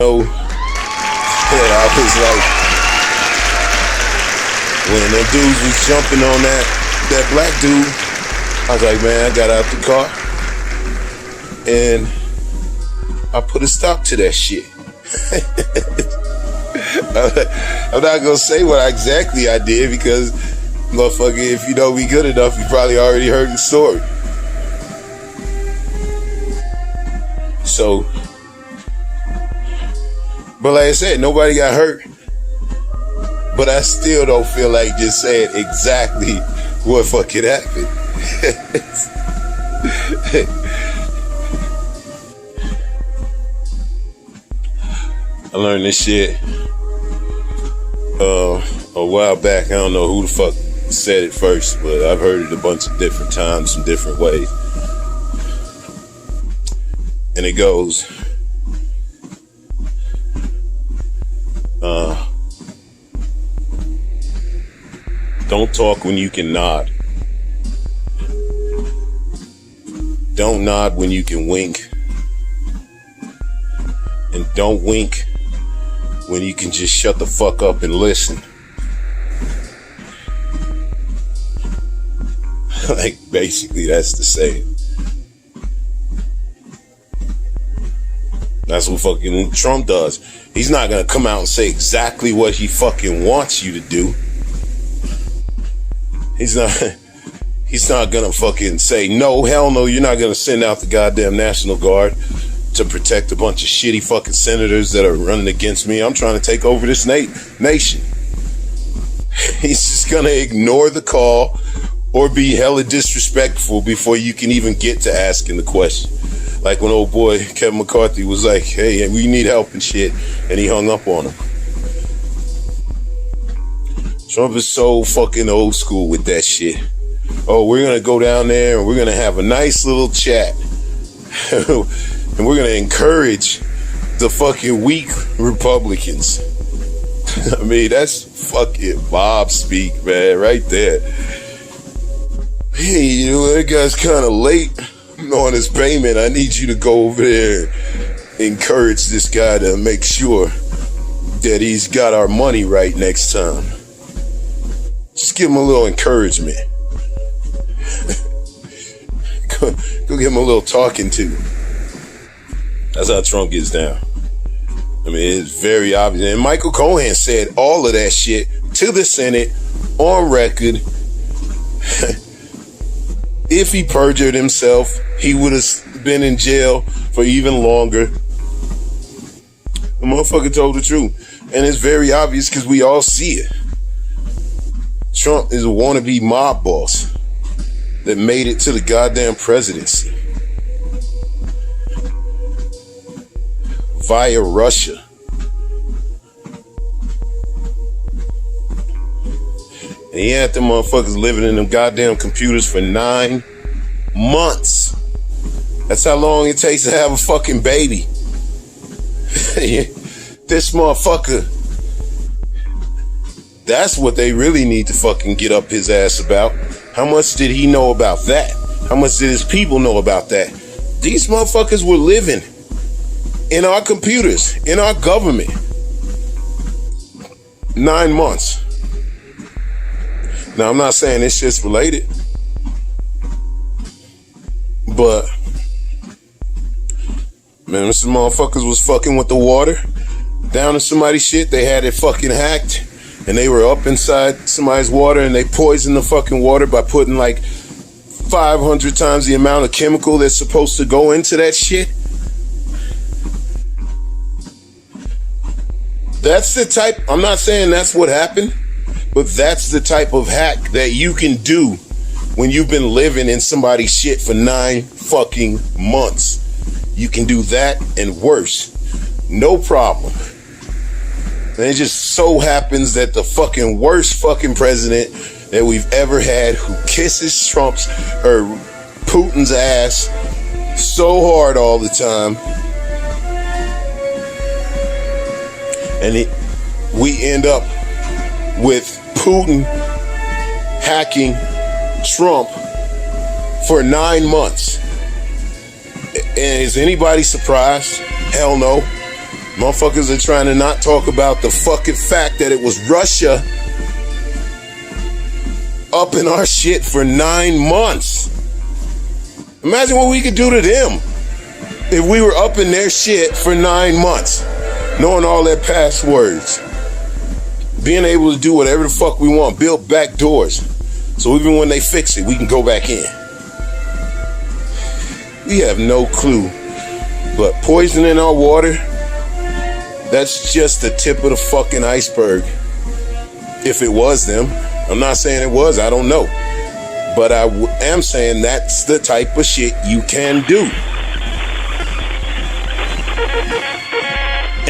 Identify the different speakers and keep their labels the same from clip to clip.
Speaker 1: know, I was like, when them dudes was jumping on that black dude, I was like, man, I got out the car and I put a stop to that shit. I'm not gonna say what exactly I did because, motherfucker, if you know me good enough, you probably already heard the story. So, but like I said, nobody got hurt. But I still don't feel like just saying exactly what fucking happened. I learned this shit a while back. I don't know who the fuck said it first, but I've heard it a bunch of different times in different ways. And it goes, don't talk when you can nod. Don't nod when you can wink. And don't wink when you can just shut the fuck up and listen. Like, basically, that's the saying. That's what fucking Trump does. He's not gonna come out and say exactly what he fucking wants you to do. He's not gonna fucking say, no, hell no, you're not gonna send out the goddamn National Guard to protect a bunch of shitty fucking senators that are running against me. I'm trying to take over this nation. He's just gonna ignore the call or be hella disrespectful before you can even get to asking the question. Like when old boy Kevin McCarthy was like, hey, we need help and shit, and he hung up on him. Trump is so fucking old school with that shit. Oh, we're gonna go down there and we're gonna have a nice little chat. And we're gonna encourage the fucking weak Republicans. I mean, that's fucking Bob speak, man, right there. Hey, you know, that guy's kind of late on his payment. I need you to go over there and encourage this guy to make sure that he's got our money right next time. Just give him a little encouragement. Go give him a little talking to. That's how Trump gets down. I mean, it's very obvious. And Michael Cohen said all of that shit to the Senate on record. If he perjured himself, he would have been in jail for even longer. The motherfucker told the truth. And it's very obvious because we all see it. Trump is a wannabe mob boss that made it to the goddamn presidency via Russia. And he had them motherfuckers living in them goddamn computers for 9 months. That's how long it takes to have a fucking baby. This motherfucker, that's what they really need to fucking get up his ass about. How much did he know about that? How much did his people know about that? These motherfuckers were living in our computers, in our government. 9 months. Now, I'm not saying this shit's related, but, man, some motherfuckers was fucking with the water down in somebody's shit. They had it fucking hacked, and they were up inside somebody's water, and they poisoned the fucking water by putting like 500 times the amount of chemical that's supposed to go into that shit. That's the type, I'm not saying that's what happened, but that's the type of hack that you can do when you've been living in somebody's shit for 9 fucking months. You can do that and worse. No problem. And it just so happens that the fucking worst fucking president that we've ever had, who kisses Trump's or Putin's ass so hard all the time, and we end up with Putin hacking Trump for 9 months. And is anybody surprised? Hell no. Motherfuckers are trying to not talk about the fucking fact that it was Russia up in our shit for 9 months. Imagine what we could do to them if we were up in their shit for 9 months, knowing all their passwords, being able to do whatever the fuck we want, build back doors, so even when they fix it, we can go back in. We have no clue, but poisoning our water, that's just the tip of the fucking iceberg. If it was them, I'm not saying it was, I don't know, but I am saying that's the type of shit you can do.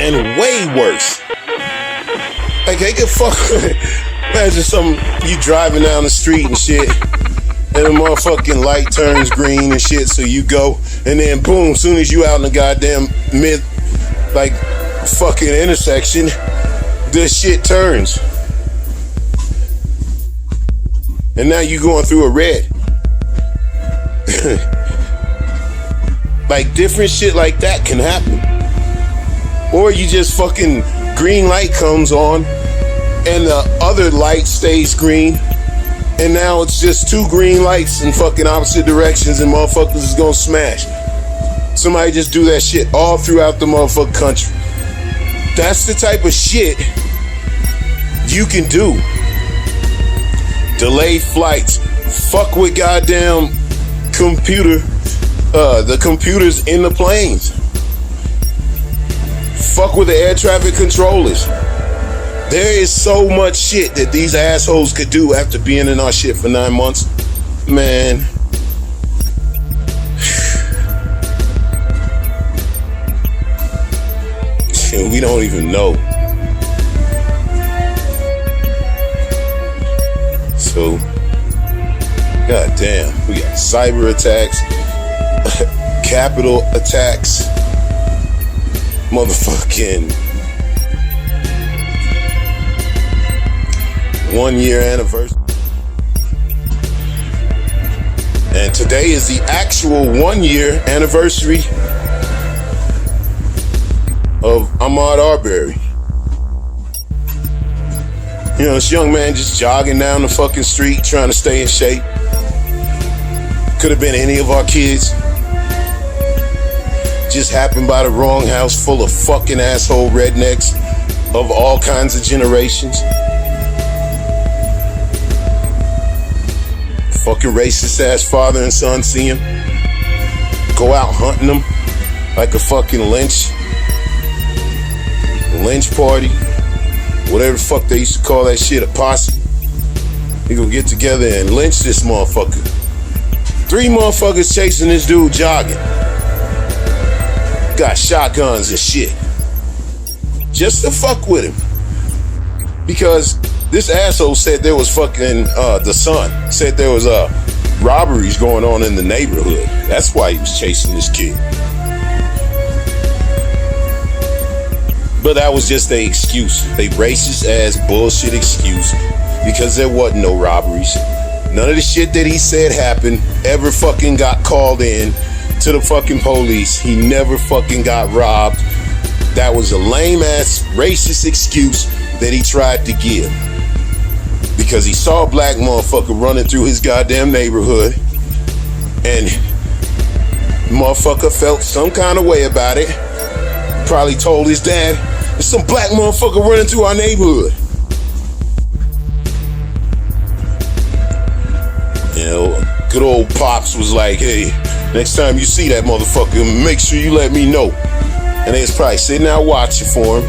Speaker 1: And way worse. Like they could fuck. Imagine you driving down the street and shit, and the motherfucking light turns green and shit, so you go, and then boom, soon as you out in the goddamn fucking intersection, this shit turns. And now you going through a red. Like different shit like that can happen. Or you just fucking green light comes on and the other light stays green, and now it's just 2 green lights in fucking opposite directions and motherfuckers is gonna smash. Somebody just do that shit all throughout the motherfucking country. That's the type of shit you can do. Delay flights. Fuck with goddamn the computers in the planes. Fuck with the air traffic controllers. There is so much shit that these assholes could do after being in our shit for 9 months. Man. We don't even know. So, goddamn, we got cyber attacks, capital attacks, motherfucking 1 year anniversary. And today is the actual 1 year anniversary of Ahmaud Arbery. You know, this young man just jogging down the fucking street trying to stay in shape. Could have been any of our kids. Just happened by the wrong house full of fucking asshole rednecks of all kinds of generations. Fucking racist ass father and son see him. Go out hunting them like a fucking lynch party. Whatever the fuck they used to call that shit, a posse. They gonna get together and lynch this motherfucker. 3 motherfuckers chasing this dude jogging. Got shotguns and shit. Just to fuck with him. Because this asshole said there was fucking, the son said there was robberies going on in the neighborhood. That's why he was chasing this kid. But that was just a excuse. A racist ass bullshit excuse. Because there wasn't no robberies. None of the shit that he said happened ever fucking got called in to the fucking police. He never fucking got robbed. That was a lame ass racist excuse that he tried to give. Because he saw a black motherfucker running through his goddamn neighborhood. And motherfucker felt some kind of way about it. Probably told his dad, there's some black motherfucker running through our neighborhood. You know, good old Pops was like, hey, next time you see that motherfucker, make sure you let me know. And they was probably sitting out watching for him.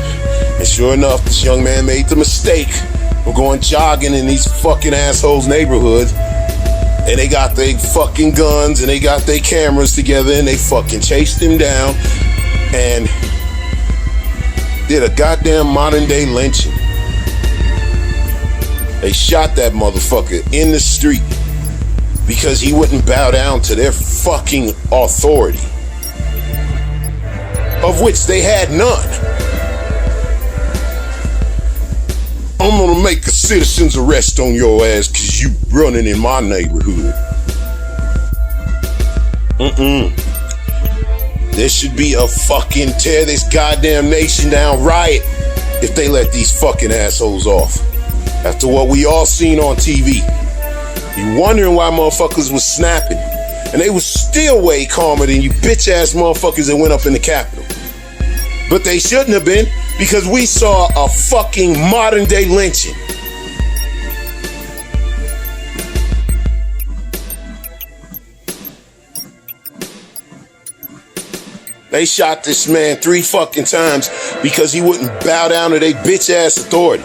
Speaker 1: And sure enough, this young man made the mistake of going jogging in these fucking assholes' neighborhoods. And they got their fucking guns and they got their cameras together and they fucking chased him down and did a goddamn modern day lynching. They shot that motherfucker in the street because he wouldn't bow down to their fucking authority, of which they had none. I'm gonna make a citizen's arrest on your ass because you running in my neighborhood. There should be a fucking tear this goddamn nation down riot if they let these fucking assholes off. After what we all seen on TV. You wondering why motherfuckers was snapping. And they was still way calmer than you bitch ass motherfuckers that went up in the Capitol. But they shouldn't have been, because we saw a fucking modern day lynching. They shot this man 3 fucking times because he wouldn't bow down to their bitch ass authority.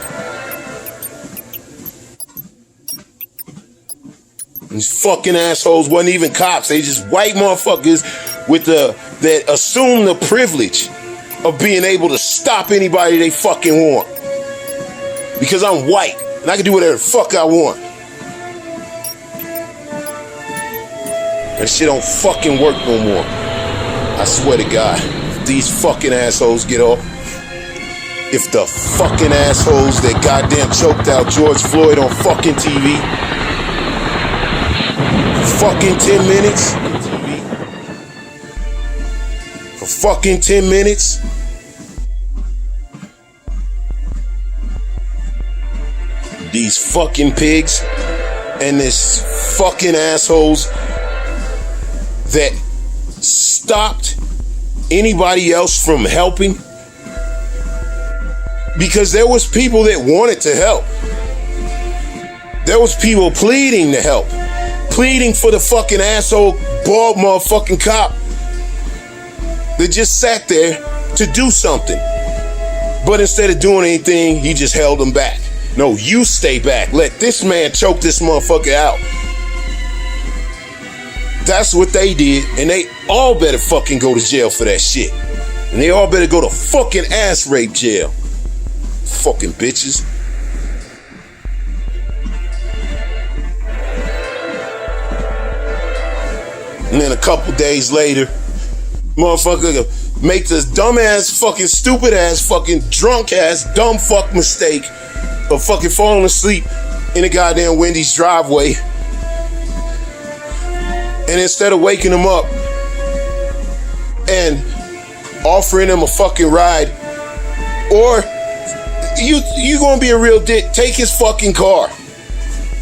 Speaker 1: These fucking assholes wasn't even cops. They just white motherfuckers that assume the privilege of being able to stop anybody they fucking want. Because I'm white and I can do whatever the fuck I want. That shit don't fucking work no more. I swear to God, if these fucking assholes get off, if the fucking assholes that goddamn choked out George Floyd on fucking TV, fucking 10 minutes, for fucking 10 minutes, these fucking pigs and this fucking assholes that stopped anybody else from helping, because there was people that wanted to help. There was people pleading to help, pleading for the fucking asshole bald motherfucking cop that just sat there to do something. But instead of doing anything, he just held them back. No, you stay back. Let this man choke this motherfucker out. That's what they did, and they all better fucking go to jail for that shit. And they all better go to fucking ass rape jail. Fucking bitches. And then a couple days later, motherfucker make this dumbass fucking stupid ass fucking drunk ass dumb fuck mistake of fucking falling asleep in a goddamn Wendy's driveway. And instead of waking him up and offering him a fucking ride, or you gonna be a real dick, take his fucking car.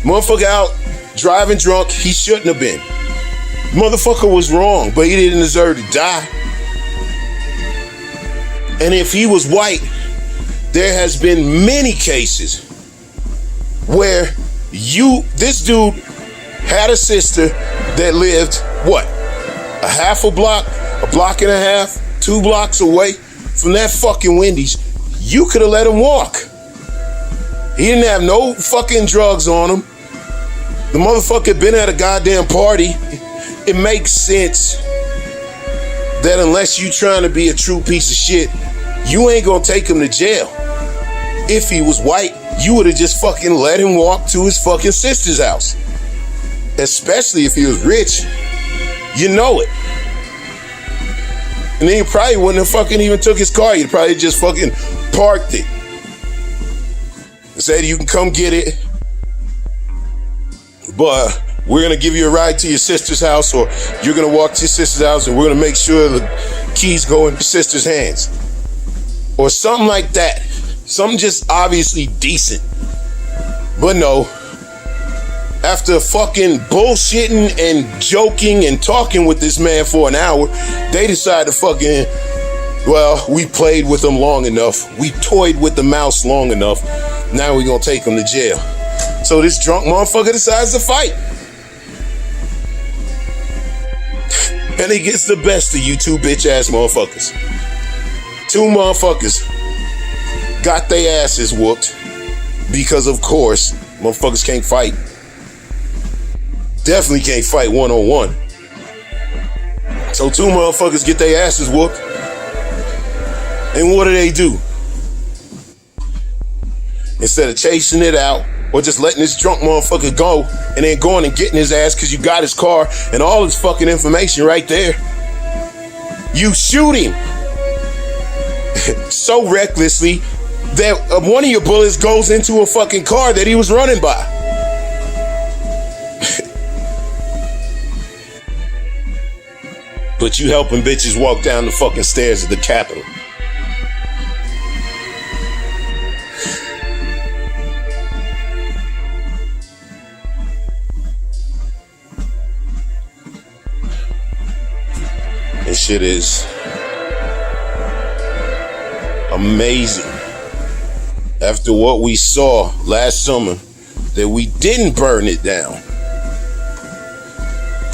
Speaker 1: Motherfucker out driving drunk, he shouldn't have been. Motherfucker was wrong, but he didn't deserve to die. And if he was white, there has been many cases where this dude had a sister that lived, what, a half a block and a half, 2 blocks away from that fucking Wendy's. You could have let him walk. He didn't have no fucking drugs on him. The motherfucker had been at a goddamn party. It makes sense that unless you trying to be a true piece of shit, you ain't gonna take him to jail. If he was white, you would have just fucking let him walk to his fucking sister's house. Especially if he was rich. You know it. And then he probably wouldn't have fucking even took his car. He'd probably just fucking parked it. And said, you can come get it, but we're gonna give you a ride to your sister's house, or you're gonna walk to your sister's house and we're gonna make sure the keys go in your sister's hands. Or something like that. Something just obviously decent. But no. After fucking bullshitting and joking and talking with this man for an hour, they decided to fucking, well, we played with him long enough. We toyed with the mouse long enough. Now we're gonna take him to jail. So this drunk motherfucker decides to fight. And he gets the best of you 2 bitch ass motherfuckers. 2 motherfuckers got their asses whooped because, of course, motherfuckers can't fight. Definitely can't fight one-on-one. So 2 motherfuckers get their asses whooped. And what do? Instead of chasing it out or just letting this drunk motherfucker go and then going and getting his ass because you got his car and all his fucking information right there, you shoot him so recklessly that one of your bullets goes into a fucking car that he was running by. but you helping bitches walk down the fucking stairs of the Capitol. This shit is amazing. After what we saw last summer, that we didn't burn it down.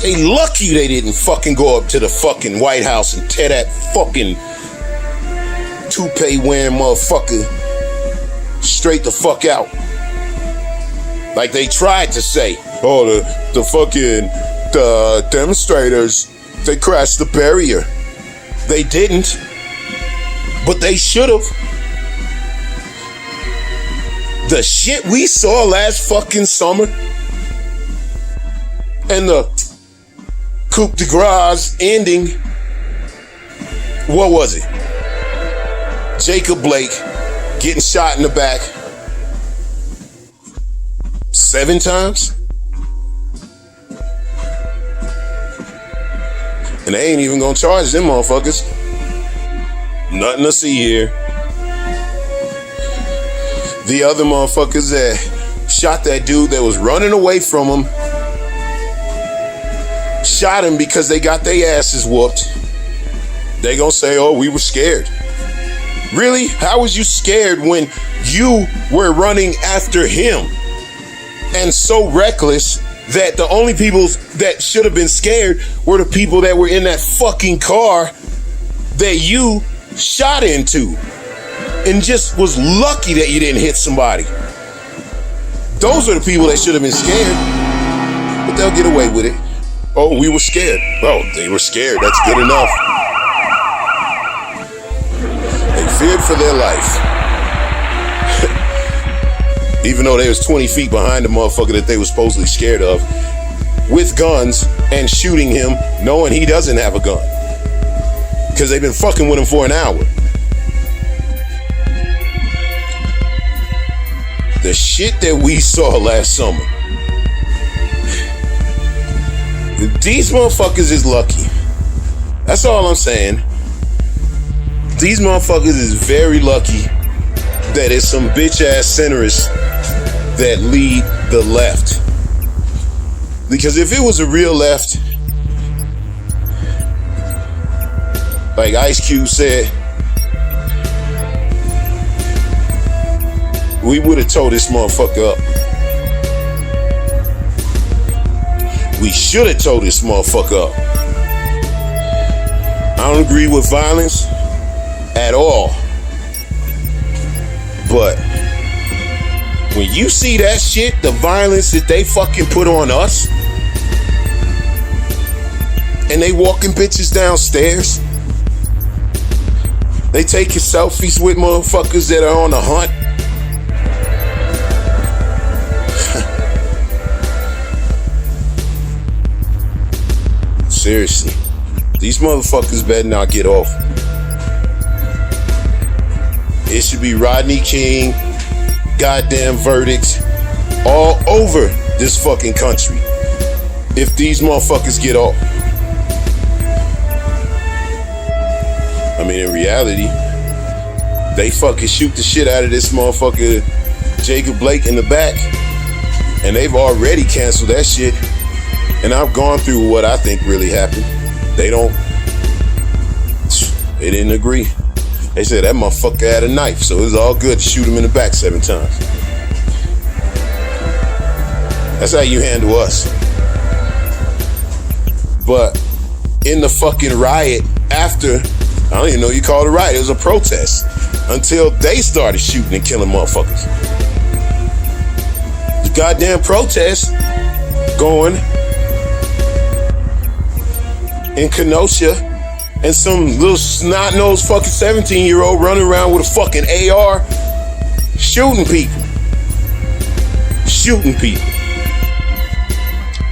Speaker 1: They lucky they didn't fucking go up to the fucking White House and tear that fucking toupee wearing motherfucker straight the fuck out. Like they tried to say, oh, the fucking demonstrators, they crashed the barrier. They didn't, but they should have. The shit we saw last fucking summer and the coup de grace ending, what was it? Jacob Blake getting shot in the back 7 times? And they ain't even gonna charge them motherfuckers. Nothing to see here. The other motherfuckers that shot that dude that was running away from him, shot him because they got their asses whooped. They gonna say, oh, we were scared. Really? How was you scared when you were running after him? And so reckless that the only people that should have been scared were the people that were in that fucking car that you shot into. And just was lucky that you didn't hit somebody. Those are the people that should have been scared. But they'll get away with it. Oh, we were scared. Oh, they were scared. That's good enough. They feared for their life. Even though they was 20 feet behind the motherfucker that they were supposedly scared of, with guns and shooting him, knowing he doesn't have a gun. Because they've been fucking with him for an hour. The shit that we saw last summer. These motherfuckers is lucky. That's all I'm saying. These motherfuckers is very lucky that it's some bitch ass centrists that lead the left. Because if it was a real left, like Ice Cube said, we would have tore this motherfucker up. We should have tore this motherfucker up. I don't agree with violence at all. But when you see that shit, the violence that they fucking put on us, and they walking bitches downstairs, they taking selfies with motherfuckers that are on the hunt. Seriously, these motherfuckers better not get off. It should be Rodney King, goddamn verdicts all over this fucking country if these motherfuckers get off. I mean, in reality, they fucking shoot the shit out of this motherfucker Jacob Blake in the back, and they've already canceled that shit. And I've gone through what I think really happened. They didn't agree. They said that motherfucker had a knife, so it was all good to shoot him in the back 7 times. That's how you handle us. But in the fucking riot after, I don't even know you call it a riot, it was a protest, until they started shooting and killing motherfuckers. The goddamn protest going in Kenosha, and some little snot-nosed fucking 17-year-old running around with a fucking AR shooting people.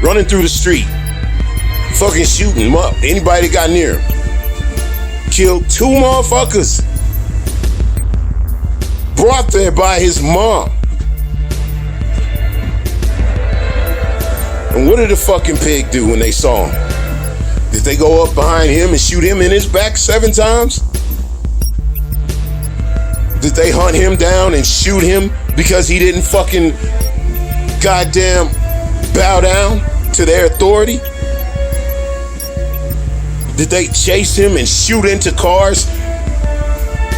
Speaker 1: Running through the street. Fucking shooting them up. Anybody that got near him. Killed 2 motherfuckers. Brought there by his mom. And what did the fucking pig do when they saw him? Did they go up behind him and shoot him in his back 7 times? Did they hunt him down and shoot him because he didn't fucking goddamn bow down to their authority? Did they chase him and shoot into cars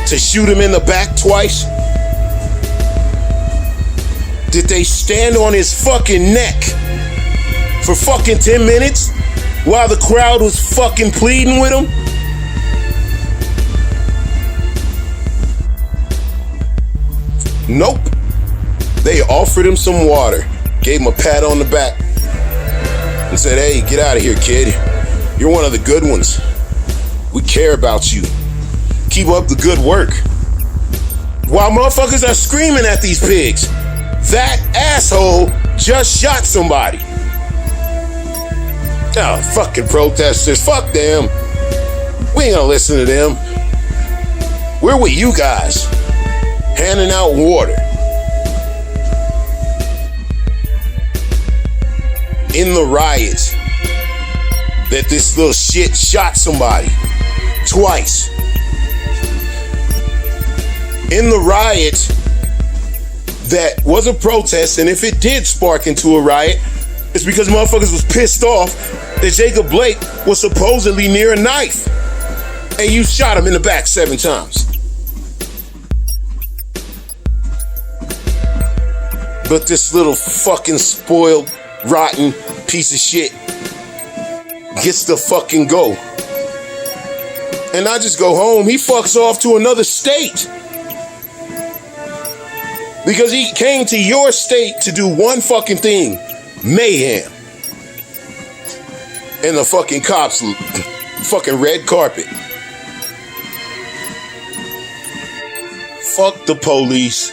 Speaker 1: to shoot him in the back twice? Did they stand on his fucking neck for fucking 10 minutes while the crowd was fucking pleading with him? Nope. They offered him some water, gave him a pat on the back, and said, hey, get out of here, kid. You're one of the good ones. We care about you. Keep up the good work. While motherfuckers are screaming at these pigs, that asshole just shot somebody. Oh, fucking protesters. Fuck them. We ain't gonna listen to them. We're with you guys, handing out water. In the riots, that this little shit shot somebody twice. In the riot that was a protest, and if it did spark into a riot, it's because motherfuckers was pissed off that Jacob Blake was supposedly near a knife, and you shot him in the back 7 times. But this little fucking spoiled, rotten piece of shit gets to fucking go. And not just go home, he fucks off to another state. Because he came to your state to do one fucking thing: mayhem. And the fucking cops, fucking red carpet. Fuck the police.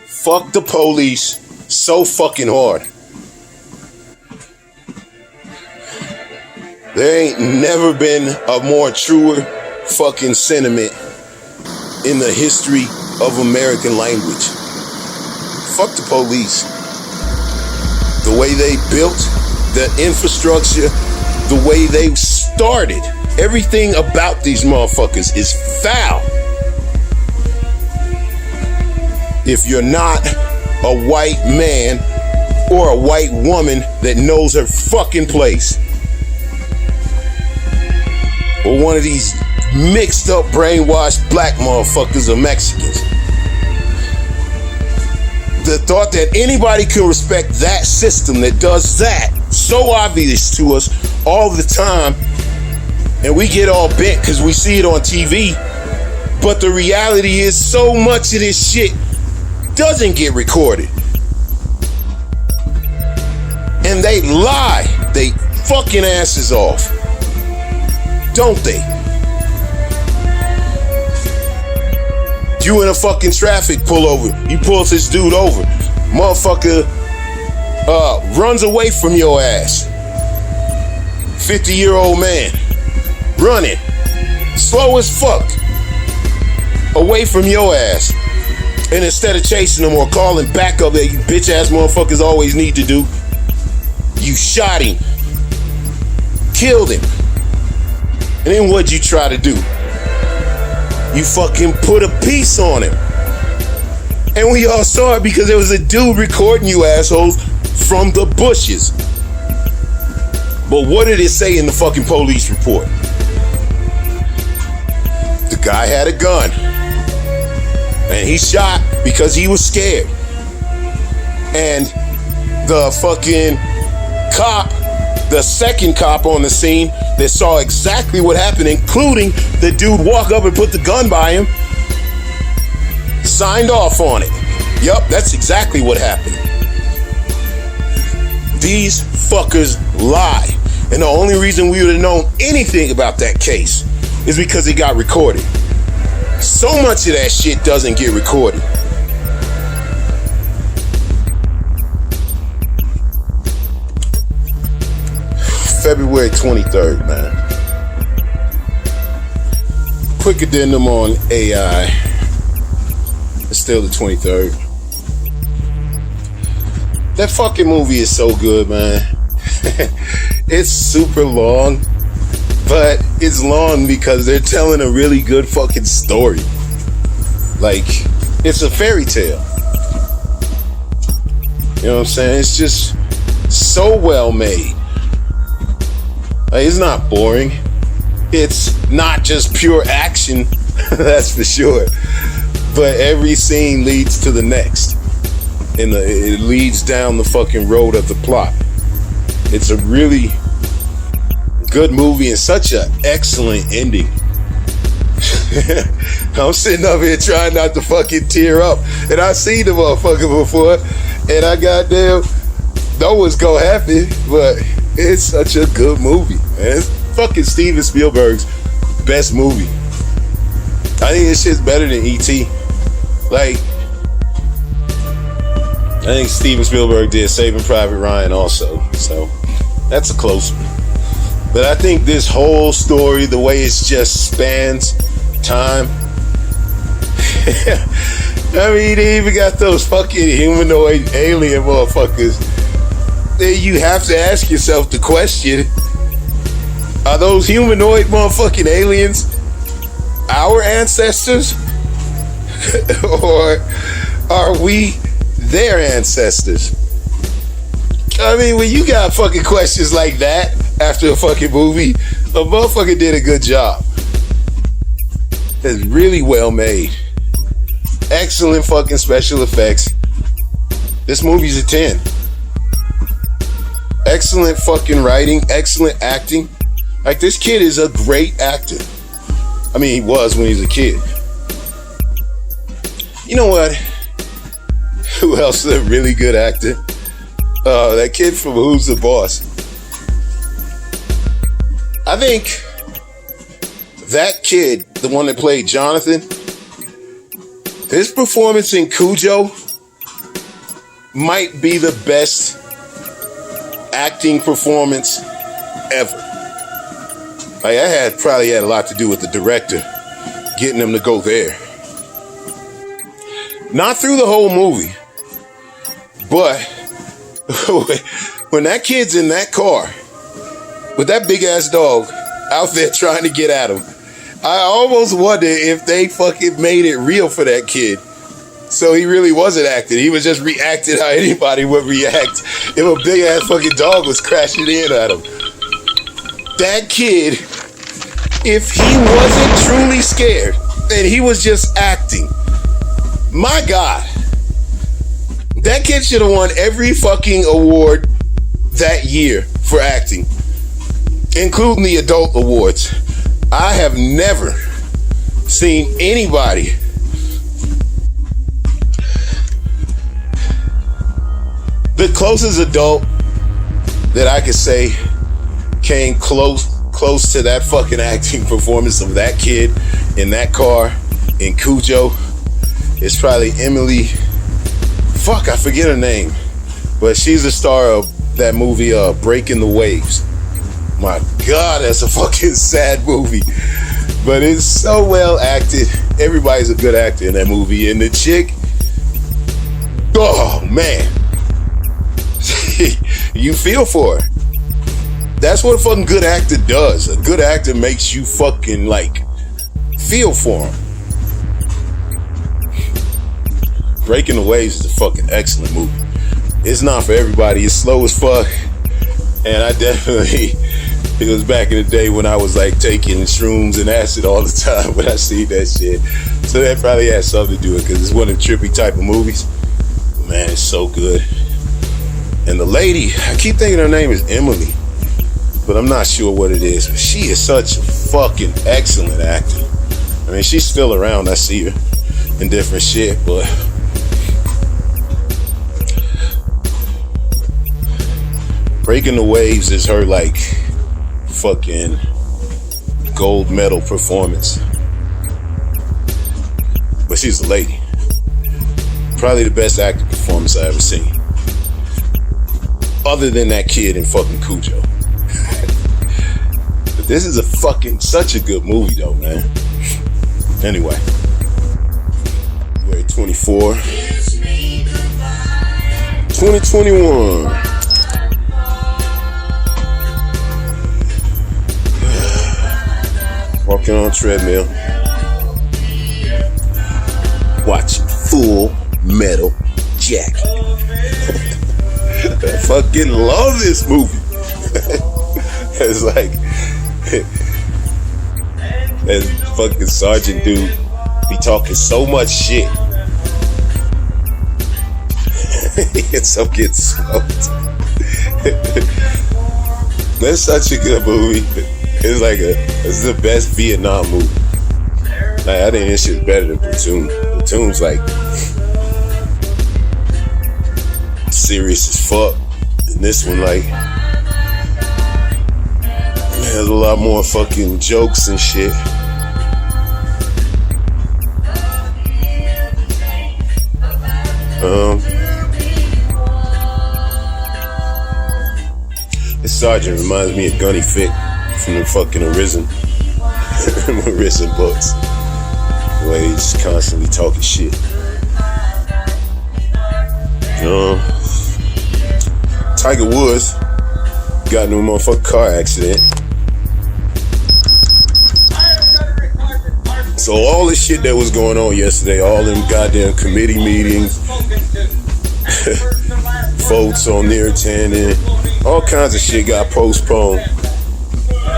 Speaker 1: Fuck the police so fucking hard. There ain't never been a more truer fucking sentiment in the history of American language. Fuck the police. The way they built the infrastructure, the way they started, everything about these motherfuckers is foul. If you're not a white man or a white woman that knows her fucking place, or one of these mixed up, brainwashed black motherfuckers or Mexicans. The thought that anybody can respect that system that does that, so obvious to us all the time, and we get all bent because we see it on TV, but the reality is so much of this shit doesn't get recorded. And they lie they fucking asses off. Don't they? You in a fucking traffic pullover. You pulls this dude over. Motherfucker runs away from your ass. 50-year-old man. Running. Slow as fuck. Away from your ass. And instead of chasing him or calling backup that you bitch ass motherfuckers always need to do, you shot him. Killed him. And then what'd you try to do? You fucking put a piece on him. And we all saw it because there was a dude recording you assholes from the bushes. But what did it say in the fucking police report? The guy had a gun. And he shot because he was scared. And the fucking cop, the second cop on the scene that saw exactly what happened, including the dude walk up and put the gun by him, signed off on it. Yup, that's exactly what happened. These fuckers lie. And the only reason we would have known anything about that case is because it got recorded. So much of that shit doesn't get recorded. February 23rd, man. Quick addendum on AI. It's still the 23rd. That fucking movie is so good, man. It's super long. But it's long because they're telling a really good fucking story. Like, it's a fairy tale. You know what I'm saying? It's just so well made. Like, it's not boring. It's not just pure action, that's for sure. But every scene leads to the next. And it leads down the fucking road of the plot. It's a really good movie and such an excellent ending. I'm sitting up here trying not to fucking tear up. And I seen the motherfucker before. And I goddamn know what's gonna happen. But it's such a good movie, man. It's fucking Steven Spielberg's best movie. I think this shit's better than E.T. Like, I think Steven Spielberg did Saving Private Ryan also. So that's a close one. But I think this whole story, the way it just spans time. I mean, they even got those fucking humanoid alien motherfuckers. Then you have to ask yourself the question, are those humanoid motherfucking aliens our ancestors? Or are we their ancestors? I mean, when you got fucking questions like that after a fucking movie, a motherfucker did a good job. It's really well made. Excellent fucking special effects. This movie's a 10. Excellent fucking writing, excellent acting. Like, this kid is a great actor. I mean, he was when he was a kid. You know what? Who else is a really good actor? That kid from Who's the Boss. I think that kid, the one that played Jonathan, his performance in Cujo might be the best acting performance ever. Like, I probably had a lot to do with the director getting him to go there. Not through the whole movie, but when that kid's in that car with that big ass dog out there trying to get at him, I almost wonder if they fucking made it real for that kid. So he really wasn't acting. He was just reacting how anybody would react if a big ass fucking dog was crashing in at him. That kid, if he wasn't truly scared and he was just acting, my God, that kid should have won every fucking award that year for acting, including the adult awards. I have never seen anybody the closest adult that I could say came close to that fucking acting performance of that kid in that car in Cujo. It's probably Emily. Fuck, I forget her name. But she's the star of that movie, Breaking the Waves. My God, that's a fucking sad movie. But it's so well acted. Everybody's a good actor in that movie. And the chick, oh man. You feel for her. That's what a fucking good actor does. A good actor makes you fucking like feel for him. Breaking the Waves is a fucking excellent movie. It's not for everybody. It's slow as fuck. And I definitely, it was back in the day when I was like taking shrooms and acid all the time when I see that shit. So that probably has something to do with it because it's one of the trippy type of movies. Man, it's so good. And the lady, I keep thinking her name is Emily, but I'm not sure what it is. But she is such a fucking excellent actor. I mean, she's still around. I see her in different shit, but Breaking the Waves is her like fucking gold medal performance. But she's a lady. Probably the best acting performance I ever seen. Other than that kid in fucking Cujo. But this is a fucking such a good movie though, man. Anyway. February 24. 2021. walking on a treadmill, watching Full Metal Jacket. I fucking love this movie. It's like that fucking sergeant dude be talking so much shit. It's up getting smoked. That's such a good movie. It's the best Vietnam movie. Like, I think this shit's better than Platoon. Platoon's like serious as fuck. And this one like has a lot more fucking jokes and shit. This sergeant reminds me of Gunny Fick from the fucking Arisen books. The way he's just constantly talking shit. Tiger Woods got into a motherfucking car accident. So all the shit that was going on yesterday, all them goddamn committee meetings, votes on near attending, all kinds of shit got postponed.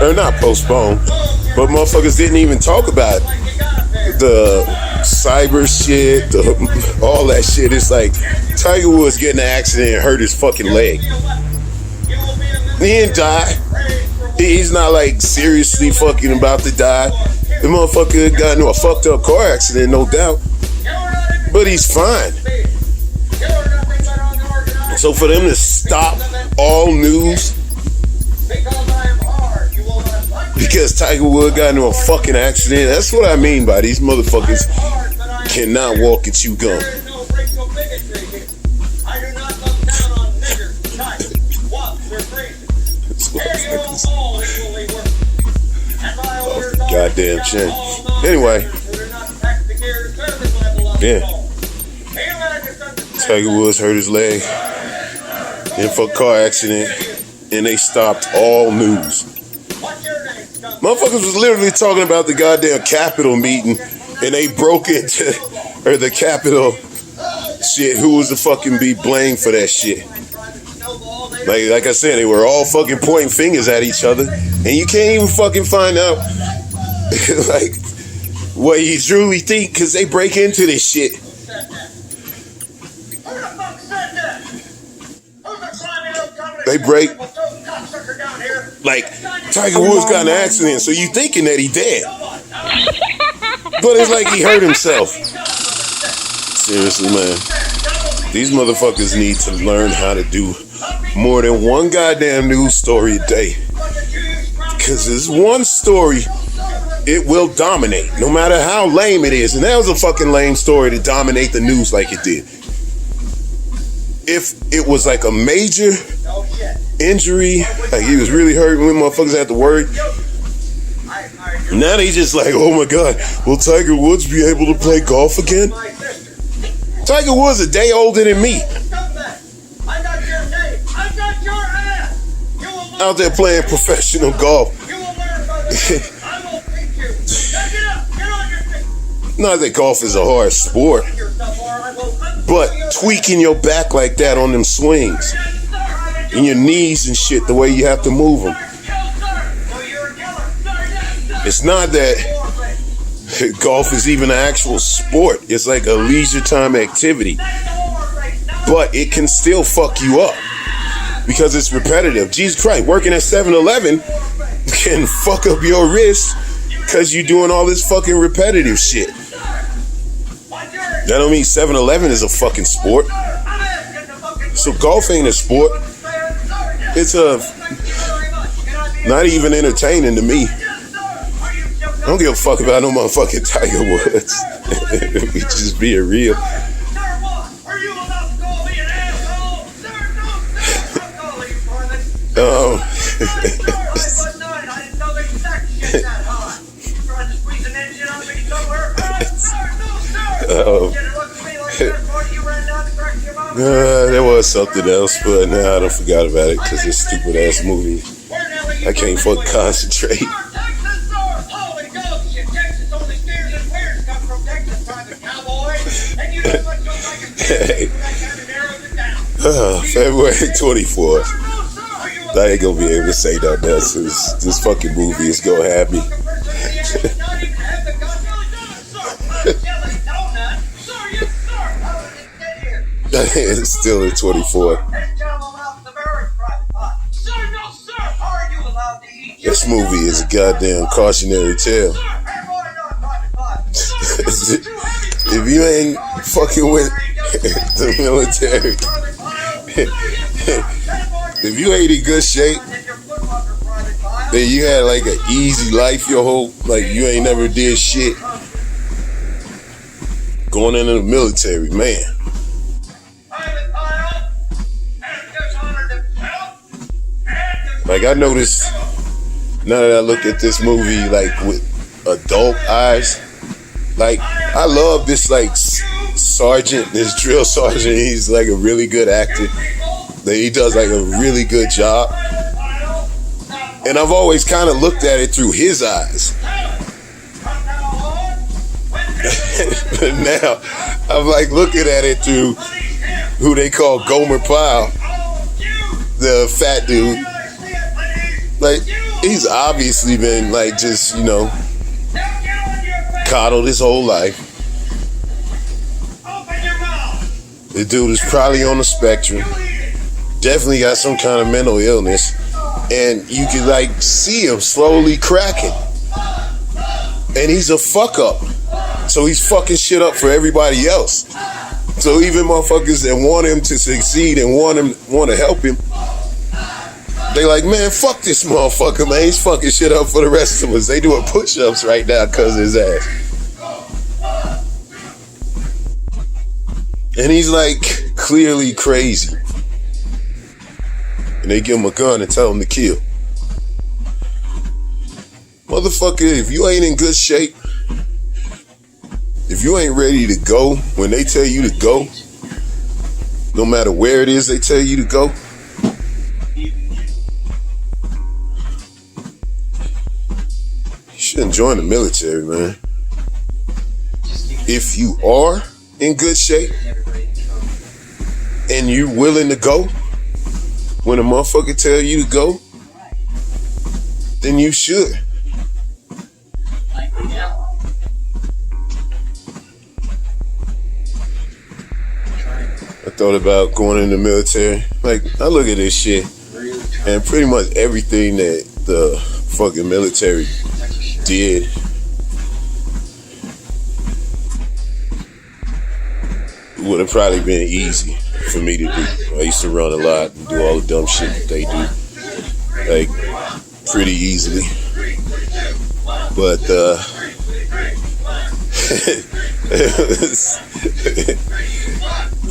Speaker 1: Or not postponed, but motherfuckers didn't even talk about the cyber shit, all that shit. It's like Tiger Woods getting in an accident and hurt his fucking leg. He didn't die. He's not like seriously fucking about to die. The motherfucker got into a fucked up car accident, no doubt. But he's fine. So for them to stop all news because Tiger Woods got into a fucking accident, that's what I mean by these motherfuckers cannot walk and chew gum. Goddamn shame. Anyway, yeah. Tiger Woods hurt his leg in a car accident, and they stopped all news. Motherfuckers was literally talking about the goddamn Capitol meeting, and they broke into, or the Capitol shit, who was to fucking be blamed for that shit. Like I said, they were all fucking pointing fingers at each other, and you can't even fucking find out like what you truly think, because they break into this shit. They break, like, Tiger Woods got in an accident, so you thinking that he dead. But it's like he hurt himself. Seriously, man. These motherfuckers need to learn how to do more than one goddamn news story a day. Because this one story, it will dominate, no matter how lame it is. And that was a fucking lame story to dominate the news like it did. If it was like a major injury, like he was really hurting when motherfuckers had to worry. Now they just like, oh my God, will Tiger Woods be able to play golf again? Tiger Woods a day older than me. Out there playing professional golf. Not that golf is a hard sport, but tweaking your back like that on them swings and your knees and shit, the way you have to move them. It's not that golf is even an actual sport. It's like a leisure time activity, but it can still fuck you up because it's repetitive. Jesus Christ, working at 7-Eleven can fuck up your wrist because you're doing all this fucking repetitive shit. That don't mean 7-Eleven is a fucking sport. So golf ain't a sport. It's not even entertaining to me. I don't give a fuck about no motherfucking Tiger Woods. We just being real. There was something else, but now I done forgot about it because this stupid ass movie. I can't fucking concentrate. February 24th. I ain't gonna be able to say nothing else. This fucking movie is gonna have me. It's still the 24th. This movie is a goddamn cautionary tale. If you ain't fucking with the military, if you ain't in good shape, then you had like an easy life your whole, like you ain't never did shit. Going into the military, man. Like I noticed, now that I look at this movie like with adult eyes, like I love this like sergeant, this drill sergeant. He's like a really good actor. He does like a really good job. And I've always kind of looked at it through his eyes. But now I'm like looking at it through who they call Gomer Pyle, the fat dude. Like he's obviously been like just, you know, coddled his whole life. The dude is probably on the spectrum. Definitely got some kind of mental illness. And you can like see him slowly cracking. And he's a fuck up. So he's fucking shit up for everybody else. So even motherfuckers that want him to succeed and want to help him, they like, man, fuck this motherfucker, man. He's fucking shit up for the rest of us. They doing push-ups right now because of his ass. And he's like clearly crazy. And they give him a gun and tell him to kill. Motherfucker, if you ain't in good shape, if you ain't ready to go when they tell you to go, no matter where it is they tell you to go, you shouldn't join the military, man. If you are in good shape and you're willing to go when a motherfucker tell you to go, then you should. I thought about going in the military. Like, I look at this shit, and pretty much everything that the fucking military did would have probably been easy for me to do. I used to run a lot and do all the dumb shit that they do, like, pretty easily. But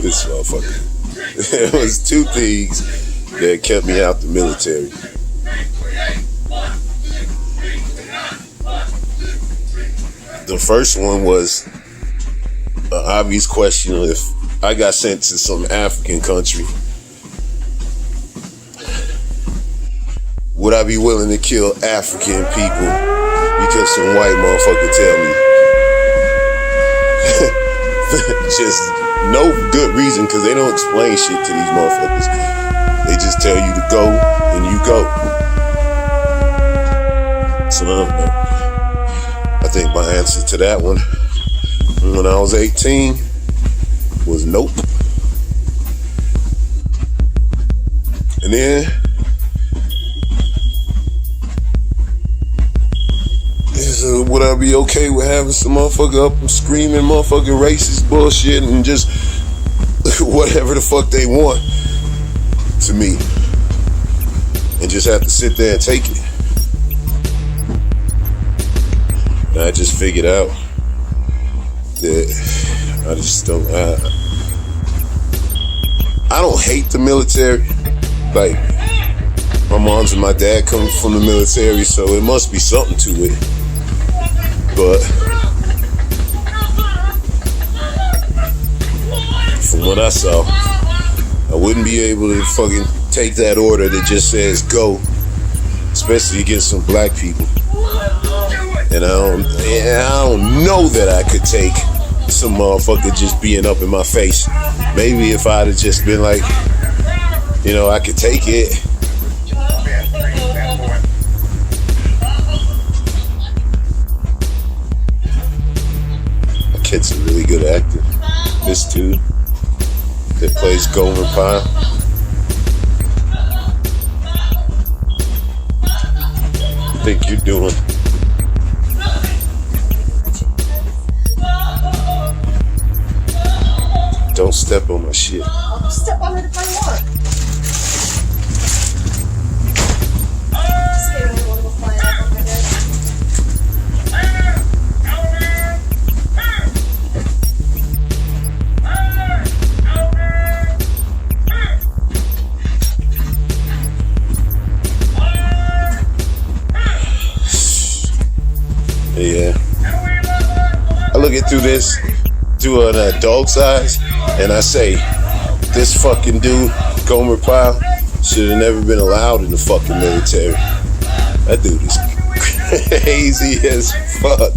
Speaker 1: this motherfucker. There was two things that kept me out the military. The first one was an obvious question: if I got sent to some African country, would I be willing to kill African people because some white motherfucker tell me? Just no good reason, because they don't explain shit to these motherfuckers. They just tell you to go and you go. So I don't know. I think my answer to that one when I was 18 was nope. And then would I be okay with having some motherfucker up and screaming motherfucking racist bullshit and just whatever the fuck they want to me, and just have to sit there and take it? And I just figured out that I just don't. I don't hate the military. Like, my moms and my dad come from the military, so it must be something to it. But from what I saw, I wouldn't be able to fucking take that order that just says go, especially against some black people. And I don't know that I could take some motherfucker just being up in my face. Maybe if I'd have just been like, I could take it. My kid's a really good actor. This dude that plays Gomer Pyle. I think you're doing. Don't step on my shit.
Speaker 2: I'll step on it if I want. Just kidding, I want to go flying up on my head.
Speaker 1: Yeah. I look it through this, through an adult's eyes, and I say, this fucking dude, Gomer Pyle, should have never been allowed in the fucking military. That dude is crazy as fuck.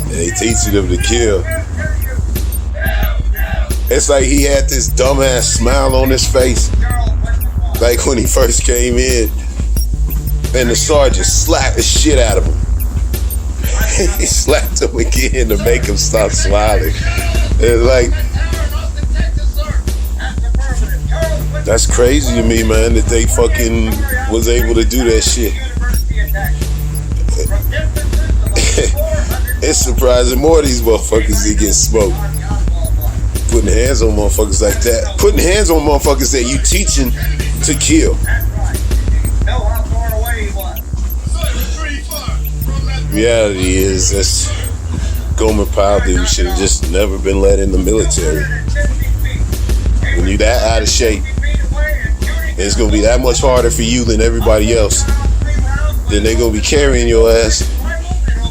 Speaker 1: They teaching him to kill. It's like he had this dumbass smile on his face, like when he first came in, and the sergeant slapped the shit out of him. He slapped him again to make him stop smiling. It's like, that's crazy to me, man, that they fucking was able to do that shit. It's surprising more of these motherfuckers that get smoked. Putting hands on motherfuckers like that. Putting hands on motherfuckers that you teaching to kill. Reality is this Gomer Pyle dude should have just never been let in the military. When you that out of shape, it's gonna be that much harder for you than everybody else. Then they gonna be carrying your ass,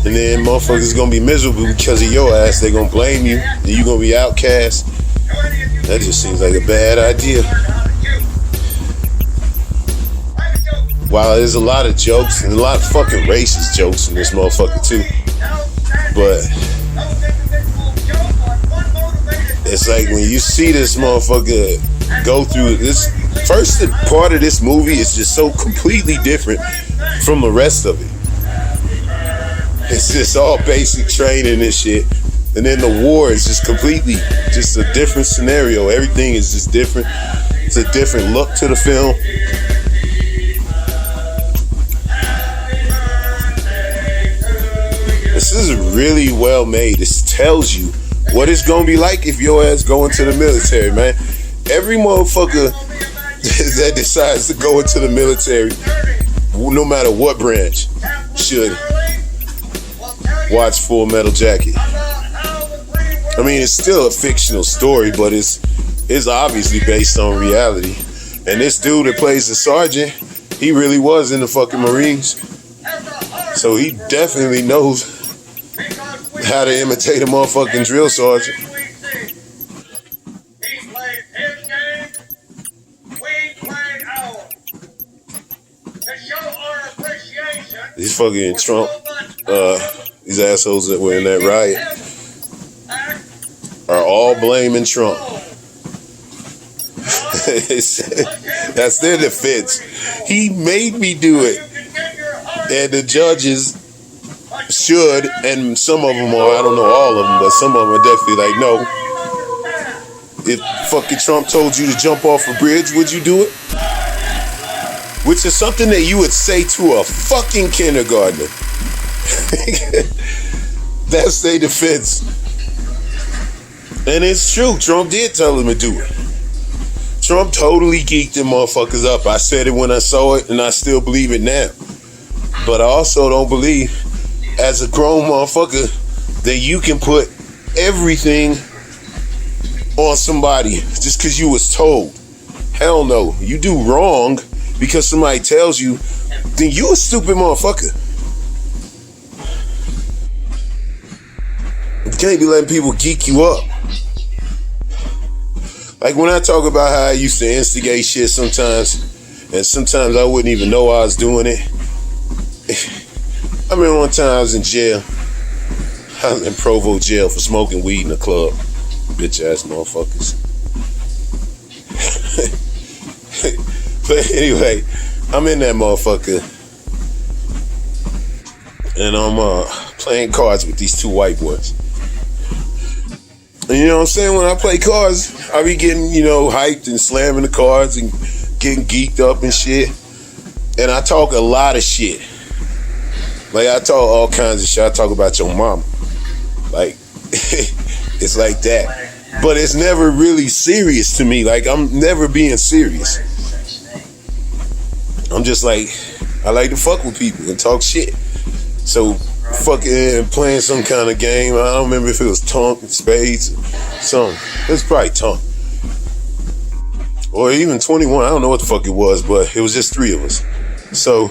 Speaker 1: and then motherfuckers gonna be miserable because of your ass. They gonna blame you, and you gonna be outcast. That just seems like a bad idea. While there's a lot of jokes and a lot of fucking racist jokes in this motherfucker too, but it's like when you see this motherfucker go through this first part of this movie is just so completely different from the rest of it. It's just all basic training and shit, and then the war is just completely just a different scenario. Everything is just different. It's a different look to the film. This is really well made. This tells you what it's gonna be like if your ass go into the military, man. Every motherfucker that decides to go into the military, no matter what branch, should watch Full Metal Jacket. I mean, it's still a fictional story, but it's obviously based on reality. And this dude that plays the sergeant, he really was in the fucking Marines. So he definitely knows how to imitate a motherfucking drill sergeant. These fucking Trump, these assholes that were in that riot are all blaming Trump. That's their defense. He made me do it. And the judges should, and some of them are, I don't know all of them, but some of them are definitely like, no. If fucking Trump told you to jump off a bridge, would you do it? Which is something that you would say to a fucking kindergartner. That's their defense. And it's true, Trump did tell him to do it. Trump totally geeked them motherfuckers up. I said it when I saw it, and I still believe it now. But I also don't believe, as a grown motherfucker, that you can put everything on somebody just because you was told. Hell no. You do wrong because somebody tells you, then you a stupid motherfucker. You can't be letting people geek you up. Like when I talk about how I used to instigate shit sometimes, and sometimes I wouldn't even know I was doing it. I remember one time I was in jail. I was in Provo jail for smoking weed in the club. Bitch ass motherfuckers. But anyway, I'm in that motherfucker. And I'm playing cards with these two white boys. And you know what I'm saying? When I play cards, I be getting, hyped and slamming the cards and getting geeked up and shit. And I talk a lot of shit. Like, I talk all kinds of shit. I talk about your mama. Like, it's like that. But it's never really serious to me. Like, I'm never being serious. I'm just like, I like to fuck with people and talk shit. So, fucking playing some kind of game. I don't remember if it was Tonk, Spades, or something. It was probably Tonk. Or even 21. I don't know what the fuck it was, but it was just three of us. So,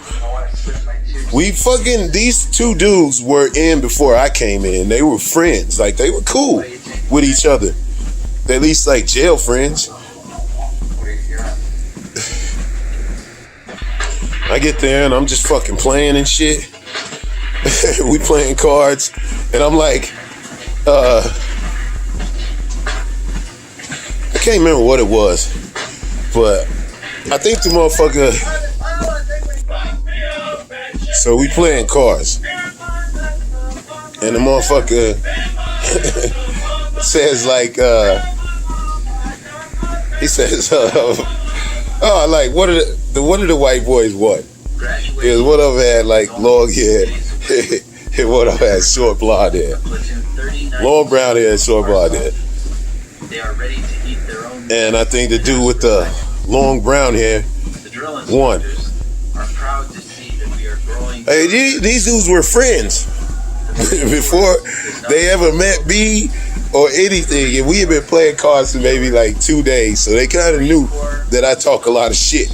Speaker 1: these two dudes were in before I came in. They were friends. Like, they were cool with each other. They're at least like jail friends. I get there and I'm just fucking playing and shit. We playing cards. And I'm like, I can't remember what it was. But I think the motherfucker... So we playing cards. And the motherfucker says like, he says, like, what are the white boys want? Because one of them had like long hair, and one of them had short blonde hair. Long brown hair and short blonde hair. And I think the dude with the long brown hair won. Hey, these dudes were friends before they ever met me or anything. And we had been playing cards for maybe like 2 days. So they kind of knew that I talk a lot of shit.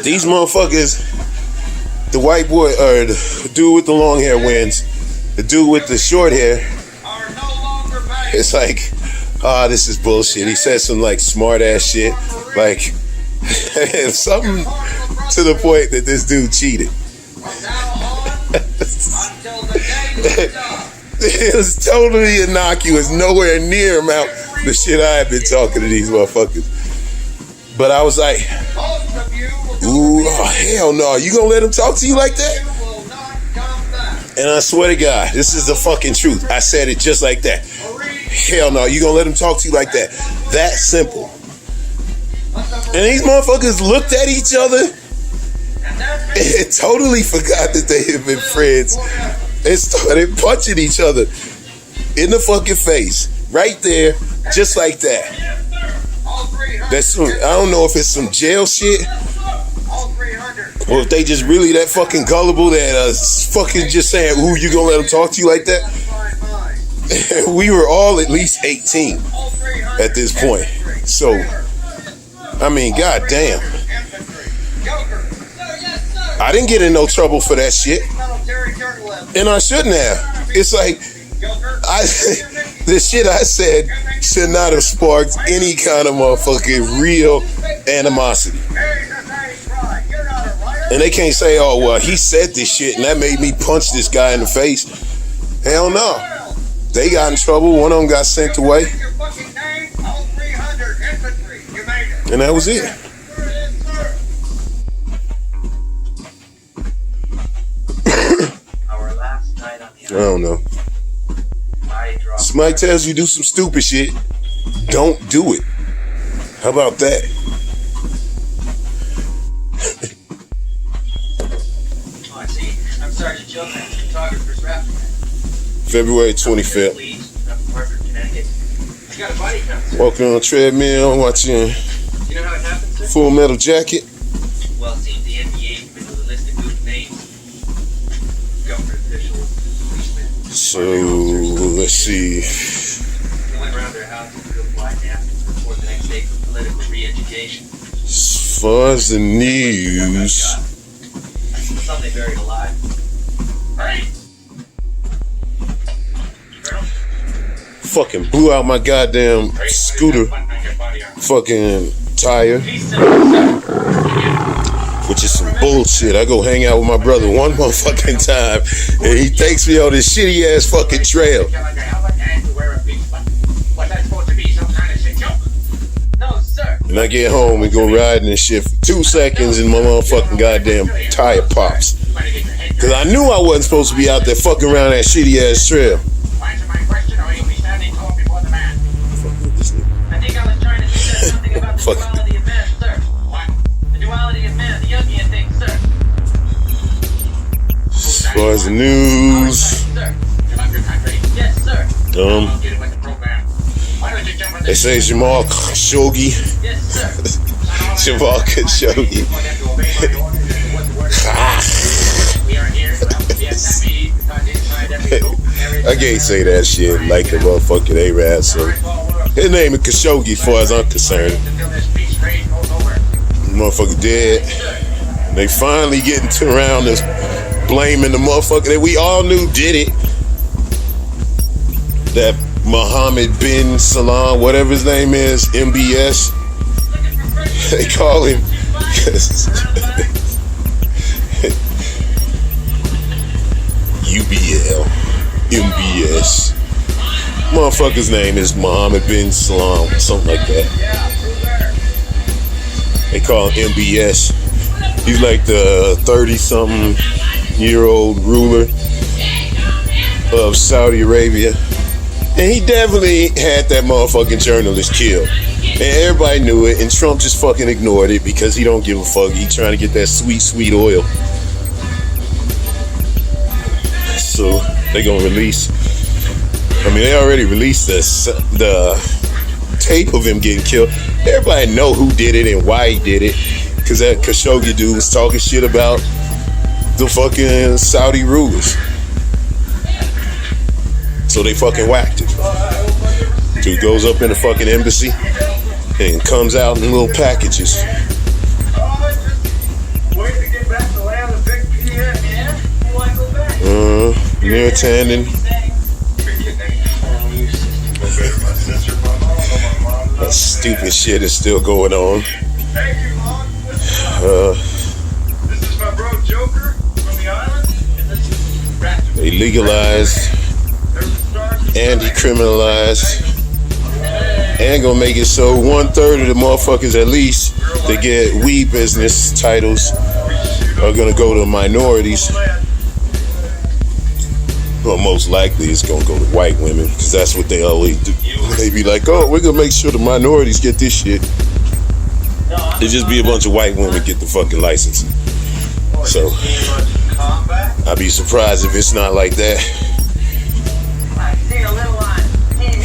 Speaker 1: These motherfuckers, the white boy, or the dude with the long hair wins. The dude with the short hair, it's like, this is bullshit. He said some like smart ass shit. Like, something to the point that this dude cheated. It was totally innocuous, nowhere near amount the shit I had been talking to these motherfuckers. But I was like, ooh, hell no, you gonna let him talk to you like that? And I swear to God, this is the fucking truth. I said it just like that. Hell no, you gonna let him talk to you like that? That simple. And these motherfuckers looked at each other and totally forgot that they had been friends and started punching each other in the fucking face. Right there, just like that. That's I don't know if it's some jail shit or if they just really that fucking gullible that fucking just saying, ooh, you gonna let them talk to you like that? We were all at least 18 at this point. So, I mean, goddamn. I didn't get in no trouble for that shit. And I shouldn't have. It's like, the shit I said should not have sparked any kind of motherfucking real animosity. And they can't say, oh, well, he said this shit and that made me punch this guy in the face. Hell no. They got in trouble. One of them got sent away. And that was it. I don't know. Somebody tells you do some stupid shit, don't do it. How about that?
Speaker 3: Oh, I see. I'm Sergeant Children, photographer's rap.
Speaker 1: February 25th. Walking on a treadmill, watching
Speaker 3: You know how it happens, sir?
Speaker 1: Full Metal Jacket.
Speaker 3: Well, it seems the NBA committed a list of good names. Government officials, policemen.
Speaker 1: So, let's see.
Speaker 3: They went around their houses with real fly napkins to report the next day for political re-education.
Speaker 1: As far as the news,
Speaker 3: Some they buried alive. Right.
Speaker 1: fucking blew out my goddamn scooter fucking tire, which is some bullshit. I go hang out with my brother one motherfucking time, and he takes me on this shitty ass fucking trail.
Speaker 3: Was that supposed to be some kind of shit joke? No, sir.
Speaker 1: And I get home and go riding and shit for 2 seconds, and my motherfucking goddamn tire pops. Cause I knew I wasn't supposed to be out there fucking around that shitty ass trail.
Speaker 3: Answer my question, or you'll be standing tall before the man. I think I was trying to suggest something about the
Speaker 1: Fuck.
Speaker 3: duality of man, sir. What? The duality of man, the Jungian thing, sir.
Speaker 1: As far as the news,
Speaker 3: Sir, you have your time ready? Yes, sir.
Speaker 1: um,
Speaker 3: I'll get it with the program. Why don't you jump on
Speaker 1: they
Speaker 3: this?
Speaker 1: say Jamal Khashoggi.
Speaker 3: Yes, sir.
Speaker 1: Jamal Khashoggi.
Speaker 3: We are here. Vietnamese, because inside every group, there is
Speaker 1: I can't say that shit like the motherfucking Arab. So his name is Khashoggi, as far as I'm concerned.
Speaker 3: until this peace trade goes over.
Speaker 1: Motherfucker dead. They finally getting to around this blaming the motherfucker that we all knew did it. That Mohammed bin Salman, whatever his name is, MBS. They call him. UBL. MBS. Motherfucker's name is Mohammed bin Salman, something like that. They call him MBS. He's like the 30-something-year-old ruler of Saudi Arabia. And he definitely had that motherfucking journalist killed. And everybody knew it, and Trump just fucking ignored it because he don't give a fuck. He trying to get that sweet, sweet oil. So they gonna release, I mean, they already released the tape of him getting killed. Everybody know who did it and why he did it. Because that Khashoggi dude was talking shit about the fucking Saudi rulers. So they fucking whacked him. Dude goes up in the fucking embassy and comes out in little packages. Near Tandon. That stupid shit is still going on.
Speaker 4: This is my bro Joker from the island.
Speaker 1: They legalized and decriminalized and gonna make it so 1/3 of the motherfuckers at least that get weed business titles are gonna go to minorities. Well, most likely it's gonna go to white women because that's what they always do. They be like, oh, we're gonna make sure the minorities get this shit. It just be a bunch of white women get the fucking license. So I'd be surprised if it's not like that.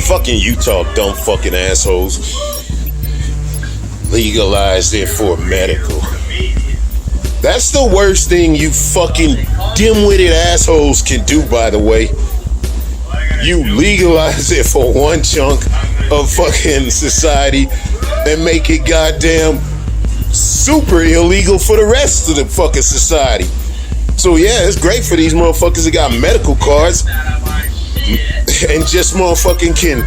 Speaker 1: Fucking Utah, dumb fucking assholes. Legalized it for medical. That's the worst thing you fucking dim-witted assholes can do, by the way. You legalize it for one chunk of fucking society and make it goddamn super illegal for the rest of the fucking society. So yeah, it's great for these motherfuckers that got medical cards and just motherfucking can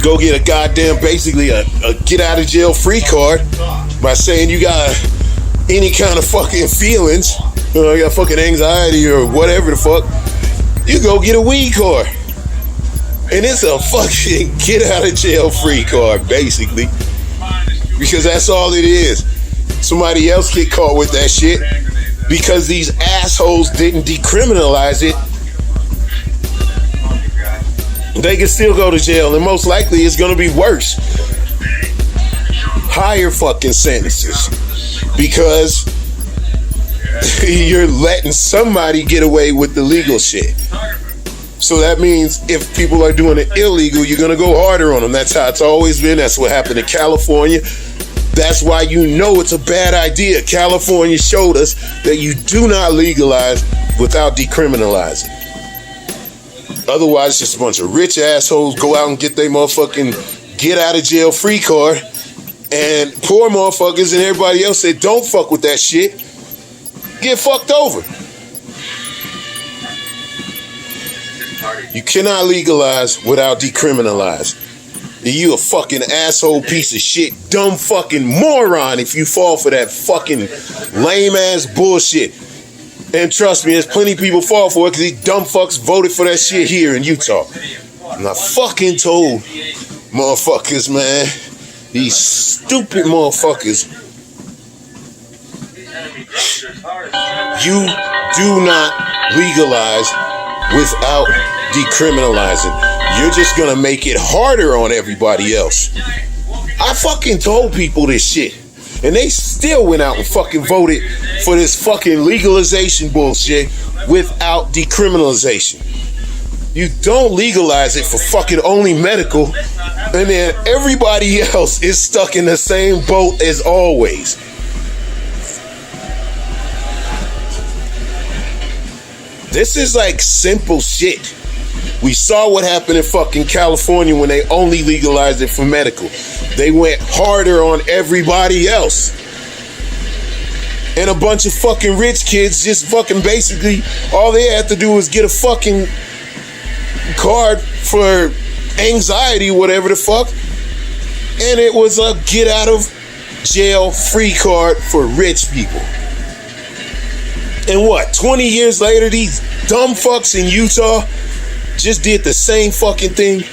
Speaker 1: go get a goddamn, basically a get out of jail free card by saying you got any kind of fucking feelings, you know, you got fucking anxiety or whatever the fuck, you go get a weed card. And it's a fucking get out of jail free card, basically. Because that's all it is. Somebody else get caught with that shit because these assholes didn't decriminalize it. They can still go to jail, and most likely it's gonna be worse. Higher fucking sentences. Because you're letting somebody get away with the legal shit. So that means if people are doing it illegal, you're gonna go harder on them. That's how it's always been. That's what happened in California. That's why you know it's a bad idea. California showed us that you do not legalize without decriminalizing. Otherwise, just a bunch of rich assholes go out and get their motherfucking get out of jail free card, and poor motherfuckers and everybody else that don't fuck with that shit get fucked over. You cannot legalize without decriminalize. And you a fucking asshole piece of shit, dumb fucking moron if you fall for that fucking lame ass bullshit. And trust me, there's plenty of people fall for it because these dumb fucks voted for that shit here in Utah. And I fucking told motherfuckers, man, these stupid motherfuckers, you do not legalize without decriminalizing. You're just gonna make it harder on everybody else. I fucking told people this shit, and they still went out and fucking voted for this fucking legalization bullshit without decriminalization. You don't legalize it for fucking only medical, and then everybody else is stuck in the same boat as always. This is like simple shit. We saw what happened in fucking California when they only legalized it for medical. They went harder on everybody else. And a bunch of fucking rich kids just fucking basically, all they had to do was get a fucking card for anxiety, whatever the fuck. And it was a get out of jail free card for rich people. And what, 20 years later, these dumb fucks in Utah just did the same fucking thing.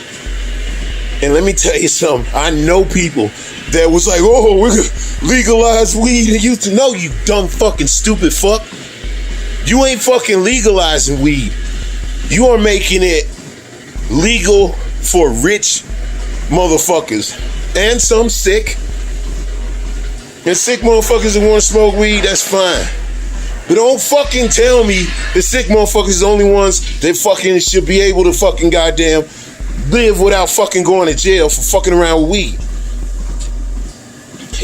Speaker 1: And let me tell you something. I know people that was like, oh, we're gonna legalize weed in Utah. No, you dumb fucking stupid fuck. You ain't fucking legalizing weed. You are making it legal for rich motherfuckers. And some sick. And sick motherfuckers that want to smoke weed, that's fine. But don't fucking tell me the sick motherfuckers is the only ones that fucking should be able to fucking goddamn live without fucking going to jail for fucking around with weed.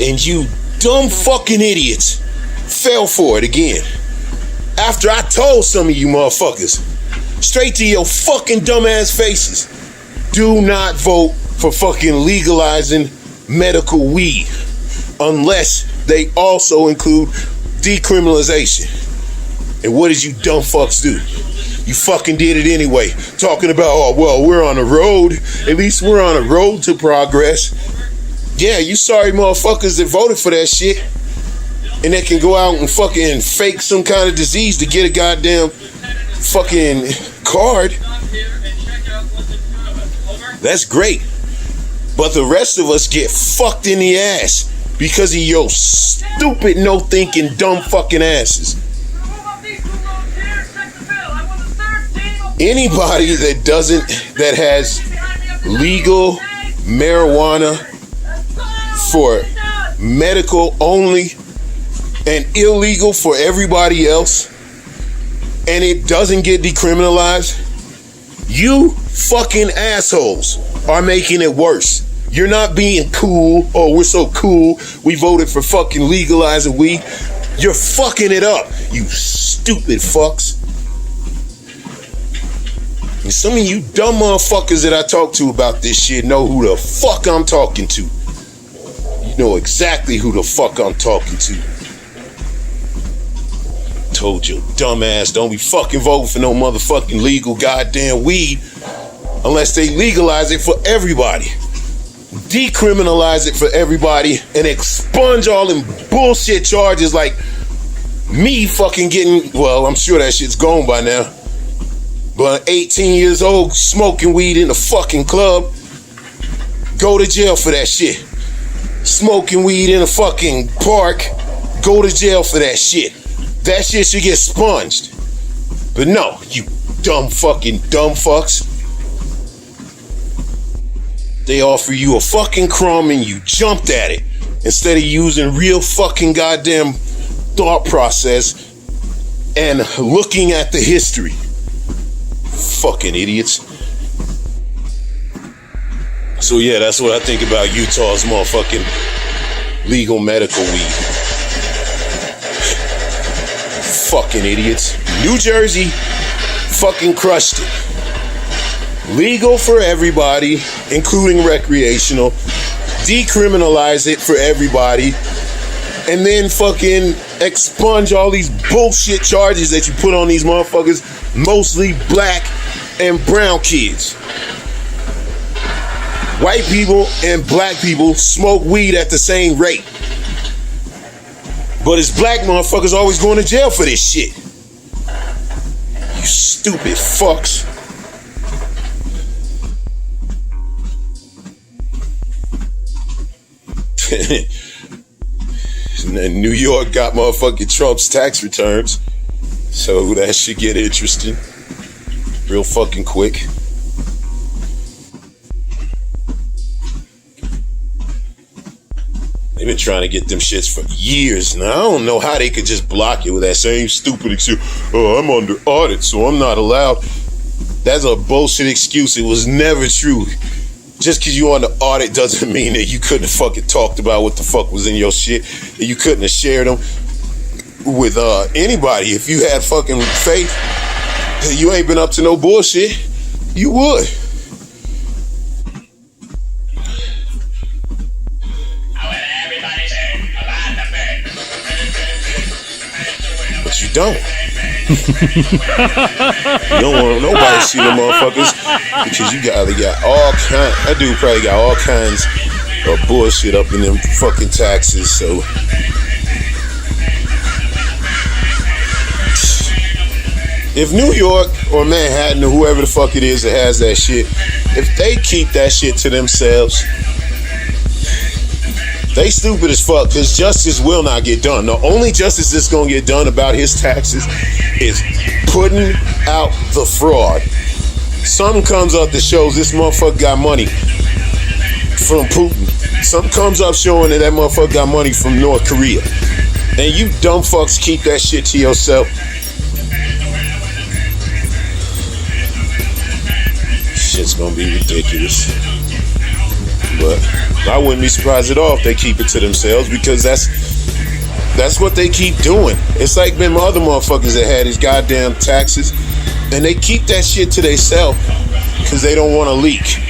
Speaker 1: And you dumb fucking idiots fell for it again. After I told some of you motherfuckers, straight to your fucking dumbass faces, do not vote for fucking legalizing medical weed unless they also include decriminalization. And what did you dumb fucks do? You fucking did it anyway. Talking about, oh, well, we're on a road. At least we're on a road to progress. Yeah, you sorry motherfuckers that voted for that shit. And they can go out and fucking fake some kind of disease to get a goddamn fucking card. That's great. But the rest of us get fucked in the ass because of your stupid, no-thinking, dumb fucking asses. Anybody that has legal marijuana for medical only and illegal for everybody else, and it doesn't get decriminalized, you fucking assholes are making it worse. You're not being cool. Oh, we're so cool. We voted for fucking legalizing weed. You're fucking it up, you stupid fucks. And some of you dumb motherfuckers that I talk to about this shit know who the fuck I'm talking to. You know exactly who the fuck I'm talking to. Told your dumb ass, don't be fucking voting for no motherfucking legal goddamn weed unless they legalize it for everybody. Decriminalize it for everybody and expunge all them bullshit charges like me fucking getting, well, I'm sure that shit's gone by now. But 18 years old smoking weed in the fucking club, go to jail for that shit. Smoking weed in a fucking park, go to jail for that shit. That shit should get sponged. But no, you dumb fucks. They offer you a fucking crumb and you jumped at it instead of using real fucking goddamn thought process and looking at the history. Fucking idiots. So yeah, that's what I think about Utah's motherfucking legal medical weed. Fucking idiots. New Jersey fucking crushed it. Legal for everybody, including recreational. Decriminalize it for everybody. And then fucking expunge all these bullshit charges that you put on these motherfuckers, mostly black and brown kids. white people and black people smoke weed at the same rate. But it's black motherfuckers always going to jail for this shit. You stupid fucks. And New York got motherfucking Trump's tax returns. So that should get interesting. Real fucking quick. They've been trying to get them shits for years now. I don't know how they could just block it with that same stupid excuse. Oh, I'm under audit, so I'm not allowed. That's a bullshit excuse. It was never true. Just because you on the audit doesn't mean that you couldn't have fucking talked about what the fuck was in your shit. And you couldn't have shared them with anybody. If you had fucking faith, you ain't been up to no bullshit, you would. But you don't. You don't want nobody to see the motherfuckers because you either got all kinds. That dude probably got all kinds of bullshit up in them fucking taxes. So if New York or Manhattan or whoever the fuck it is that has that shit, if they keep that shit to themselves, they stupid as fuck, because justice will not get done. The only justice that's gonna get done about his taxes is putting out the fraud. Something comes up that shows this motherfucker got money from Putin. Something comes up showing that that motherfucker got money from North Korea. And you dumb fucks keep that shit to yourself. Shit's gonna be ridiculous. But I wouldn't be surprised at all if they keep it to themselves, because that's what they keep doing. It's like them other motherfuckers that had these goddamn taxes, and they keep that shit to themselves because they don't want to leak.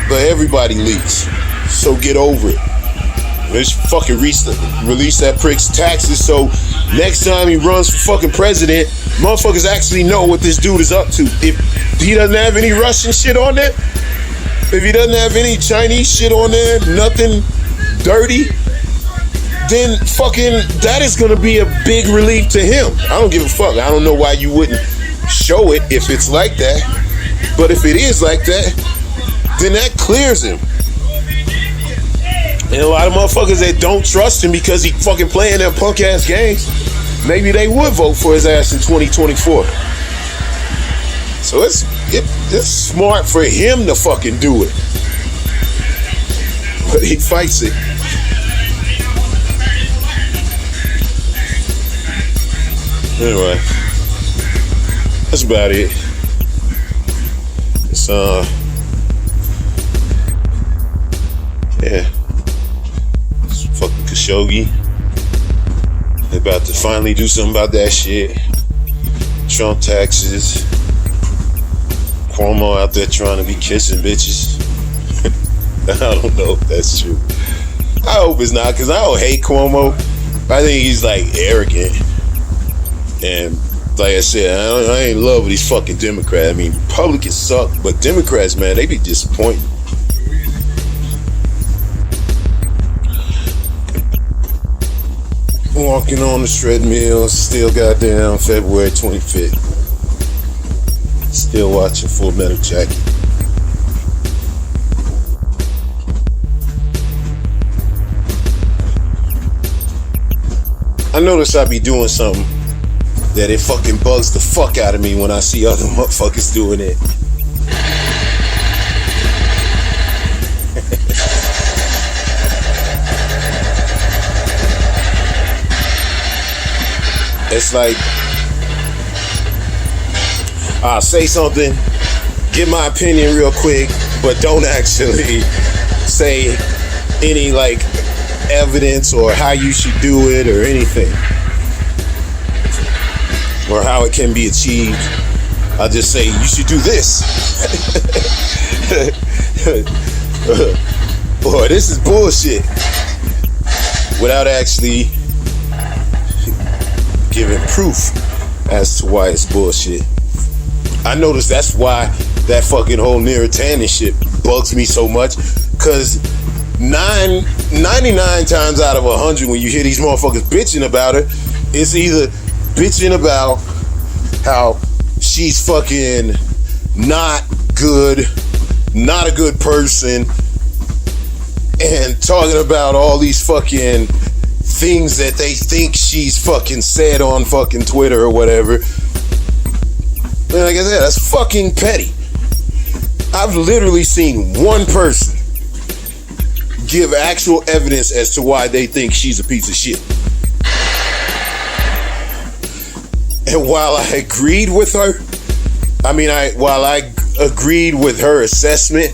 Speaker 1: But everybody leaks, so get over it. Let's fucking release that prick's taxes so next time he runs for fucking president, motherfuckers actually know what this dude is up to. If he doesn't have any Russian shit on there, if he doesn't have any Chinese shit on there, nothing dirty, then fucking that is gonna be a big relief to him. I don't give a fuck. I don't know why you wouldn't show it if it's like that. But if it is like that, then that clears him. And a lot of motherfuckers that don't trust him because he fucking playing them punk ass games, maybe they would vote for his ass in 2024. So it's smart for him to fucking do it. But he fights it. Anyway, that's about it. It's yeah. It's fucking Khashoggi. They're about to finally do something about that shit. Trump taxes. Cuomo out there trying to be kissing bitches. I don't know if that's true. I hope it's not, because I don't hate Cuomo. I think he's like arrogant. And like I said, I ain't in love with these fucking Democrats. I mean, Republicans suck, but Democrats, man, they be disappointing. Walking on the treadmill, still goddamn February 25th. Still watching Full Metal Jacket. I notice I be doing something that it fucking bugs the fuck out of me when I see other motherfuckers doing it. It's like, I'll say something, give my opinion real quick, but don't actually say any like evidence or how you should do it or anything, or how it can be achieved. I'll just say you should do this. Boy, this is bullshit, without actually giving proof as to why it's bullshit. I noticed that's why that fucking whole Neera Tanden shit bugs me so much. Cause 99 times out of 100 when you hear these motherfuckers bitching about her, it's either bitching about how she's fucking not good, not a good person, and talking about all these fucking things that they think she's fucking said on fucking Twitter or whatever. And like I said, that's fucking petty. I've literally seen one person give actual evidence as to why they think she's a piece of shit. And while I agreed with her, while I agreed with her assessment,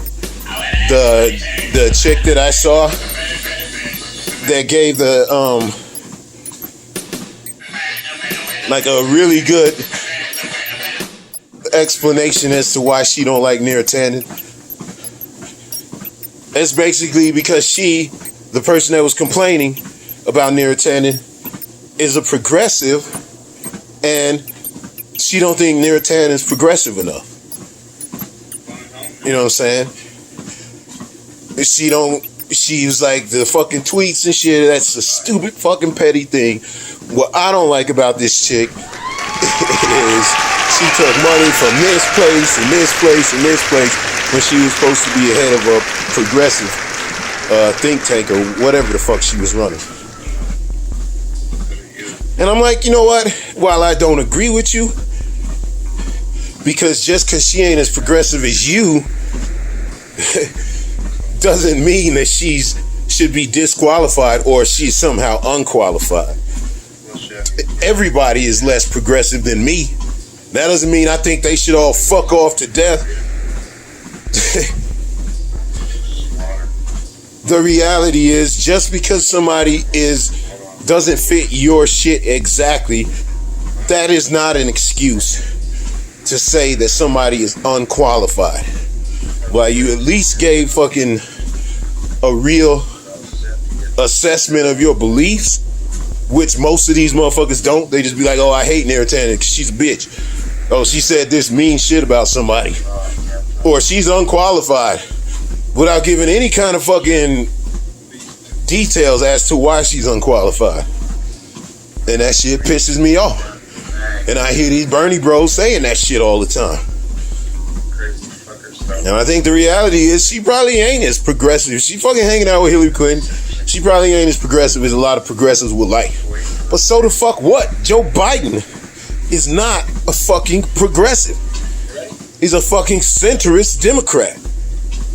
Speaker 1: the chick that I saw that gave the like a really good explanation as to why she don't like Neera Tanden. It's basically because she, the person that was complaining about Neera Tanden, is a progressive, and she don't think Neera Tanden is progressive enough. You know what I'm saying? She was like, the fucking tweets and shit, that's a stupid fucking petty thing. What I don't like about this chick is she took money from this place and this place and this place when she was supposed to be head of a progressive think tank or whatever the fuck she was running. And I'm like, you know what? While I don't agree with you, because just because she ain't as progressive as you doesn't mean that should be disqualified or she's somehow unqualified. Everybody is less progressive than me. That doesn't mean I think they should all fuck off to death. The reality is, just because somebody doesn't fit your shit exactly, that is not an excuse to say that somebody is unqualified. Well, you at least gave fucking a real assessment of your beliefs, which most of these motherfuckers don't. They just be like, oh, I hate Neera Tanden because she's a bitch. Oh, she said this mean shit about somebody. Or she's unqualified, without giving any kind of fucking details as to why she's unqualified. And that shit pisses me off. And I hear these Bernie bros saying that shit all the time. And I think the reality is she probably ain't as progressive. She fucking hanging out with Hillary Clinton. She probably ain't as progressive as a lot of progressives would like. But so the fuck what? Joe Biden is not a fucking progressive. He's a fucking centrist Democrat.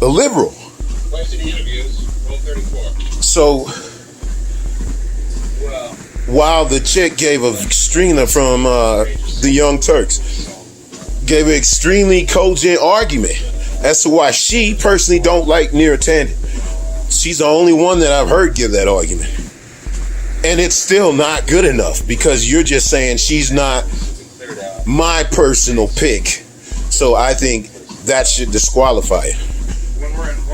Speaker 1: A liberal. So while the chick gave a Strina from the Young Turks gave an extremely cogent argument as to why she personally don't like Neera Tanden. She's the only one that I've heard give that argument. And it's still not good enough because you're just saying she's not my personal pick. So I think that should disqualify it.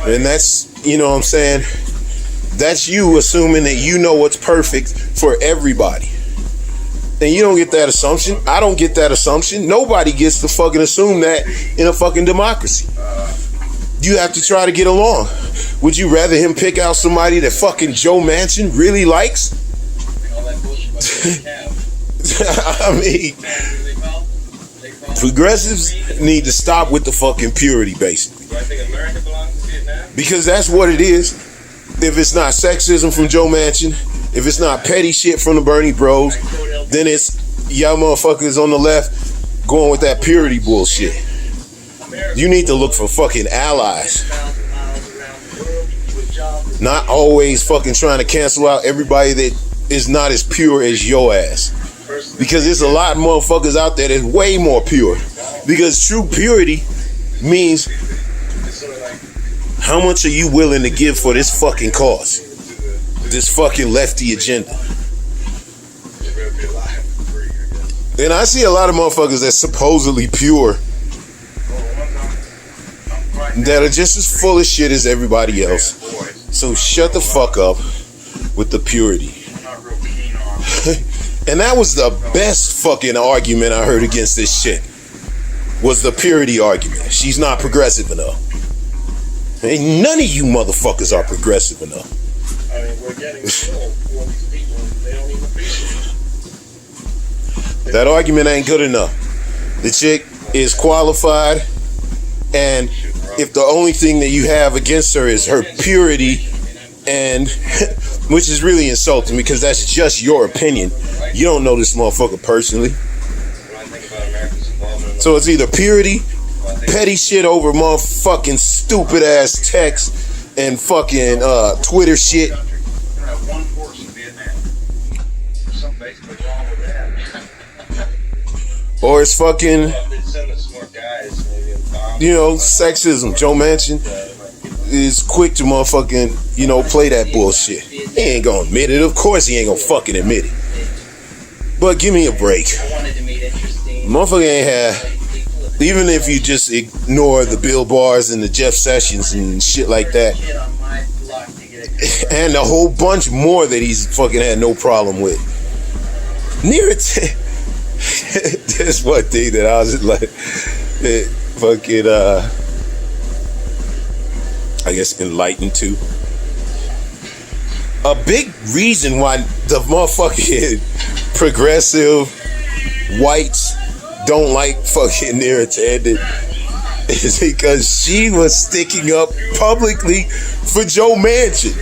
Speaker 1: And that's, you know what I'm saying? That's you assuming that you know what's perfect for everybody. And you don't get that assumption. I don't get that assumption. Nobody gets to fucking assume that in a fucking democracy. You have to try to get along. Would you rather him pick out somebody that fucking Joe Manchin really likes? I mean, progressives need to stop with the fucking purity, basically. Because that's what it is. If it's not sexism from Joe Manchin, if it's not petty shit from the Bernie bros, then it's y'all motherfuckers on the left going with that purity bullshit. You need to look for fucking allies. Not always fucking trying to cancel out everybody that is not as pure as your ass. Because there's a lot of motherfuckers out there that's way more pure. Because true purity means how much are you willing to give for this fucking cause? This fucking lefty agenda. And I see a lot of motherfuckers that's supposedly pure that are just as full of shit as everybody else. So shut the fuck up with the purity. And that was the best fucking argument I heard against this shit. was the purity argument. She's not progressive enough. And none of you motherfuckers are progressive enough.
Speaker 4: I mean, we're getting killed for these people, and they don't even appreciate it.
Speaker 1: That argument ain't good enough. The chick is qualified, and if the only thing that you have against her is her purity, and which is really insulting because that's just your opinion. You don't know this motherfucker personally. So it's either purity, petty shit over motherfucking stupid ass text, and fucking Twitter shit.
Speaker 4: One horse in Vietnam. There's something basically wrong with that.
Speaker 1: Or it's fucking,
Speaker 4: Send us more guys, maybe a bomb.
Speaker 1: you know, sexism. Joe Manchin is quick to motherfucking, you know, play that bullshit. He ain't gonna admit it. Of course he ain't gonna fucking admit it. But give me a break.
Speaker 3: I wanted to meet interesting
Speaker 1: Motherfucker ain't have,
Speaker 3: people.
Speaker 1: even if you just ignore the Bill Bars and the Jeff Sessions and shit like that,
Speaker 3: Shit on my block to get it.
Speaker 1: and a whole bunch more that he's fucking had no problem with. Near it, there's one thing that I was just like, fucking, I guess enlightened to. A big reason why the motherfucking progressive whites don't like fucking Neera Tanden is because she was sticking up publicly for Joe Manchin.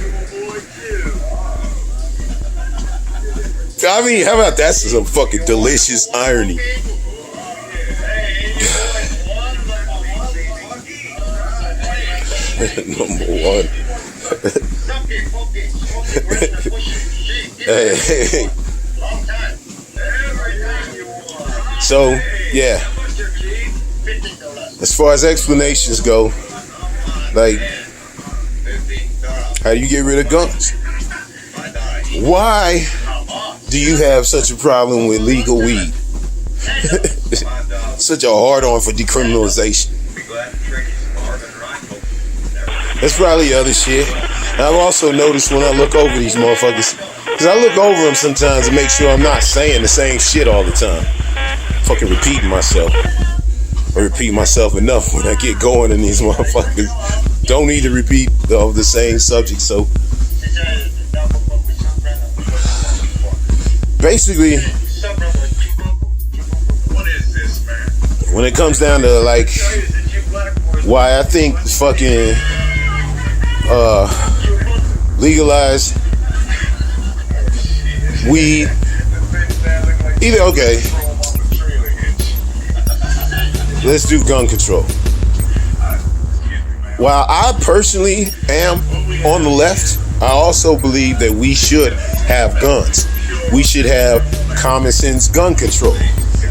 Speaker 1: I mean, how about that's some fucking delicious irony? Number one. Hey. So, yeah. As far as explanations go, like, how do you get rid of guns? Why do you have such a problem with legal weed? Such a hard-on for decriminalization. That's probably other shit. And I've also noticed when I look over these motherfuckers, because I look over them sometimes to make sure I'm not saying the same shit all the time. Fucking repeating myself. I repeat myself enough when I get going, and these motherfuckers don't need to repeat the same subject. So basically, when it comes down to like why I think fucking legalize weed, either okay, let's do gun control. While I personally am on the left, I also believe that we should have guns. We should have common sense gun control.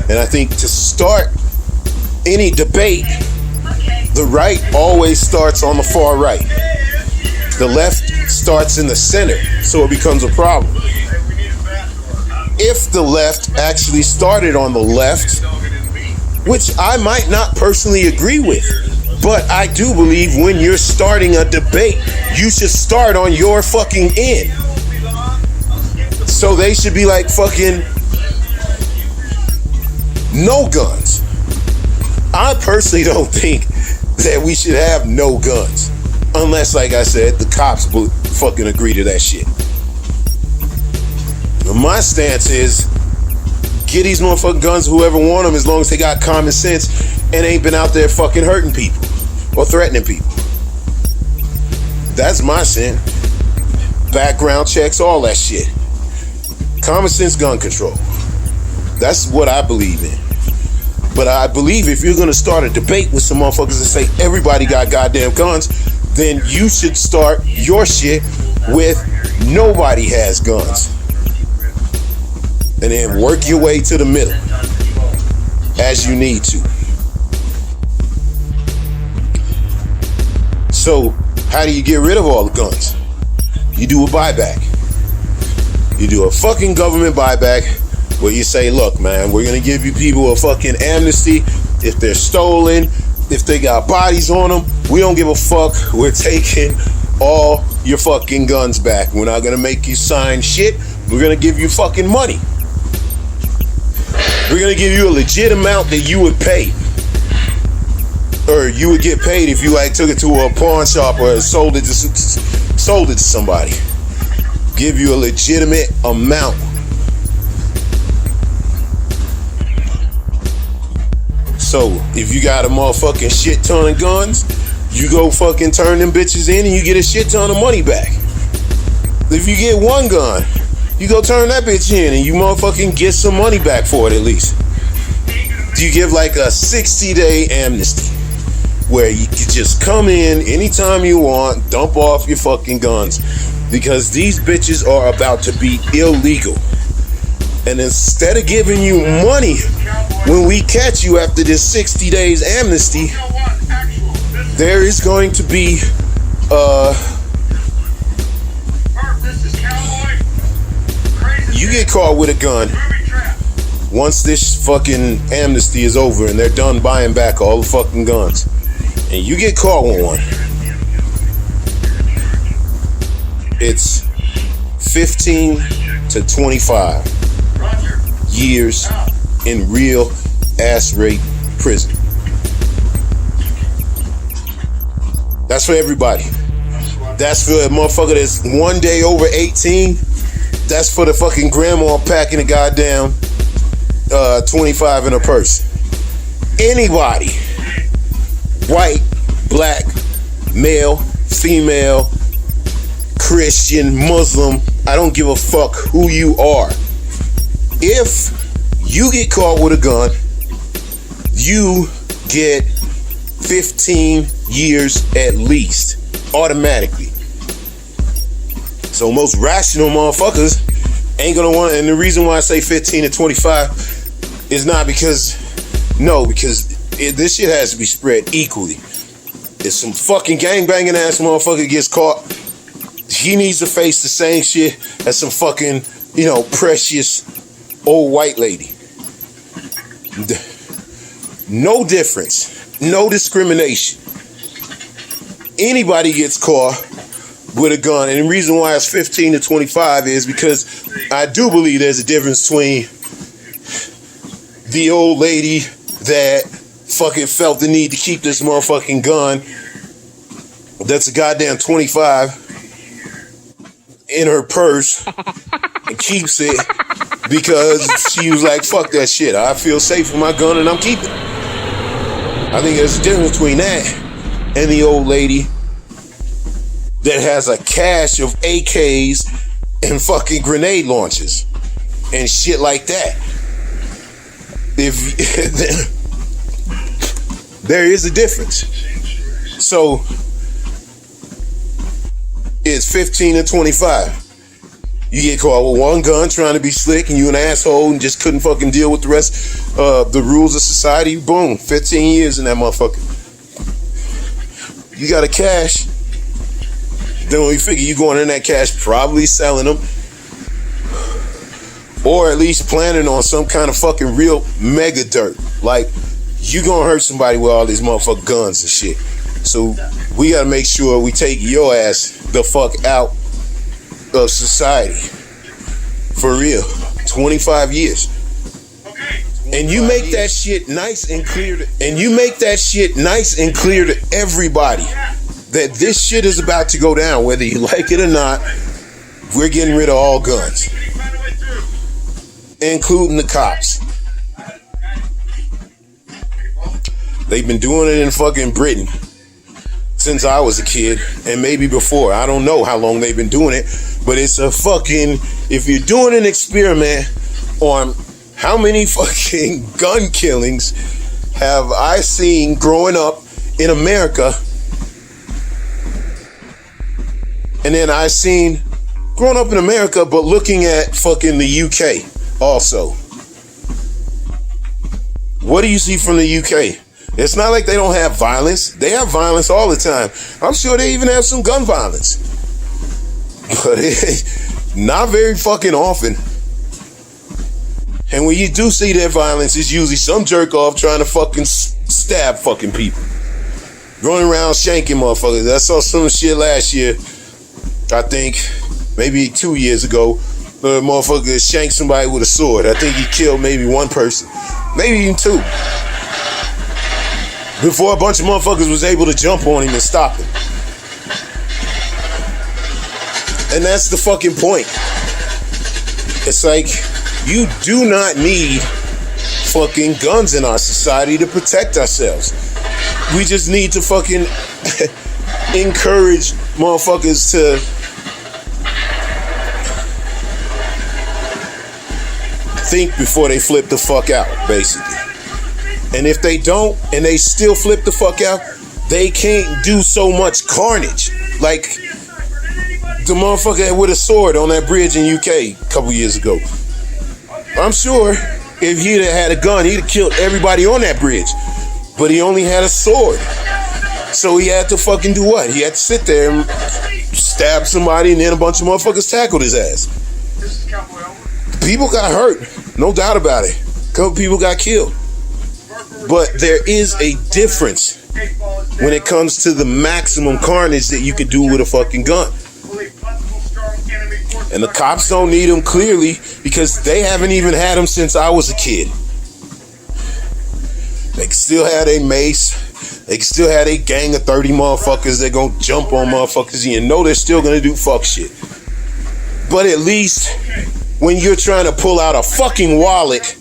Speaker 1: And I think to start any debate, the right always starts on the far right. The left starts in the center, so it becomes a problem. If the left actually started on the left, which I might not personally agree with, but I do believe when you're starting a debate, you should start on your fucking end. So they should be like fucking no guns. I personally don't think that we should have no guns. Unless, like I said, the cops will fucking agree to that shit. My stance is, get these motherfucking guns, whoever want them, as long as they got common sense and ain't been out there fucking hurting people or threatening people. That's my sin. Background checks, all that shit. Common sense gun control. That's what I believe in. But I believe if you're gonna start a debate with some motherfuckers and say everybody got goddamn guns, then you should start your shit with nobody has guns. And then work your way to the middle as you need to. So, how do you get rid of all the guns? You do a buyback. You do a fucking government buyback where you say, look, man, we're gonna give you people a fucking amnesty if they're stolen, if they got bodies on them. We don't give a fuck. We're taking all your fucking guns back. We're not gonna make you sign shit. We're gonna give you fucking money. We're gonna give you a legit amount that you would pay or you would get paid if you like took it to a pawn shop or sold it to somebody. Give you a legitimate amount. So if you got a motherfucking shit ton of guns, you go fucking turn them bitches in and you get a shit ton of money back. If you get one gun, you go turn that bitch in and you motherfucking get some money back for it at least. You give like a 60-day amnesty where you can just come in anytime you want, dump off your fucking guns, because these bitches are about to be illegal. And instead of giving you money when we catch you after this 60 days amnesty, there is going to be you get caught with a gun once this fucking amnesty is over and they're done buying back all the fucking guns, and you get caught with one, it's 15 to 25 years in real ass rape prison. That's for everybody. That's for a motherfucker that's one day over 18. That's for the fucking grandma packing a goddamn 25 in her purse. Anybody, white, black, male, female, Christian, Muslim, I don't give a fuck who you are. If you get caught with a gun, you get 15 years at least, automatically. So most rational motherfuckers ain't gonna want, and the reason why I say 15 to 25 is not because this shit has to be spread equally. If some fucking gangbanging ass motherfucker gets caught, he needs to face the same shit as some fucking, precious old white lady. No difference, no discrimination. Anybody gets caught with a gun, and the reason why it's 15 to 25 is because I do believe there's a difference between the old lady that fucking felt the need to keep this motherfucking gun that's a goddamn 25 in her purse and keeps it because she was like, fuck that shit, I feel safe with my gun and I'm keeping it. I think there's a difference between that and the old lady that has a cache of AKs and fucking grenade launchers and shit like that. If there is a difference. So it's 15 to 25. You get caught with one gun trying to be slick and you an asshole and just couldn't fucking deal with the rest of the rules of society. Boom, 15 years in that motherfucker. You got a cash. Then when you figure you going in that cash, probably selling them, or at least planning on some kind of fucking real mega dirt. Like, you gonna hurt somebody with all these motherfucking guns and shit. So we gotta make sure we take your ass the fuck out of society. For real. 25 years. And you make that shit nice and clear to, everybody that this shit is about to go down, whether you like it or not. We're getting rid of all guns, including the cops. They've been doing it in fucking Britain since I was a kid, and maybe before. I don't know how long they've been doing it, but it's a fucking, if you're doing an experiment on how many fucking gun killings have I seen growing up in America, and then I seen growing up in America, but looking at fucking the UK also. What do you see from the UK? It's not like they don't have violence. They have violence all the time. I'm sure they even have some gun violence. But not very fucking often. And when you do see that violence, it's usually some jerk off trying to fucking stab fucking people. Running around shanking motherfuckers. I saw some shit last year. I think maybe 2 years ago. The motherfucker shanked somebody with a sword. I think he killed maybe one person. Maybe even two. before a bunch of motherfuckers was able to jump on him and stop him. And that's the fucking point. It's like, you do not need fucking guns in our society to protect ourselves. We just need to fucking encourage motherfuckers to think before they flip the fuck out, basically. And if they don't, and they still flip the fuck out, they can't do so much carnage. Like the motherfucker with a sword on that bridge in UK a couple years ago. I'm sure if he'd have had a gun, he'd have killed everybody on that bridge. But he only had a sword. So he had to fucking do what? He had to sit there and stab somebody, and then a bunch of motherfuckers tackled his ass. People got hurt, no doubt about it. A couple people got killed. But there is a difference when it comes to the maximum carnage that you could do with a fucking gun. And the cops don't need them, clearly, because they haven't even had them since I was a kid. They can still have a mace. They can still have a gang of 30 motherfuckers that gonna jump on motherfuckers. And you know they're still gonna do fuck shit. But at least when you're trying to pull out a fucking wallet,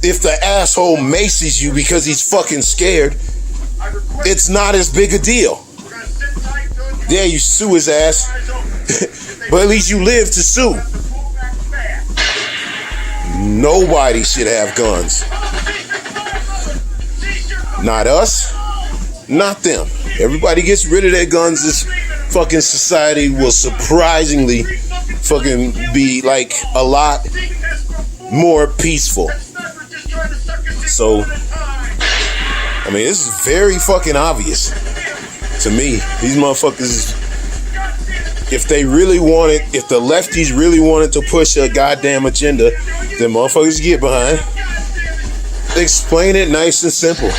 Speaker 1: if the asshole maces you because he's fucking scared, it's not as big a deal. Yeah, you sue his ass. But at least you live to sue. Nobody should have guns. Not us, not them. Everybody gets rid of their guns. This fucking society will surprisingly fucking be like a lot more peaceful. So, I mean, this is very fucking obvious to me. These motherfuckers, if they really wanted, if the lefties really wanted to push a goddamn agenda, then motherfuckers get behind. Explain it nice and simple.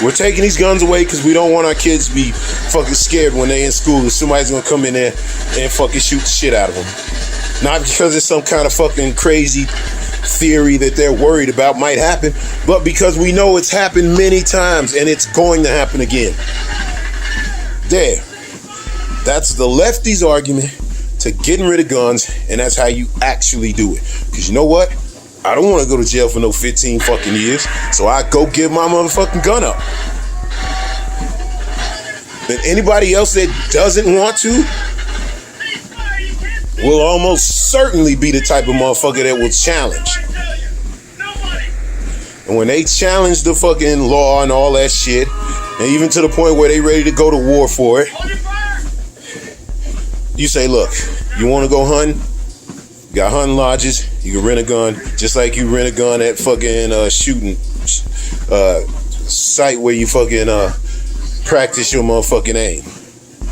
Speaker 1: We're taking these guns away because we don't want our kids to be fucking scared when they're in school and somebody's gonna come in there and fucking shoot the shit out of them. Not because it's some kind of fucking crazy theory that they're worried about might happen, but because we know it's happened many times and it's going to happen again. There. That's the lefties' argument to getting rid of guns, and that's how you actually do it. Because you know what? I don't want to go to jail for no 15 fucking years, so I go give my motherfucking gun up. And anybody else that doesn't want to will almost certainly be the type of motherfucker that will challenge. And when they challenge the fucking law and all that shit, and even to the point where they ready to go to war for it, you say, look, you want to go hunting? You got hunting lodges. You can rent a gun, just like you rent a gun at fucking shooting site where you fucking practice your motherfucking aim,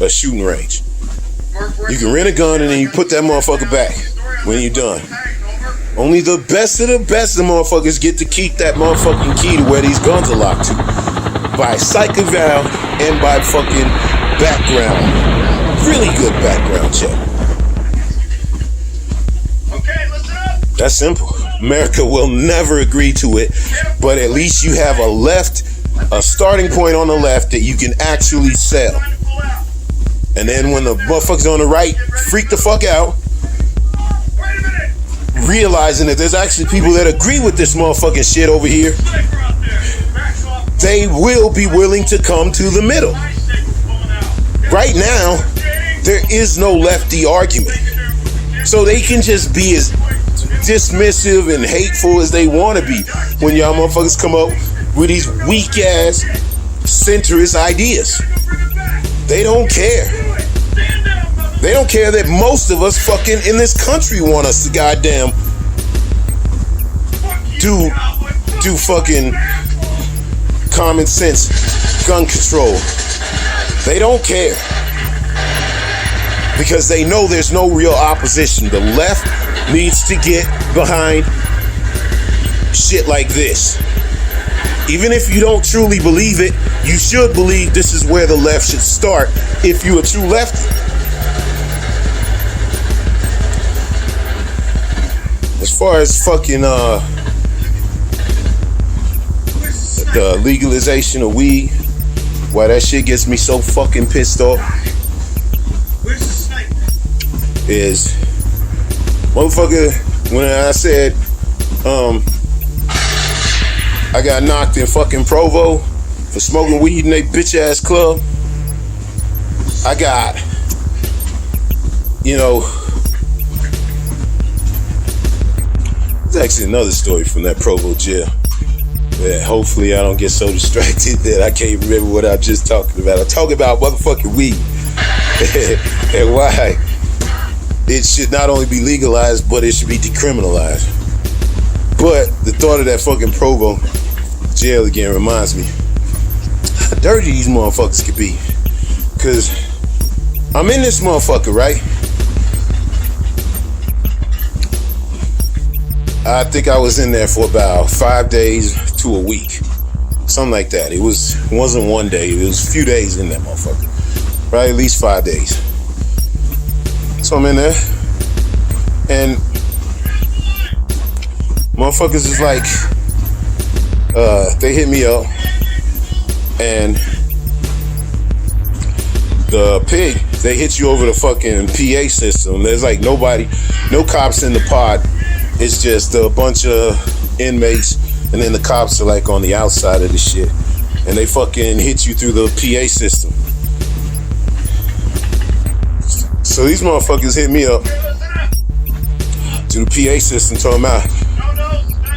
Speaker 1: a shooting range. You can rent a gun and then you put that motherfucker back when you're done. Only the best of the motherfuckers get to keep that motherfucking key to where these guns are locked to, by psych eval and by fucking background, really good background check. That's simple. America will never agree to it, but at least you have a starting point on the left that you can actually sell. And then when the motherfuckers on the right freak the fuck out, realizing that there's actually people that agree with this motherfucking shit over here, they will be willing to come to the middle. Right now, there is no lefty argument. So they can just be as dismissive and hateful as they want to be when y'all motherfuckers come up with these weak ass centrist ideas. They don't care. They don't care that most of us fucking in this country want us to goddamn do fucking common sense gun control. They don't care because they know there's no real opposition. The left needs to get behind shit like this. Even if you don't truly believe it, you should believe this is where the left should start if you're a true lefty. As far as fucking the legalization of weed, why that shit gets me so fucking pissed off,
Speaker 3: Where's the sniper?
Speaker 1: is motherfucker, when I said I got knocked in fucking Provo for smoking weed in a bitch ass club, I got, you know, there's actually another story from that Provo jail. Yeah, hopefully I don't get so distracted that I can't remember what I'm just talking about. I'm talking about motherfucking weed and why it should not only be legalized, but it should be decriminalized. But the thought of that fucking Provo jail again reminds me how dirty these motherfuckers could be. Cause I'm in this motherfucker, right? I think I was in there for about 5 days to a week. Something like that. It wasn't one day, it was a few days in that motherfucker. Probably at least 5 days. So I'm in there, and motherfuckers is like, they hit me up, and the pig, they hit you over the fucking PA system. There's like nobody, no cops in the pod. It's just a bunch of inmates, and then the cops are like on the outside of the shit, and they fucking hit you through the PA system. So these motherfuckers hit me up to the PA system, talking about,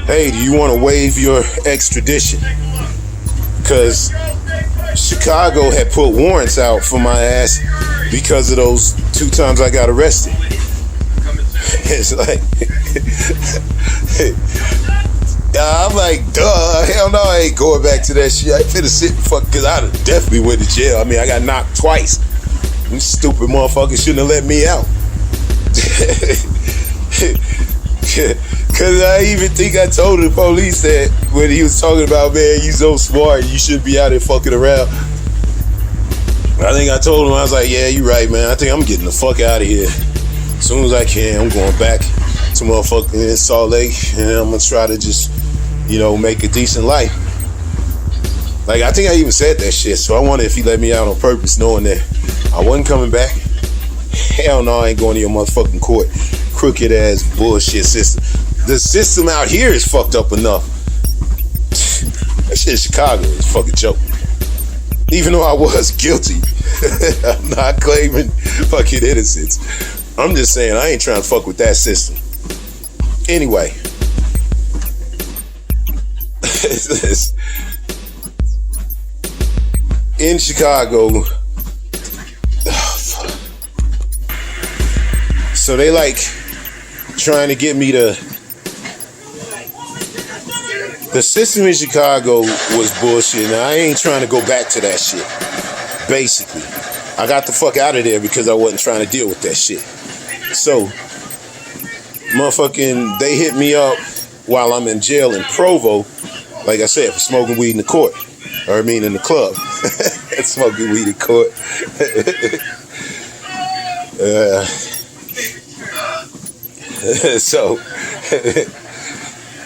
Speaker 1: hey, do you want to waive your extradition? Because Chicago had put warrants out for my ass because of those 2 times I got arrested. It's like, I'm like, duh, hell no, I ain't going back to that shit. I ain't finna sit because I'd have definitely went to jail. I mean, I got knocked twice. These stupid motherfuckers shouldn't have let me out. Cause I even think I told the police that when he was talking about, man, you so smart, you shouldn't be out here fucking around. I think I told him, I was like, yeah, you right, man. I think I'm getting the fuck out of here. As soon as I can, I'm going back to motherfucking Salt Lake, and I'm gonna try to just, you know, make a decent life. Like, I think I even said that shit, so I wonder if he let me out on purpose, knowing that I wasn't coming back. Hell no, I ain't going to your motherfucking court. Crooked ass bullshit system. The system out here is fucked up enough. That shit in Chicago is a fucking joke. Even though I was guilty, I'm not claiming fucking innocence. I'm just saying I ain't trying to fuck with that system. Anyway. In Chicago, so they like trying to get me to. The system in Chicago was bullshit, and I ain't trying to go back to that shit. Basically, I got the fuck out of there because I wasn't trying to deal with that shit. So, motherfucking, they hit me up while I'm in jail in Provo, like I said, for smoking weed in the court. Or I mean in the club. Smoking weed in court. So,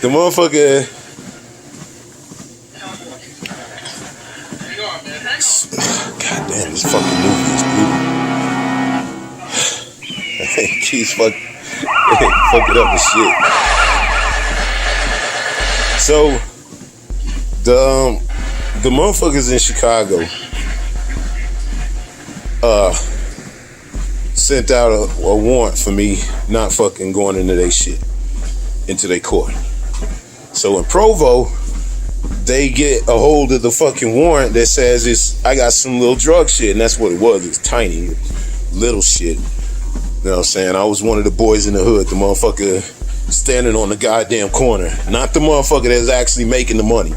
Speaker 1: the motherfucker... God damn, this fucking movie is brutal. Keeps fucking up the shit. So, the motherfuckers in Chicago sent out a warrant for me not fucking going into their shit, into their court. So in Provo, they get a hold of the fucking warrant that says I got some little drug shit, and that's what it was. It was tiny, little shit. You know what I'm saying? I was one of the boys in the hood, the motherfucker standing on the goddamn corner. Not the motherfucker that's actually making the money.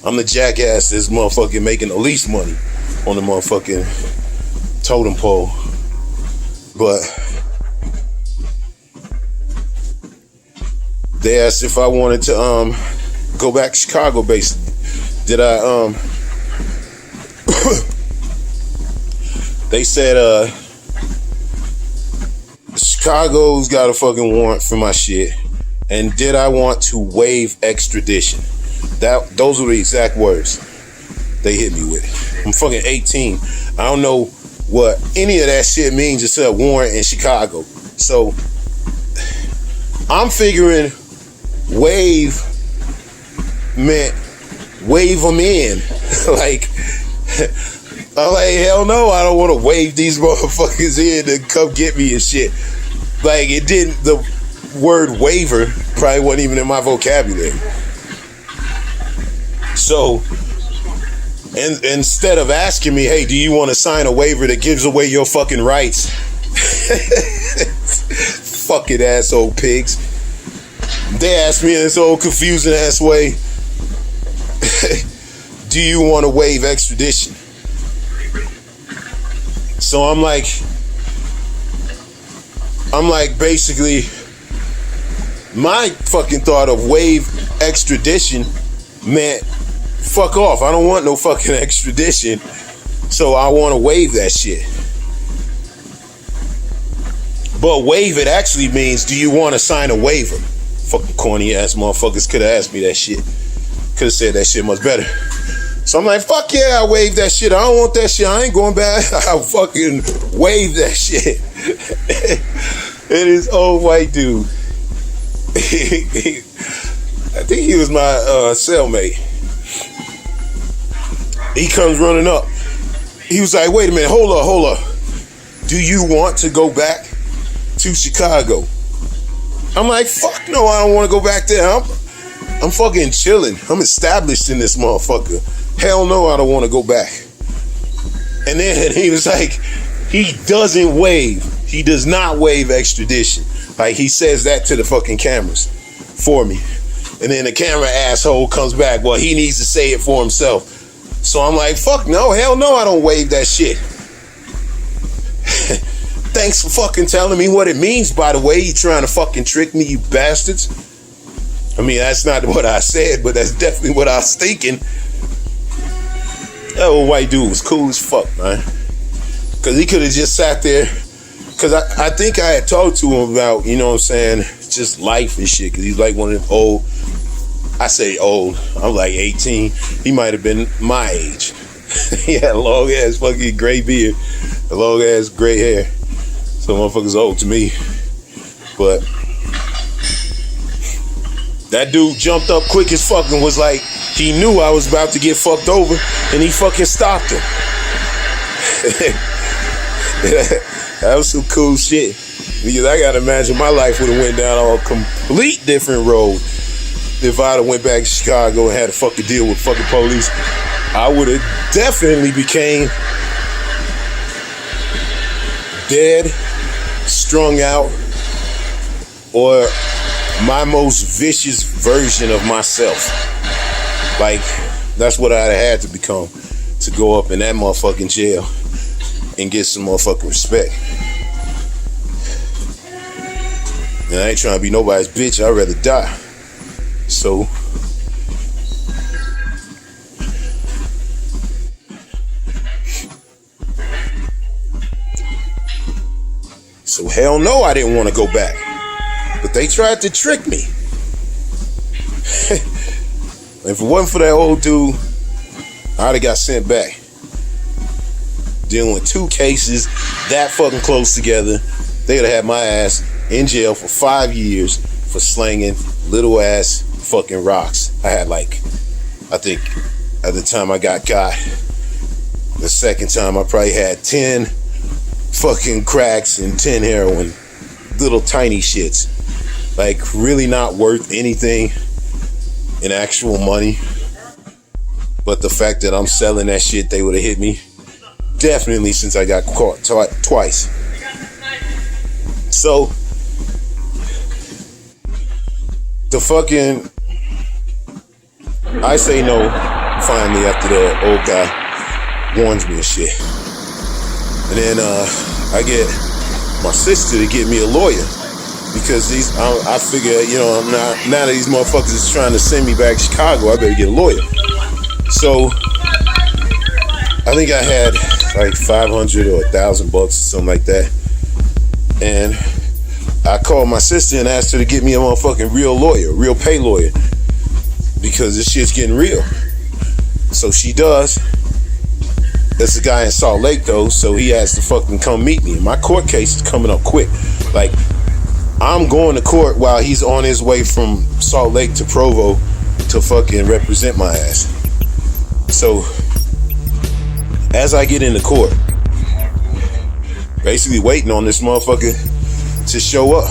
Speaker 1: I'm the jackass that's motherfucking making the least money on the motherfucking totem pole. But they asked if I wanted to go back to Chicago, basically. Did I they said Chicago's got a fucking warrant for my shit, and did I want to waive extradition? Those were the exact words they hit me with. I'm fucking 18. I don't know what any of that shit means except warrant in Chicago. So I'm figuring wave meant wave them in. Like, I'm like, hell no, I don't want to wave these motherfuckers in to come get me and shit. Like, it didn't, the word waiver probably wasn't even in my vocabulary. So, and instead of asking me, hey, do you want to sign a waiver that gives away your fucking rights? Fucking asshole pigs. They asked me in this old confusing ass way, do you want to waive extradition? So I'm like basically, my fucking thought of waive extradition meant fuck off. I don't want no fucking extradition. So I want to waive that shit. But waive it actually means, do you want to sign a waiver? Fucking corny ass motherfuckers could have asked me that shit. Could have said that shit much better. So I'm like, fuck yeah, I waive that shit. I don't want that shit. I ain't going back. I'll fucking waive that shit. It is old white dude. I think he was my cellmate. He comes running up. He was like, wait a minute, hold up. Do you want to go back to Chicago? I'm like, fuck no, I don't want to go back there. I'm fucking chilling. I'm established in this motherfucker. Hell no, I don't want to go back. And then he was like, he doesn't waive. He does not waive extradition. Like, he says that to the fucking cameras for me. And then the camera asshole comes back, well, he needs to say it for himself. So I'm like, fuck no, hell no, I don't waive that shit. Thanks for fucking telling me what it means, by the way. You trying to fucking trick me, you bastards. I mean, that's not what I said, but that's definitely what I was thinking. That old white dude was cool as fuck, man. Because he could have just sat there. Because I think I had talked to him about, you know what I'm saying, just life and shit. Because he's like one of them old, I say old, I'm like 18. He might have been my age. He had a long ass fucking gray beard, a long ass gray hair. So motherfuckers old to me. But that dude jumped up quick as fuck and was like, he knew I was about to get fucked over, and he fucking stopped him. That was some cool shit. Because I gotta imagine my life would have went down a complete different road if I'd have went back to Chicago and had to fucking deal with fucking police. I would have definitely became dead, strung out, or my most vicious version of myself. Like, that's what I'd have had to become to go up in that motherfucking jail and get some motherfucking respect. And I ain't trying to be nobody's bitch. I'd rather die. So hell no, I didn't want to go back. But they tried to trick me. If it wasn't for that old dude, I'd have got sent back. Dealing with 2 cases that fucking close together, they would have had my ass in jail for 5 years for slanging little ass fucking rocks. I had I think at the time I got the second time I probably had 10 fucking cracks and 10 heroin. Little tiny shits. Like, really not worth anything in actual money. But the fact that I'm selling that shit, they would have hit me. Definitely since I got caught twice. So, the fucking, I say no finally after the old guy warns me and shit. And then I get my sister to get me a lawyer. Because I figure, you know, now that these motherfuckers is trying to send me back to Chicago, I better get a lawyer. So I think I had like $500 or $1,000 or something like that. And I called my sister and asked her to get me a motherfucking real lawyer, real pay lawyer. Because because this shit's getting real. So she does. That's a guy in Salt Lake though, so he has to fucking come meet me. My court case is coming up quick. Like, I'm going to court while he's on his way from Salt Lake to Provo to fucking represent my ass. So, as I get into court, basically waiting on this motherfucker to show up.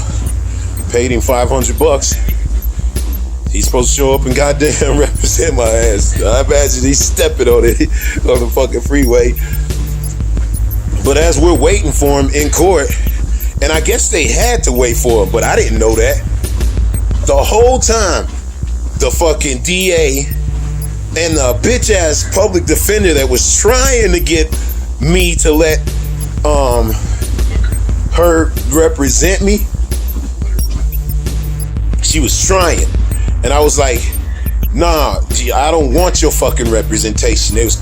Speaker 1: Paid him $500. He's supposed to show up and goddamn represent my ass. I imagine he's stepping on it on the fucking freeway. But as we're waiting for him in court, and I guess they had to wait for him, but I didn't know that. The whole time, the fucking DA and the bitch ass public defender that was trying to get me to let her represent me, she was trying. And I was like, nah, I don't want your fucking representation. They was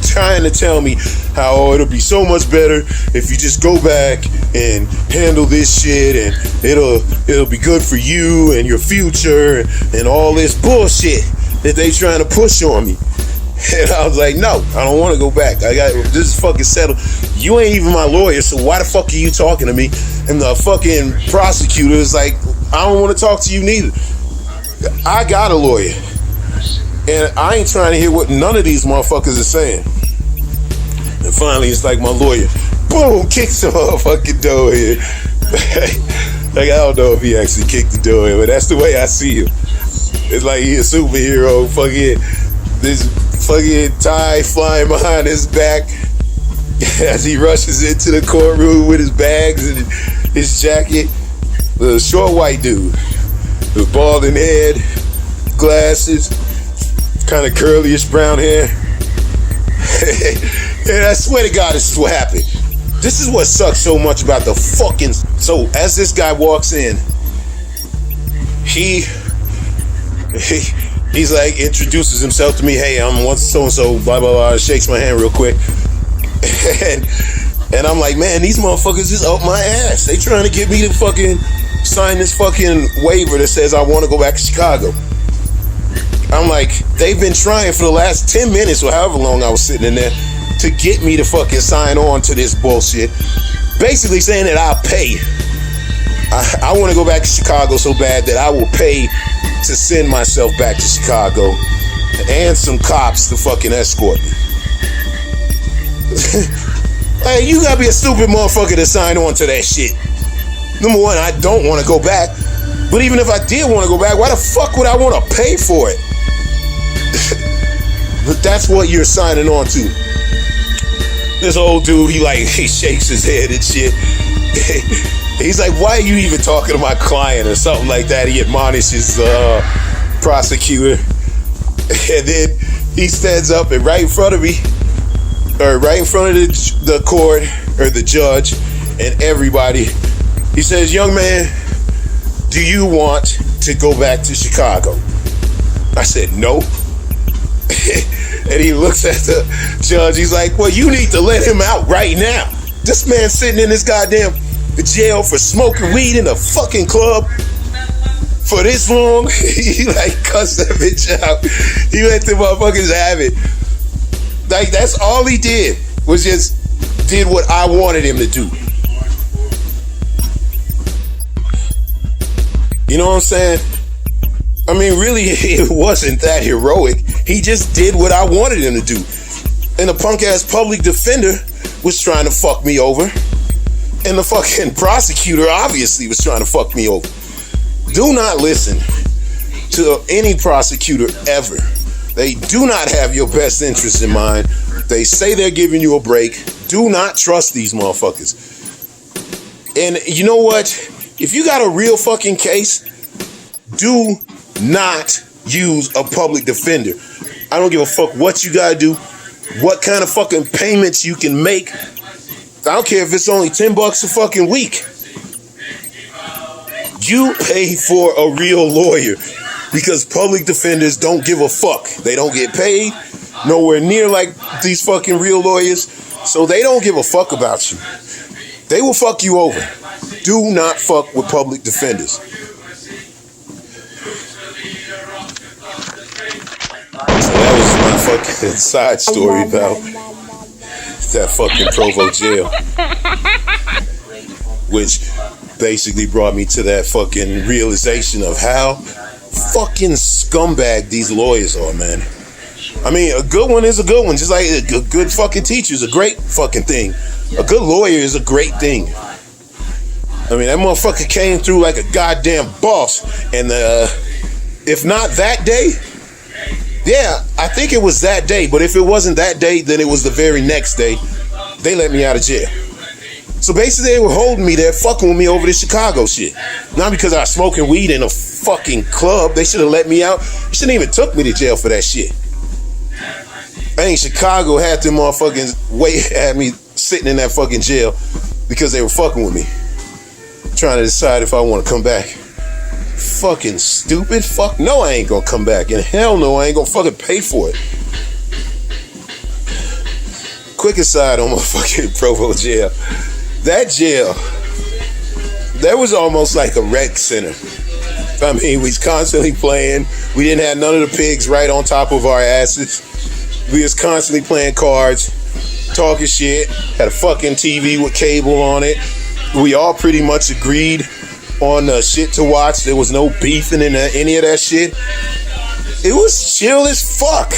Speaker 1: trying to tell me how it'll be so much better if you just go back and handle this shit, and it'll be good for you and your future and all this bullshit that they trying to push on me. And I was like, no, I don't want to go back. This is fucking settled. You ain't even my lawyer, so why the fuck are you talking to me? And the fucking prosecutor is like, I don't want to talk to you neither. I got a lawyer, and I ain't trying to hear what none of these motherfuckers are saying. And finally, it's like my lawyer, boom, kicks the motherfucking door here. Like, I don't know if he actually kicked the door in, but that's the way I see him. It's like he a superhero, fucking this fucking tie flying behind his back as he rushes into the courtroom with his bags and his jacket. The short white dude with balding head, glasses, kind of curlyish brown hair. And I swear to God, this is what happened. This is what sucks so much about the fucking... So as this guy walks in, he's like, introduces himself to me. Hey, I'm once so-and-so, blah, blah, blah. Shakes my hand real quick. And I'm like, man, these motherfuckers is up my ass. They trying to get me to fucking sign this fucking waiver that says I want to go back to Chicago. I'm like, they've been trying for the last 10 minutes or however long I was sitting in there to get me to fucking sign on to this bullshit. Basically saying that I'll pay. I want to go back to Chicago so bad that I will pay to send myself back to Chicago and some cops to fucking escort me. Hey, you gotta be a stupid motherfucker to sign on to that shit. Number one, I don't want to go back. But even if I did want to go back, why the fuck would I want to pay for it? But that's what you're signing on to. This old dude, he shakes his head and shit. He's like, why are you even talking to my client or something like that? He admonishes the prosecutor. And then he stands up and right in front of me, or right in front of the court, or the judge, and everybody, he says, young man, do you want to go back to Chicago? I said, no. And he looks at the judge. He's like, well, you need to let him out right now. This man's sitting in this goddamn jail for smoking weed in a fucking club for this long. He cussed that bitch out. He let the motherfuckers have it. Like, that's all he did, was just did what I wanted him to do. You know what I'm saying? I mean, really, it wasn't that heroic. He just did what I wanted him to do. And the punk-ass public defender was trying to fuck me over. And the fucking prosecutor obviously was trying to fuck me over. Do not listen to any prosecutor ever. They do not have your best interest in mind. They say they're giving you a break. Do not trust these motherfuckers. And you know what? If you got a real fucking case, do not use a public defender. I don't give a fuck what you gotta do, what kind of fucking payments you can make. I don't care if it's only $10 a fucking week. You pay for a real lawyer, because public defenders don't give a fuck. They don't get paid nowhere near like these fucking real lawyers, so they don't give a fuck about you. They will fuck you over. Do not fuck with public defenders. fucking side story about that fucking Provo jail, which basically brought me to that fucking realization of how fucking scumbag these lawyers are, man. I mean, a good one is a good one, just like a good fucking teacher is a great fucking thing. A good lawyer is a great thing. I mean, that motherfucker came through like a goddamn boss, and if not that day, yeah, I think it was that day, but if it wasn't that day, then it was the very next day, they let me out of jail. So basically, they were holding me there, fucking with me over this Chicago shit. Not because I was smoking weed in a fucking club. They should have let me out. They shouldn't even took me to jail for that shit. I think Chicago had them motherfuckers had me sitting in that fucking jail because they were fucking with me. Trying to decide if I want to come back. Fucking stupid. Fuck no, I ain't gonna come back. And hell no, I ain't gonna fucking pay for it. Quick aside on my fucking Provo jail. That jail, that was almost like a rec center. I mean, we was constantly playing. We didn't have none of the pigs right on top of our asses. We was constantly playing cards, talking shit, had a fucking TV with cable on it. We all pretty much agreed on the shit to watch. There was no beefing in any of that shit. It was chill as fuck.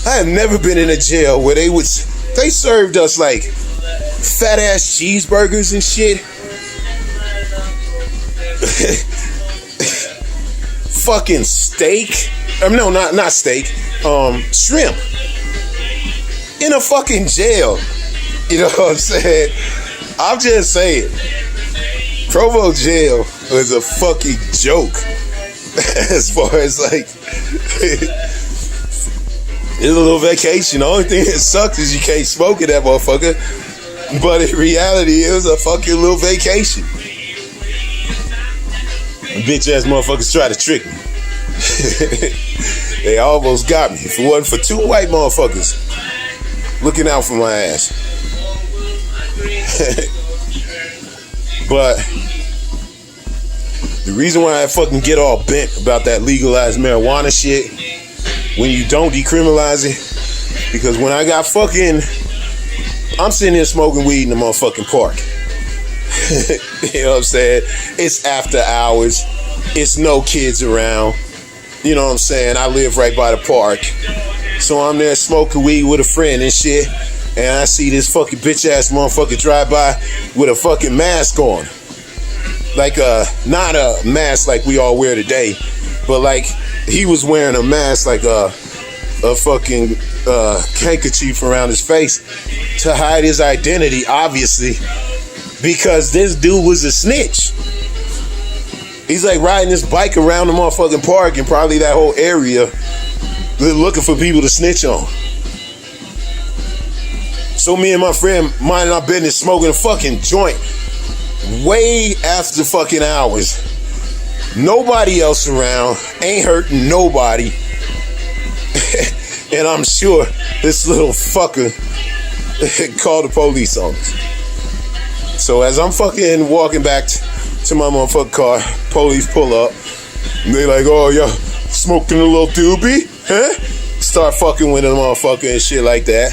Speaker 1: I have never been in a jail where they served us like fat ass cheeseburgers and shit. Fucking steak. No, not steak. Shrimp. In a fucking jail. You know what I'm saying? I'm just saying. Provo jail was a fucking joke. As far as like it's a little vacation. The only thing that sucks is you can't smoke in that motherfucker. But in reality, it was a fucking little vacation. Bitch ass motherfuckers try to trick me. They almost got me. If it wasn't for two white motherfuckers looking out for my ass. But the reason why I fucking get all bent about that legalized marijuana shit when you don't decriminalize it, because when I got fucking, I'm sitting here smoking weed in the motherfucking park. You know what I'm saying? It's after hours. It's no kids around. You know what I'm saying? I live right by the park. So I'm there smoking weed with a friend and shit. And I see this fucking bitch ass motherfucker drive by with a fucking mask on. Like not a mask like we all wear today, but like he was wearing a mask like a fucking handkerchief around his face to hide his identity, obviously, because this dude was a snitch. He's like riding this bike around the motherfucking park and probably that whole area looking for people to snitch on. So me and my friend minding our business, smoking a fucking joint way after fucking hours. Nobody else around, ain't hurting nobody. And I'm sure this little fucker called the police on us. So as I'm fucking walking back to my motherfucking car, police pull up. And they like, oh, y'all smoking a little doobie? Huh? Start fucking with a motherfucker and shit like that.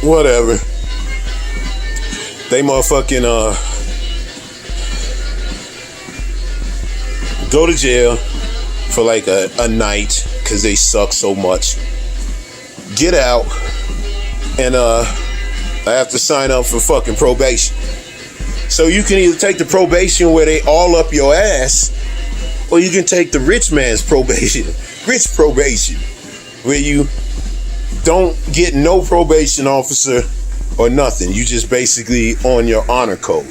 Speaker 1: Whatever. They motherfucking go to jail for like a night because they suck so much. Get out, and I have to sign up for fucking probation. So you can either take the probation where they all up your ass, or you can take the rich man's probation, rich probation, where you don't get no probation officer or nothing. You just basically on your honor code.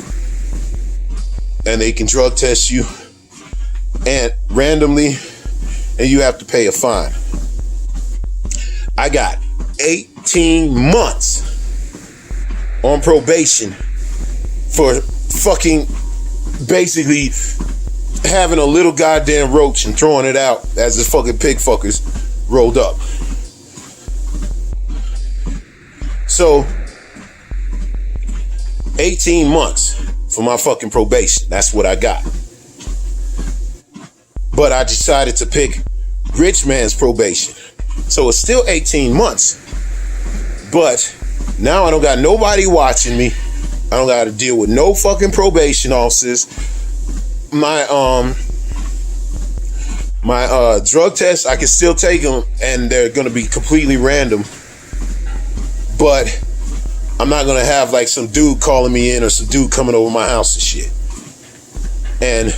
Speaker 1: And they can drug test you and randomly, and you have to pay a fine. I got 18 months on probation for fucking basically having a little goddamn roach and throwing it out as the fucking pig fuckers rolled up. So 18 months for my fucking probation. That's what I got. But I decided to pick rich man's probation. So it's still 18 months. But now I don't got nobody watching me. I don't got to deal with no fucking probation officers. My drug tests, I can still take them, and they're gonna be completely random. But I'm not gonna have like some dude calling me in or some dude coming over my house and shit. And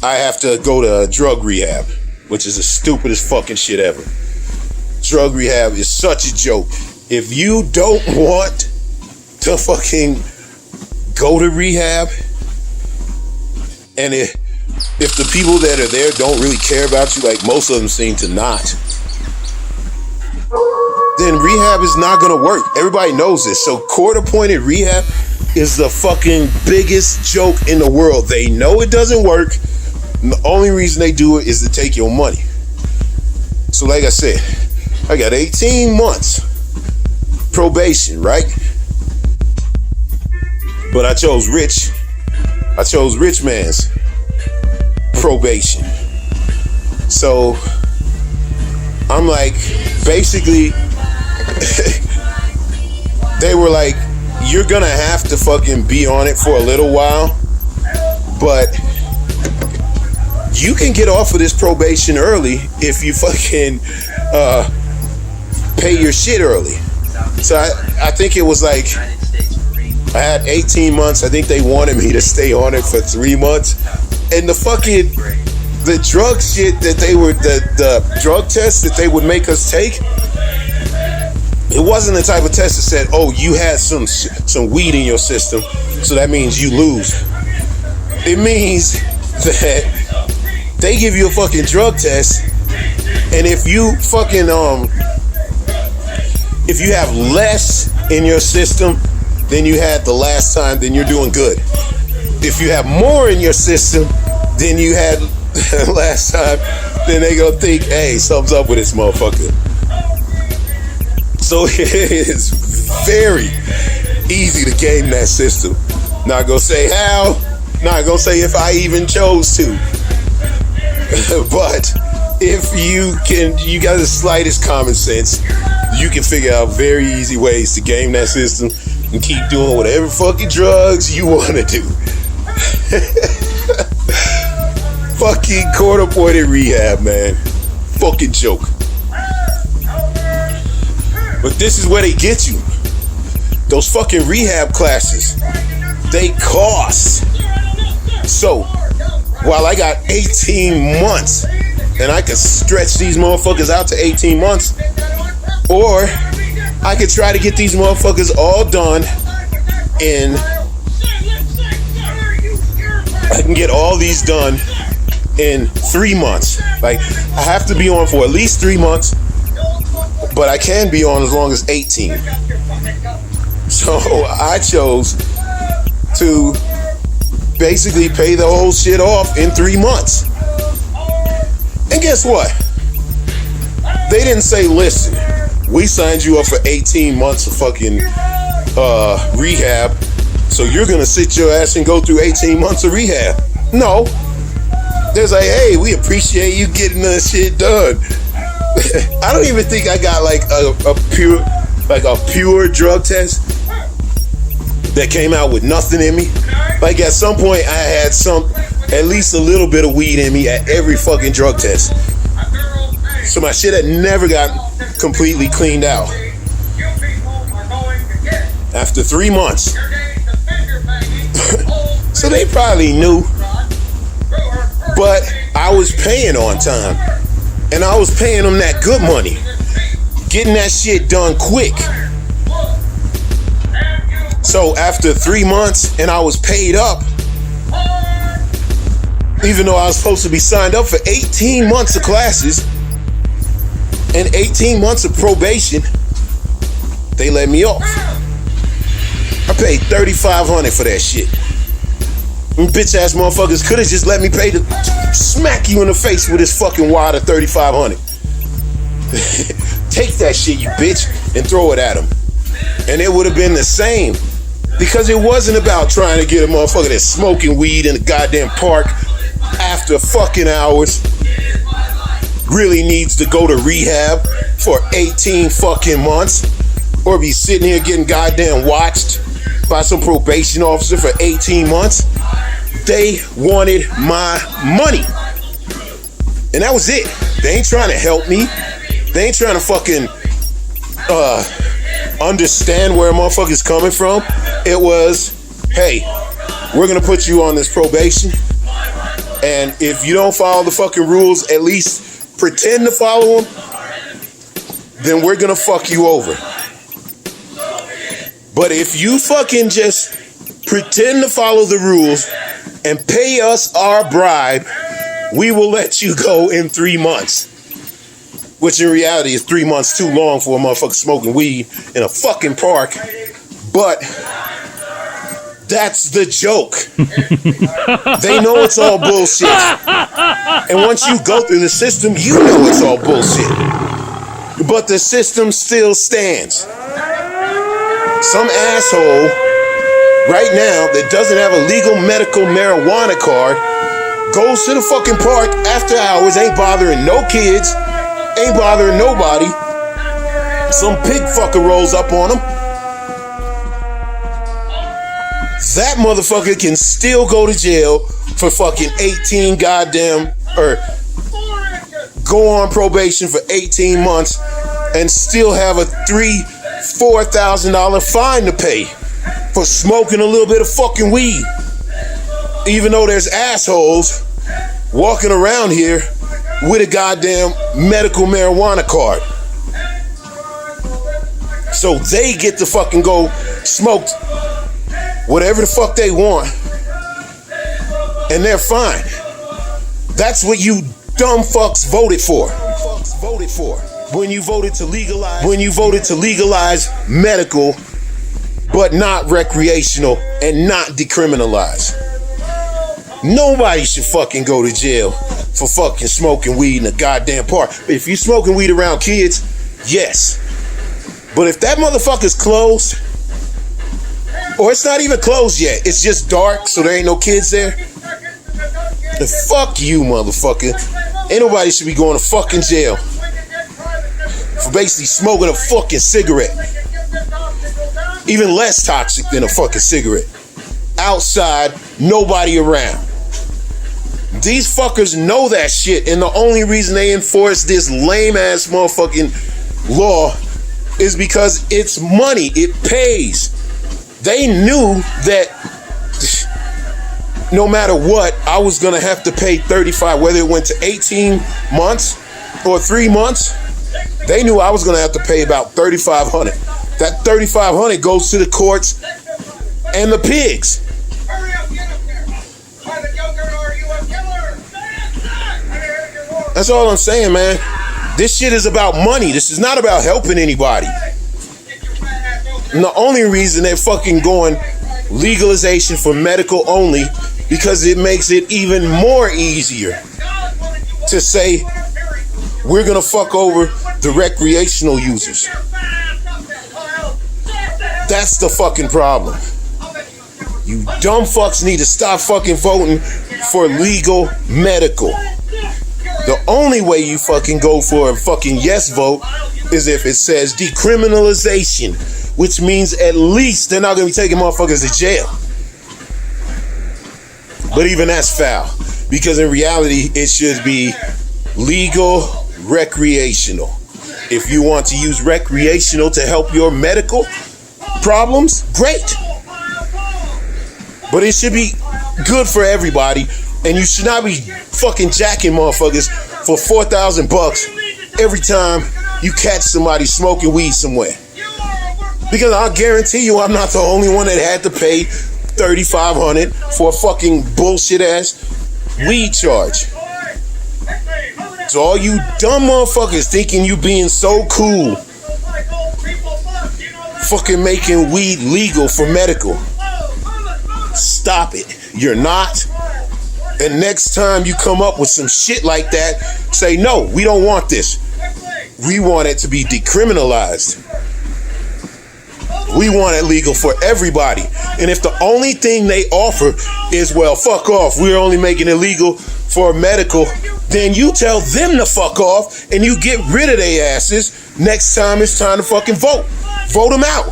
Speaker 1: I have to go to drug rehab, which is the stupidest fucking shit ever. Drug rehab is such a joke. If you don't want to fucking go to rehab, and if the people that are there don't really care about you, like most of them seem to not, then rehab is not gonna work. Everybody knows this. So court-appointed rehab is the fucking biggest joke in the world. They know it doesn't work. And the only reason they do it is to take your money. So like I said, I got 18 months probation, right? But I chose rich man's probation. So I'm like, basically, they were like, you're gonna have to fucking be on it for a little while, but you can get off of this probation early if you fucking pay your shit early. So I think it was like, I had 18 months. I think they wanted me to stay on it for 3 months. And the drug shit that the drug tests that they would make us take, it wasn't the type of test that said, oh, you had some weed in your system, so that means you lose. It means that they give you a fucking drug test, and if you fucking if you have less in your system than you had the last time, then you're doing good. If you have more in your system than you had last time, then they gonna think, hey, something's up with this motherfucker. So it is very easy to game that system. Not gonna say how, not gonna say if I even chose to. But if you got the slightest common sense, you can figure out very easy ways to game that system and keep doing whatever fucking drugs you want to do. Fucking court-appointed rehab, man. Fucking joke. But this is where they get you. Those fucking rehab classes, they cost. So, while I got 18 months, and I could stretch these motherfuckers out to 18 months, or I could try to get these motherfuckers all done in, I can get all these done in 3 months. Like, I have to be on for at least 3 months, but I can be on as long as 18. So I chose to basically pay the whole shit off in 3 months. And guess what? They didn't say, listen, we signed you up for 18 months of fucking rehab, so you're gonna sit your ass and go through 18 months of rehab. No. They're like, hey, we appreciate you getting this shit done. I don't even think I got like a pure drug test that came out with nothing in me. Like at some point I had at least a little bit of weed in me at every fucking drug test. So my shit had never got completely cleaned out. After 3 months. So they probably knew. But I was paying on time. And I was paying them that good money. Getting that shit done quick. So after 3 months and I was paid up, even though I was supposed to be signed up for 18 months of classes and 18 months of probation, they let me off. I paid $3,500 for that shit. Them bitch ass motherfuckers could have just let me pay to smack you in the face with this fucking wad of $3,500. Take that shit, you bitch, and throw it at them. And it would have been the same. Because it wasn't about trying to get a motherfucker that's smoking weed in the goddamn park after fucking hours. really needs to go to rehab for 18 fucking months or be sitting here getting goddamn watched by some probation officer for 18 months. They wanted my money. And that was it. They ain't trying to help me. They ain't trying to fucking understand where a motherfucker's coming from. It was, hey, we're gonna put you on this probation, and if you don't follow the fucking rules, at least pretend to follow them, then we're gonna fuck you over. But if you fucking just pretend to follow the rules and pay us our bribe, we will let you go in 3 months. Which in reality is 3 months too long for a motherfucker smoking weed in a fucking park. But that's the joke. They know it's all bullshit. And once you go through the system, you know it's all bullshit. But the system still stands. Some asshole right now that doesn't have a legal medical marijuana card goes to the fucking park after hours, ain't bothering no kids, ain't bothering nobody. Some pig fucker rolls up on him. That motherfucker can still go to jail for fucking 18 goddamn, or go on probation for 18 months and still have a $4,000 fine to pay for smoking a little bit of fucking weed. Even though there's assholes walking around here with a goddamn medical marijuana card. So they get to fucking go smoke whatever the fuck they want, and they're fine. That's what you dumb fucks voted for. When you voted to legalize medical, but not recreational and not decriminalize. Nobody should fucking go to jail for fucking smoking weed in a goddamn park. If you smoking weed around kids, yes. But if that motherfucker's closed, or it's not even closed yet, it's just dark, so there ain't no kids there, then fuck you, motherfucker. Ain't nobody should be going to fucking jail for basically smoking a fucking cigarette. Even less toxic than a fucking cigarette. Outside, nobody around. These fuckers know that shit, and the only reason they enforce this lame ass motherfucking law is because it's money. It pays. They knew that no matter what, I was gonna have to pay 35, whether it went to 18 months or 3 months. They knew I was gonna have to pay about $3,500. That $3,500 goes to the courts and the pigs. That's all I'm saying, man. This shit is about money. This is not about helping anybody. And the only reason they're fucking going legalization for medical only, because it makes it even more easier to say we're gonna fuck over the recreational users. That's the fucking problem. You dumb fucks need to stop fucking voting for legal medical. The only way you fucking go for a fucking yes vote is if it says decriminalization, which means at least they're not gonna be taking motherfuckers to jail. But even that's foul, because in reality it should be legal recreational. If you want to use recreational to help your medical problems, great. But it should be good for everybody, and you should not be fucking jacking motherfuckers for $4,000 every time you catch somebody smoking weed somewhere. Because I guarantee you I'm not the only one that had to pay $3,500 for a fucking bullshit ass weed charge. So all you dumb motherfuckers thinking you being so cool, fucking making weed legal for medical, stop it. You're not. And next time you come up with some shit like that, say, no, we don't want this. We want it to be decriminalized. We want it legal for everybody. And if the only thing they offer is, well, fuck off, we're only making it legal for medical, then you tell them to fuck off and you get rid of their asses next time it's time to fucking vote. Vote them out.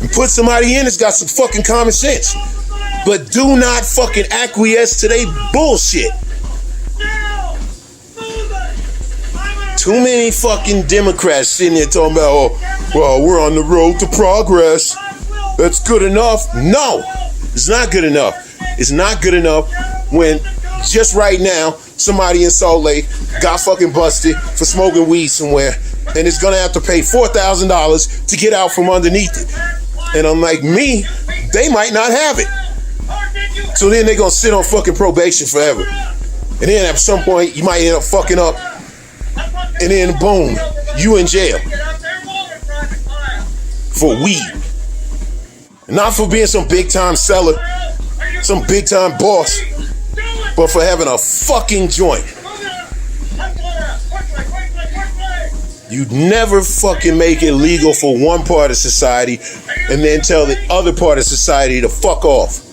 Speaker 1: And put somebody in that's got some fucking common sense. But do not fucking acquiesce to they bullshit. Too many fucking Democrats sitting there talking about, oh, well, we're on the road to progress. That's good enough. No, it's not good enough. It's not good enough when just right now, somebody in Salt Lake got fucking busted for smoking weed somewhere and is gonna have to pay $4,000 to get out from underneath it. And unlike me, they might not have it. So then they're gonna sit on fucking probation forever. And then at some point, you might end up fucking up. And then boom, you in jail. For weed. Not for being some big time seller, some big time boss, but for having a fucking joint. You'd never fucking make it legal for one part of society and then tell the other part of society to fuck off.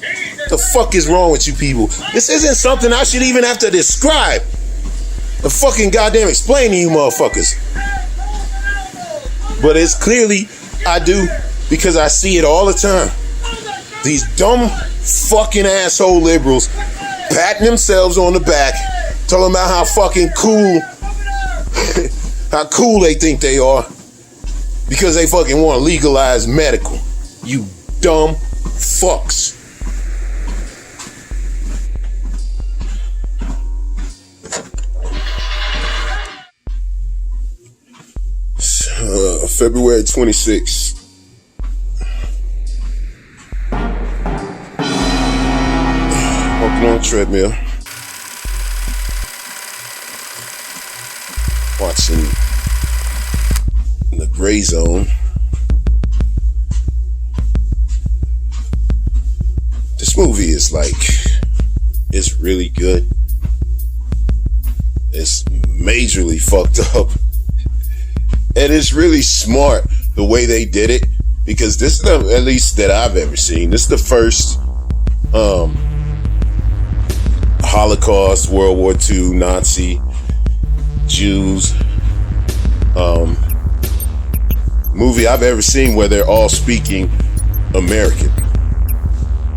Speaker 1: The fuck is wrong with you people? This isn't something I should even have to describe. The fucking goddamn explain to you motherfuckers. But it's clearly I do because I see it all the time. These dumb fucking asshole liberals patting themselves on the back, telling about how fucking cool, how cool they think they are because they fucking want to legalize medical. You dumb fucks. February 26th. Walking on a treadmill. Watching The Gray Zone. This movie is like, it's really good. It's majorly fucked up. And it's really smart the way they did it, because this is the, at least that I've ever seen, this is the first Holocaust, World War II, Nazi, Jews movie I've ever seen where they're all speaking American.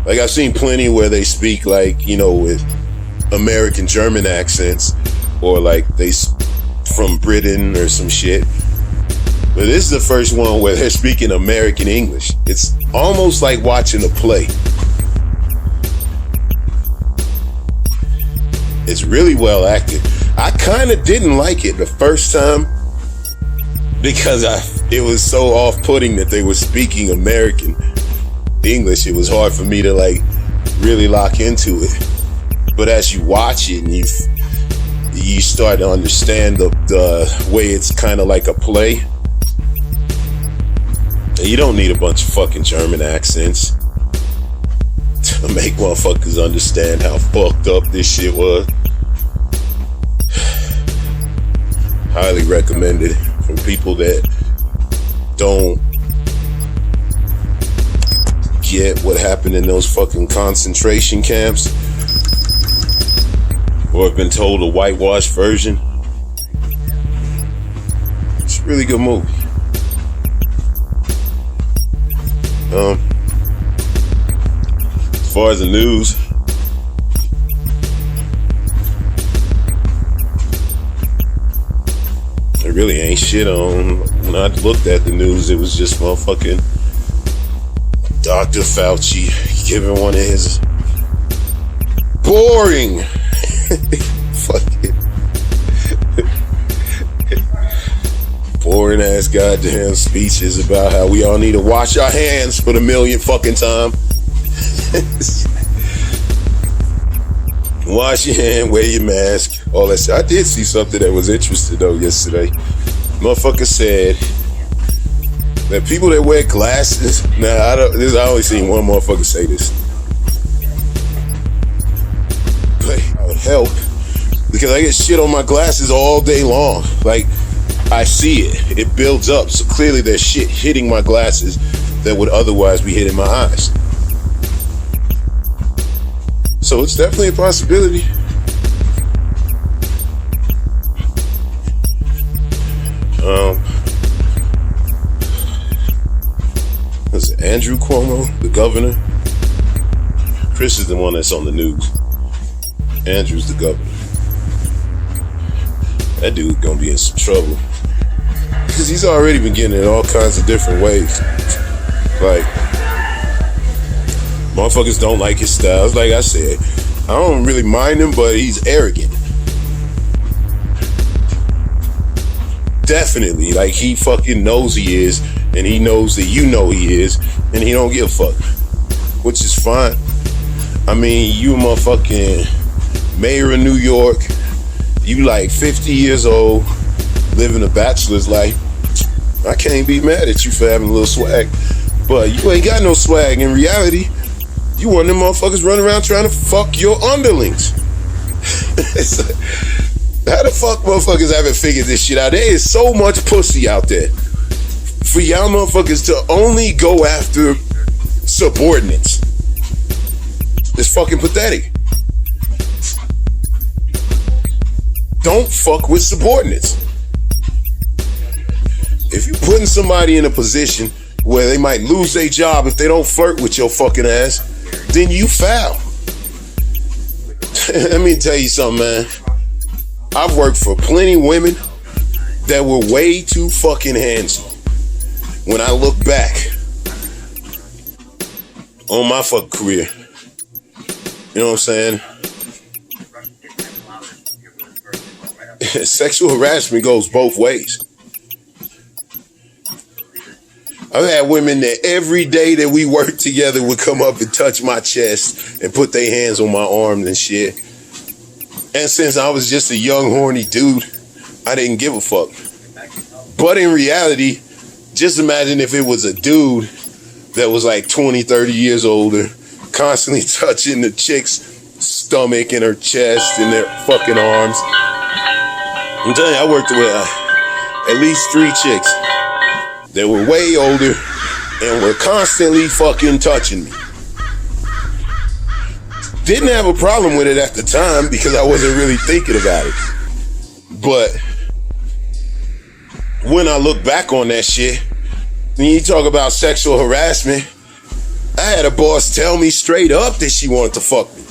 Speaker 1: Like I've seen plenty where they speak like, you know, with American German accents, or like they from Britain or some shit. But this is the first one where they're speaking American English. It's almost like watching a play. It's really well acted. I kind of didn't like it the first time because it was so off-putting that they were speaking American English. It was hard for me to like really lock into it. But as you watch it and you start to understand the way it's kind of like a play. You don't need a bunch of fucking German accents to make motherfuckers understand how fucked up this shit was. Highly recommended from people that don't get what happened in those fucking concentration camps, or have been told a whitewashed version. It's a really good movie. As far as the news, there really ain't shit on. When I looked at the news, it was just motherfucking Dr. Fauci giving one of his boring fucking boring ass goddamn speeches about how we all need to wash our hands for the millionth fucking time. Wash your hand, wear your mask, all that shit. I did see something that was interesting though yesterday. Motherfucker said that people that wear glasses, I only seen one motherfucker say this, but it would help because I get shit on my glasses all day long. Like, I see it builds up, so clearly there's shit hitting my glasses that would otherwise be hitting my eyes. So it's definitely a possibility. Was it Andrew Cuomo, the governor? Chris is the one that's on the news. Andrew's the governor. That dude gonna be in some trouble. Because he's already been getting it all kinds of different ways. Like, motherfuckers don't like his styles. Like I said, I don't really mind him, but he's arrogant. Definitely. Like, he fucking knows he is, and he knows that you know he is, and he don't give a fuck. Which is fine. I mean, you a motherfucking mayor of New York. You like 50 years old, living a bachelor's life. I can't be mad at you for having a little swag. But you ain't got no swag. In reality, you one of them motherfuckers running around trying to fuck your underlings. How the fuck motherfuckers haven't figured this shit out? There is so much pussy out there for y'all motherfuckers to only go after subordinates. It's fucking pathetic. Don't fuck with subordinates. If you're putting somebody in a position where they might lose their job if they don't flirt with your fucking ass, then you foul. Let me tell you something, man. I've worked for plenty of women that were way too fucking handsome. When I look back on my fucking career, you know what I'm saying? Sexual harassment goes both ways. I've had women that every day that we worked together would come up and touch my chest and put their hands on my arms and shit. And since I was just a young, horny dude, I didn't give a fuck. But in reality, just imagine if it was a dude that was like 20, 30 years older, constantly touching the chick's stomach and her chest and their fucking arms. I'm telling you, I worked with at least 3 chicks that were way older and were constantly fucking touching me. Didn't have a problem with it at the time because I wasn't really thinking about it. But when I look back on that shit, when you talk about sexual harassment, I had a boss tell me straight up that she wanted to fuck me.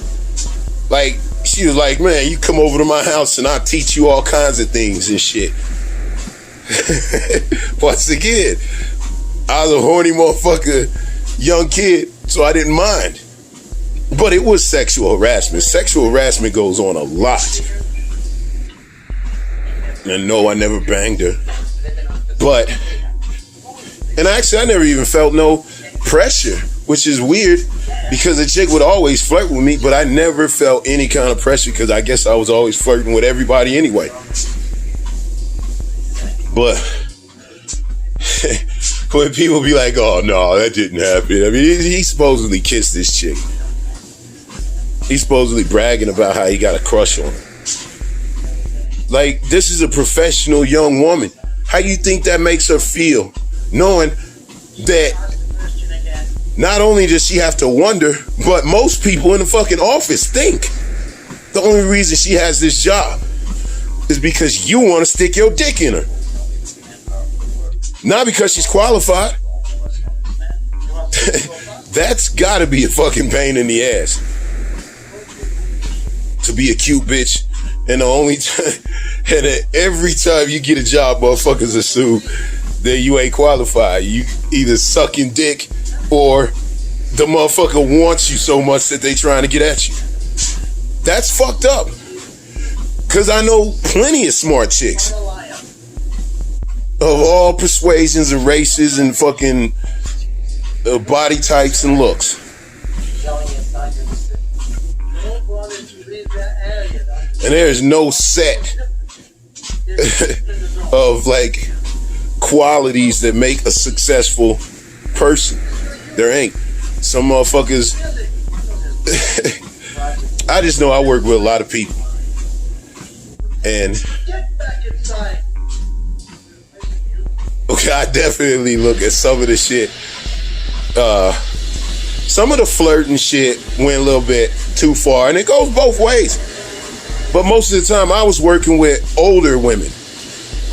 Speaker 1: Like, she was like, man, you come over to my house and I'll teach you all kinds of things and shit. Once again, I was a horny motherfucker, young kid, so I didn't mind. But it was sexual harassment. Sexual harassment goes on a lot. And no, I never banged her. But, and actually I never even felt no pressure, which is weird because the chick would always flirt with me, but I never felt any kind of pressure because I guess I was always flirting with everybody anyway. But when people be like, oh no, that didn't happen. I mean, he supposedly kissed this chick. He's supposedly bragging about how he got a crush on her. Like, this is a professional young woman. How you think that makes her feel? Knowing that not only does she have to wonder, but most people in the fucking office think the only reason she has this job is because you want to stick your dick in her. Not because she's qualified. That's gotta be a fucking pain in the ass. To be a cute bitch, and the only time, and every time you get a job, motherfuckers assume that you ain't qualified. You either sucking dick or the motherfucker wants you so much that they trying to get at you. That's fucked up. Cause I know plenty of smart chicks of all persuasions and races and fucking body types and looks. And there's no set of like qualities that make a successful person. There ain't. Some motherfuckers. I just know I work with a lot of people. And okay, I definitely look at some of the shit. Some of the flirting shit went a little bit too far, and it goes both ways. But most of the time I was working with older women.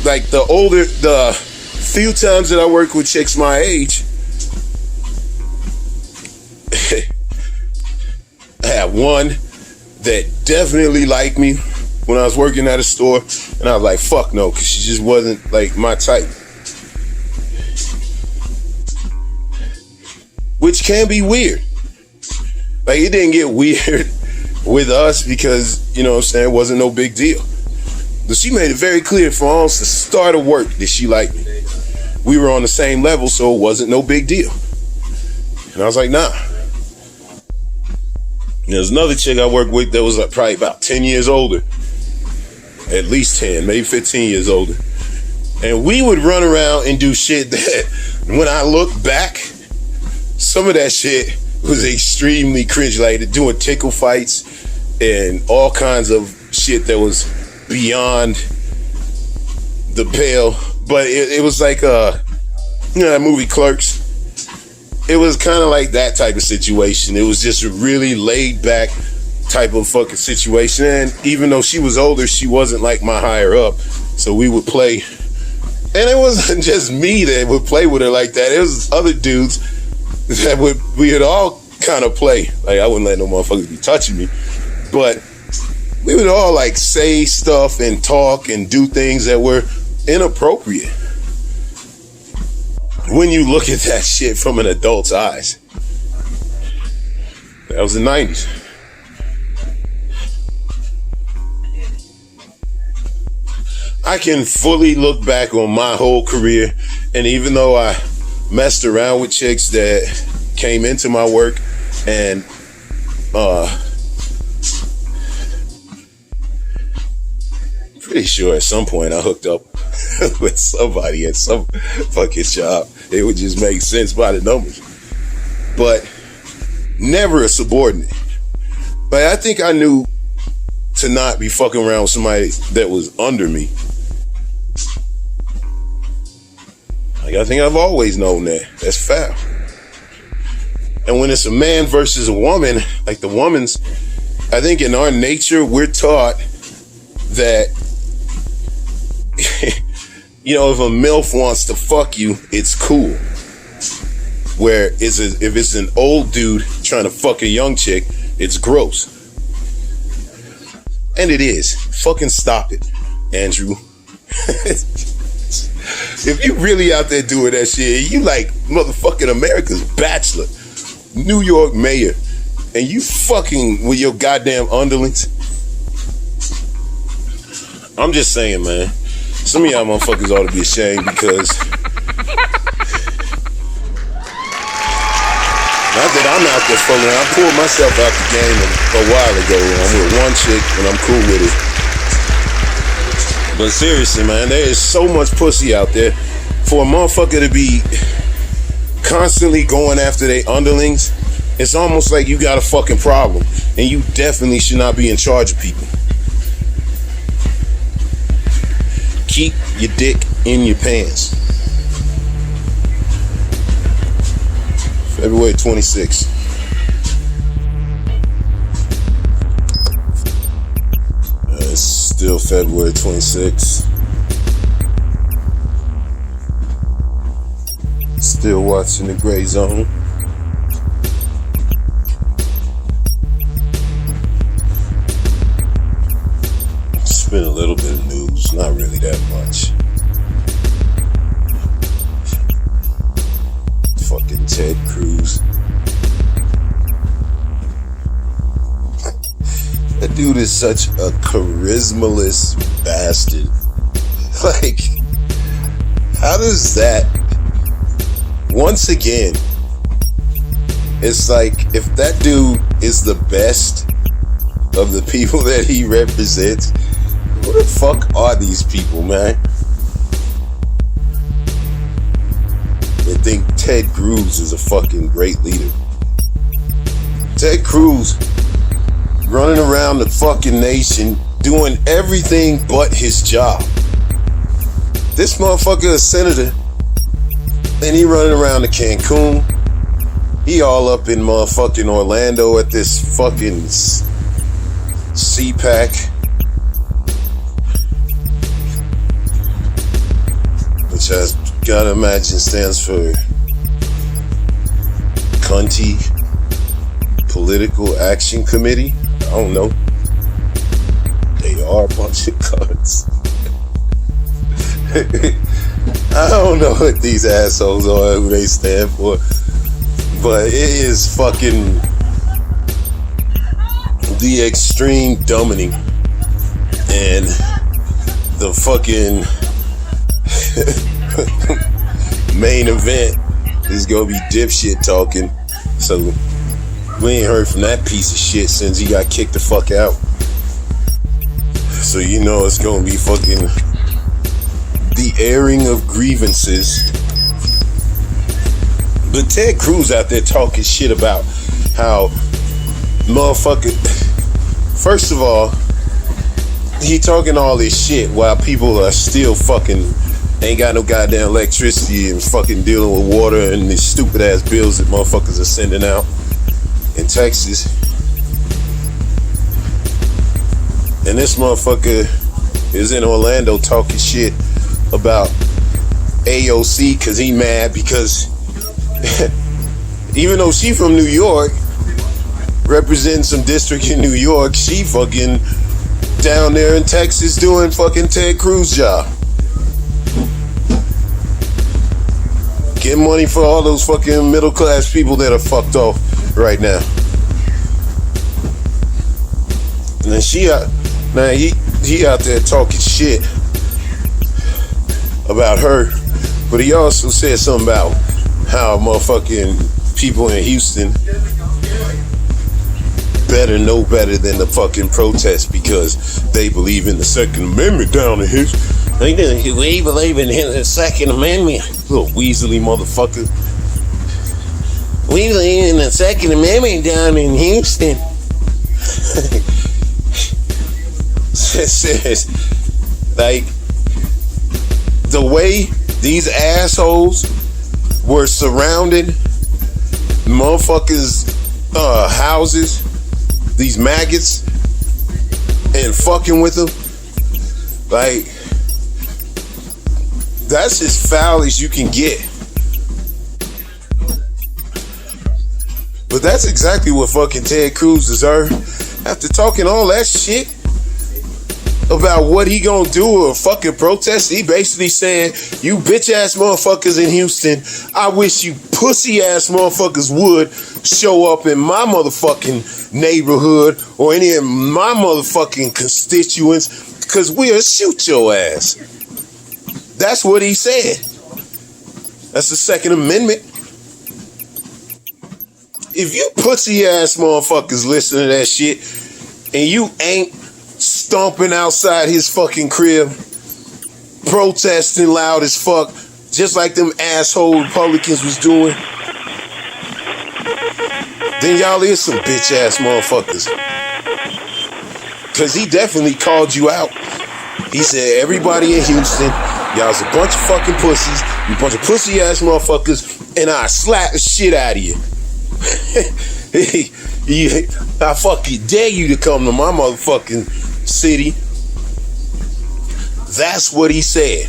Speaker 1: like the few times that I work with chicks my age, I had one that definitely liked me when I was working at a store, and I was like, fuck no, because she just wasn't like my type. Which can be weird. Like, it didn't get weird with us because, you know what I'm saying, it wasn't no big deal. But she made it very clear from almost the start of work that she liked me. We were on the same level, so it wasn't no big deal. And I was like, nah. And there's another chick I worked with that was like probably about 10 years older. At least 10, maybe 15 years older. And we would run around and do shit that, when I look back, some of that shit was extremely cringe, like doing tickle fights and all kinds of shit that was beyond the pale. But it was like, you know that movie Clerks? It was kind of like that type of situation. It was just a really laid back type of fucking situation. And even though she was older, she wasn't like my higher up. So we would play. And it wasn't just me that would play with her like that. It was other dudes that we would all kind of play. Like, I wouldn't let no motherfuckers be touching me. But we would all like say stuff and talk and do things that were inappropriate when you look at that shit from an adult's eyes. That was the 90s. I can fully look back on my whole career, and even though I messed around with chicks that came into my work and pretty sure at some point I hooked up with somebody at some fucking job. It would just make sense by the numbers. But never a subordinate. But I think I knew to not be fucking around with somebody that was under me. Like, I think I've always known that. That's foul. And when it's a man versus a woman, like the woman's, I think in our nature, we're taught that, you know, if a MILF wants to fuck you, it's cool. Where if it's an old dude trying to fuck a young chick, it's gross. And it is. Fucking stop it, Andrew. If you really out there doing that shit, you like motherfucking America's Bachelor, New York mayor, and you fucking with your goddamn underlings. I'm just saying, man. Some of y'all motherfuckers ought to be ashamed because not that I'm out there fucking around. I pulled myself out the game a while ago. I'm with one chick and I'm cool with it. But seriously, man, there is so much pussy out there for a motherfucker to be constantly going after their underlings. It's almost like you got a fucking problem, and you definitely should not be in charge of people. Keep your dick in your pants. February 26th. It's still February 26th. Still watching The Gray Zone. It's been a little bit of news, not really that much. Fucking Ted Cruz. That dude is such a charismaless bastard. Like, how does that, once again, it's like, if that dude is the best of the people that he represents, who the fuck are these people, man? They think Ted Cruz is a fucking great leader. Ted Cruz running around the fucking nation doing everything but his job. This motherfucker is senator, and he running around to Cancun. He all up in motherfucking Orlando at this fucking CPAC. which I gotta imagine stands for Cunty Political Action Committee. I don't know. They are a bunch of cunts. I don't know what these assholes are, who they stand for, but it is fucking the extreme dumbing, and the fucking main event is gonna be dipshit talking. So we ain't heard from that piece of shit since he got kicked the fuck out. So you know it's gonna be fucking the airing of grievances. But Ted Cruz out there talking shit about how motherfucker. First of all, he talking all this shit while people are still fucking ain't got no goddamn electricity and fucking dealing with water and these stupid ass bills that motherfuckers are sending out in Texas. And this motherfucker is in Orlando talking shit about AOC because he mad because even though she from New York, representing some district in New York, she fucking down there in Texas doing fucking Ted Cruz job. Getting money for all those fucking middle class people that are fucked off right now. And then he out there talking shit about her, but he also said something about how motherfucking people in Houston know better than the fucking protest because they believe in the Second Amendment down in Houston. We believe in the Second Amendment, little weaselly motherfucker. We believe in the Second Amendment down in Houston. Says, like, the way these assholes were surrounding motherfuckers' houses, these maggots, and fucking with them, like, that's as foul as you can get. But that's exactly what fucking Ted Cruz deserved. After talking all that shit about what he gonna do or fucking protest, he basically saying, you bitch ass motherfuckers in Houston, I wish you pussy ass motherfuckers would show up in my motherfucking neighborhood or any of my motherfucking constituents, because we'll shoot your ass. That's what he said. That's the Second Amendment. If you pussy ass motherfuckers listen to that shit and you ain't stomping outside his fucking crib, protesting loud as fuck, just like them asshole Republicans was doing, then y'all is some bitch ass motherfuckers. Cause he definitely called you out. He said, everybody in Houston, y'all's a bunch of fucking pussies, you bunch of pussy ass motherfuckers, and I slap the shit out of you. I fucking dare you to come to my motherfucking city. That's what he said.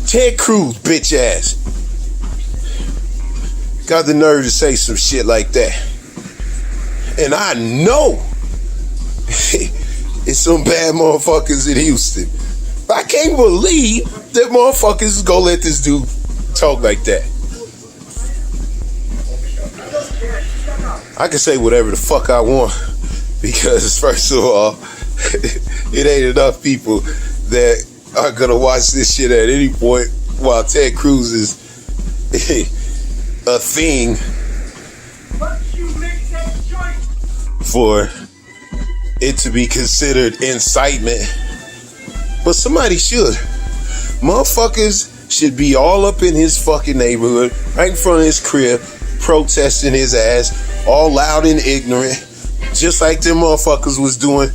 Speaker 1: Ted Cruz, bitch ass, got the nerve to say some shit like that. And I know it's some bad motherfuckers in Houston. I can't believe that motherfuckers is gonna let this dude talk like that. I can say whatever the fuck I want because, first of all, it ain't enough people that are gonna watch this shit at any point while Ted Cruz is a thing for it to be considered incitement. But somebody should. Motherfuckers should be all up in his fucking neighborhood, right in front of his crib, protesting his ass, all loud and ignorant, just like them motherfuckers was doing.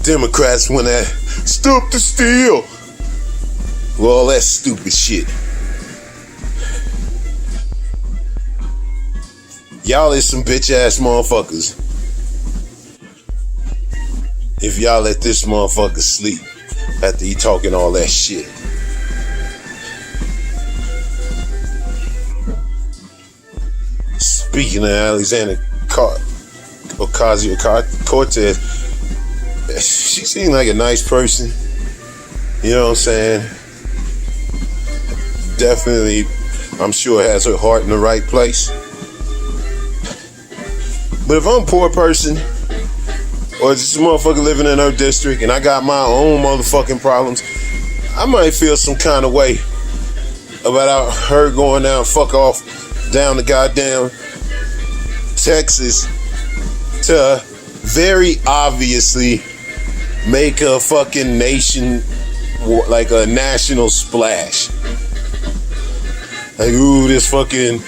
Speaker 1: Democrats when that stop the steal. Well, all that stupid shit. Y'all is some bitch ass motherfuckers. If y'all let this motherfucker sleep. after he talking all that shit. Speaking of Alexander Ocasio-Cortez, she seemed like a nice person. You know what I'm saying? Definitely, I'm sure has her heart in the right place. But if I'm a poor person, or just a motherfucker living in her district, and I got my own motherfucking problems, I might feel some kind of way about her going down, fuck off, down to goddamn Texas to very obviously make a fucking nation, like a national splash. Like, ooh, this fucking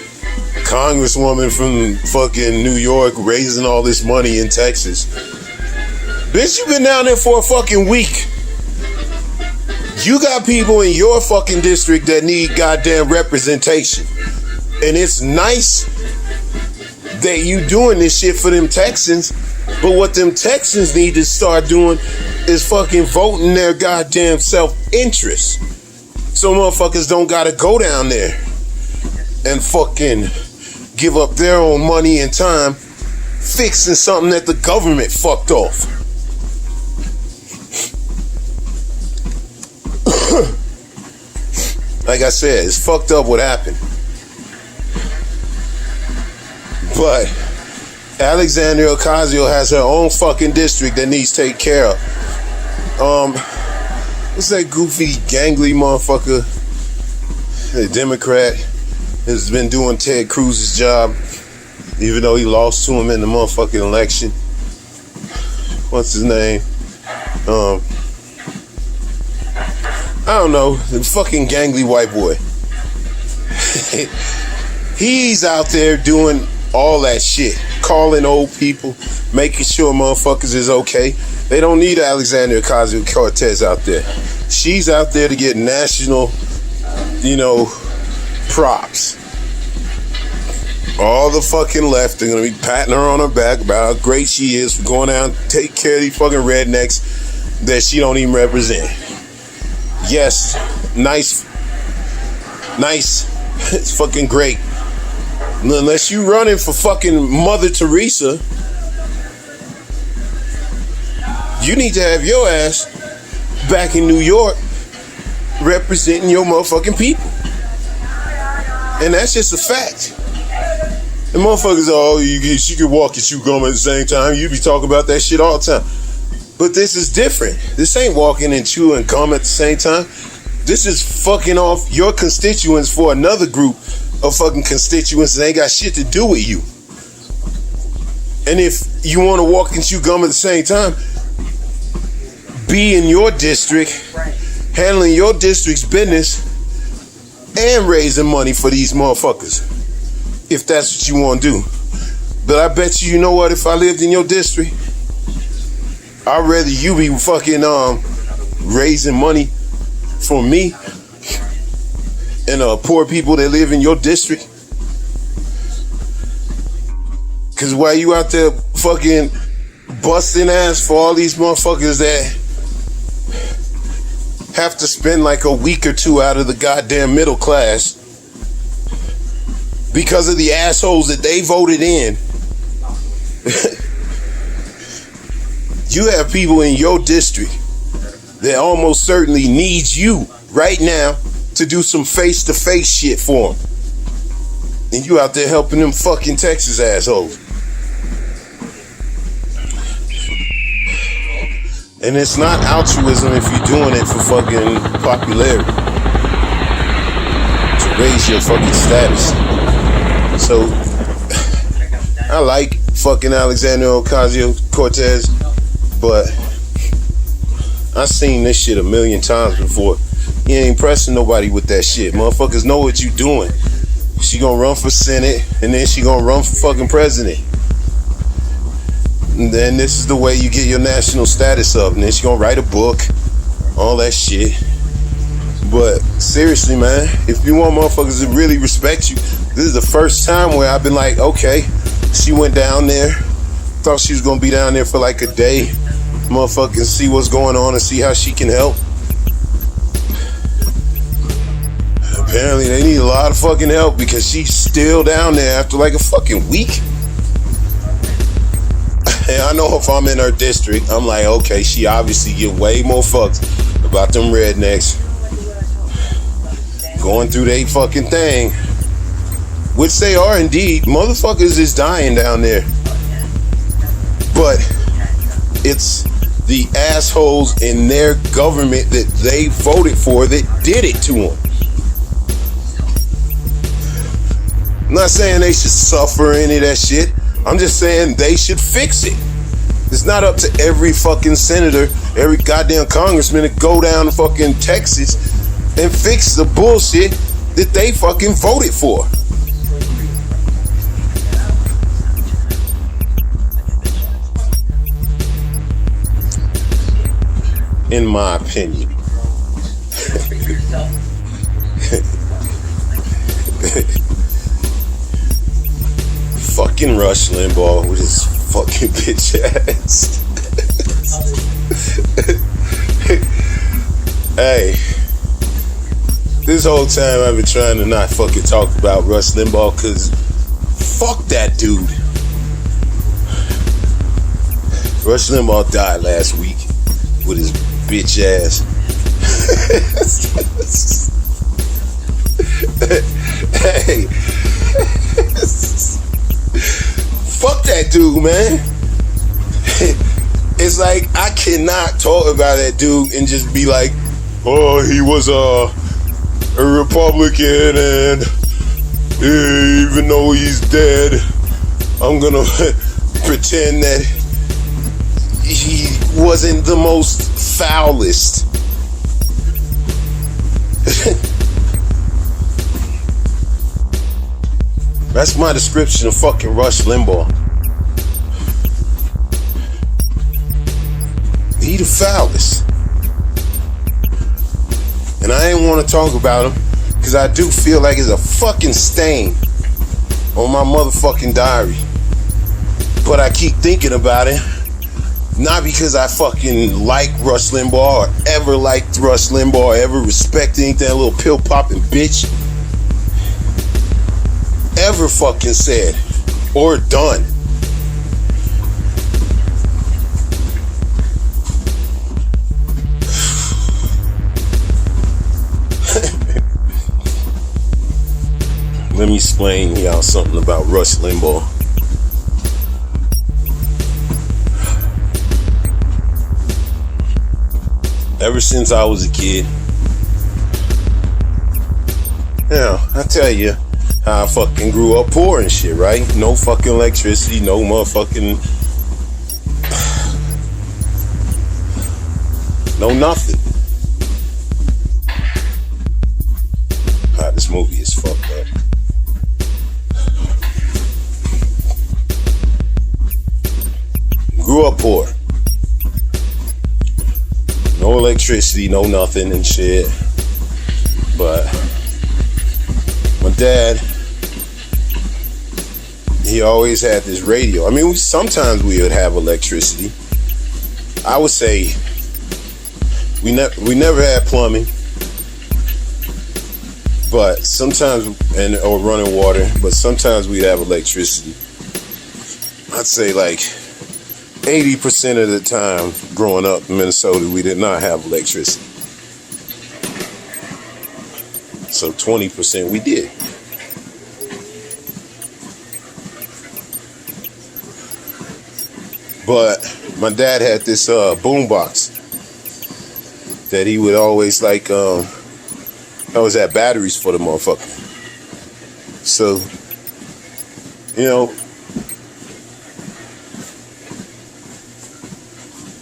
Speaker 1: congresswoman from fucking New York raising all this money in Texas. Bitch, you been down there for a fucking week. You got people in your fucking district that need goddamn representation. And it's nice that you doing this shit for them Texans. But what them Texans need to start doing is fucking voting their goddamn self-interest. So motherfuckers don't gotta go down there and fucking give up their own money and time fixing something that the government fucked off. Like I said, it's fucked up what happened. But Alexandria Ocasio has her own fucking district that needs taken care of. What's that goofy, gangly motherfucker? The Democrat has been doing Ted Cruz's job, even though he lost to him in the motherfucking election. What's his name? I don't know. The fucking gangly white boy. He's out there doing all that shit. Calling old people, making sure motherfuckers is okay. They don't need Alexandria Ocasio-Cortez out there. She's out there to get national, props. All the fucking left are gonna be patting her on her back about how great she is for going out and take care of these fucking rednecks that she don't even represent. Yes, nice, it's fucking great. Unless you running for fucking Mother Teresa, you need to have your ass back in New York representing your motherfucking people. And that's just a fact. The motherfuckers are, she could walk and chew gum at the same time. You be talking about that shit all the time. But this is different. This ain't walking and chewing gum at the same time. This is fucking off your constituents for another group of fucking constituents that ain't got shit to do with you. And if you want to walk and chew gum at the same time, be in your district, handling your district's business, and raising money for these motherfuckers, if that's what you want to do. But I bet you know what, if I lived in your district, I'd rather you be fucking raising money for me and poor people that live in your district. Cause while you out there fucking busting ass for all these motherfuckers that have to spend like a week or two out of the goddamn middle class because of the assholes that they voted in. You have people in your district that almost certainly needs you right now to do some face-to-face shit for them. And you out there helping them fucking Texas assholes. And it's not altruism if you're doing it for fucking popularity. To raise your fucking status. So, I like fucking Alexandria Ocasio-Cortez, but I seen this shit a million times before. You ain't pressing nobody with that shit. Motherfuckers know what you doing. She gonna run for Senate, and then she gonna run for fucking president. And then this is the way you get your national status up. And then she gonna write a book, all that shit. But seriously, man, if you want motherfuckers to really respect you, this is the first time where I've been like, okay, she went down there, thought she was gonna be down there for like a day, motherfucking see what's going on and see how she can help. Apparently they need a lot of fucking help because she's still down there after like a fucking week. And I know if I'm in her district, I'm like, okay, she obviously get way more fucks about them rednecks going through they fucking thing. Which they are indeed. Motherfuckers is dying down there. But it's the assholes in their government that they voted for that did it to them. I'm not saying they should suffer any of that shit. I'm just saying they should fix it. It's not up to every fucking senator, every goddamn congressman to go down to fucking Texas and fix the bullshit that they fucking voted for. In my opinion. Fucking Rush Limbaugh with his fucking bitch ass. Hey, this whole time I've been trying to not fucking talk about Rush Limbaugh because fuck that dude. Rush Limbaugh died last week with his bitch ass. Hey. Fuck that dude, man. It's like I cannot talk about that dude and just be like, oh, he was a Republican and even though he's dead, I'm gonna pretend that he wasn't the most foulest. That's my description of fucking Rush Limbaugh. He the foulest. And I ain't want to talk about him because I do feel like it's a fucking stain on my motherfucking diary. But I keep thinking about it. Not because I fucking like Rush Limbaugh or ever liked Rush Limbaugh or ever respected anything that little pill popping bitch ever fucking said or done. Let me explain y'all something about Rush Limbaugh. Ever since I was a kid, I tell you how I fucking grew up poor and shit, right? No fucking electricity, no motherfucking, no nothing. This movie is fucked up. Grew up poor. No electricity, no nothing and shit. But my dad, he always had this radio. I mean, sometimes we would have electricity. I would say we never had plumbing, but sometimes or running water. But sometimes we'd have electricity. I'd say like 80% of the time growing up in Minnesota, we did not have electricity. So 20% we did. But my dad had this boombox that he would always like, always had batteries for the motherfucker. So, you know,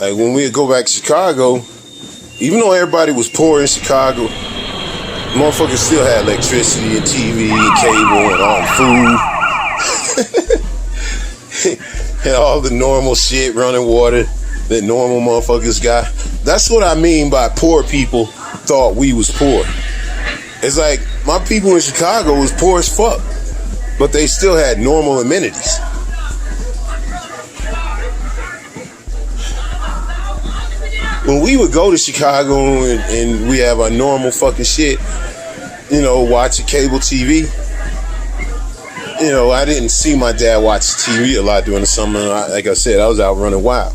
Speaker 1: like when we'd go back to Chicago, even though everybody was poor in Chicago, motherfuckers still had electricity and TV and cable and all food. And all the normal shit, running water that normal motherfuckers got. That's what I mean by poor people thought we was poor. It's like my people in Chicago was poor as fuck, but they still had normal amenities. When we would go to Chicago and we have our normal fucking shit, watching cable TV. I didn't see my dad watch TV a lot during the summer. Like I said, I was out running wild.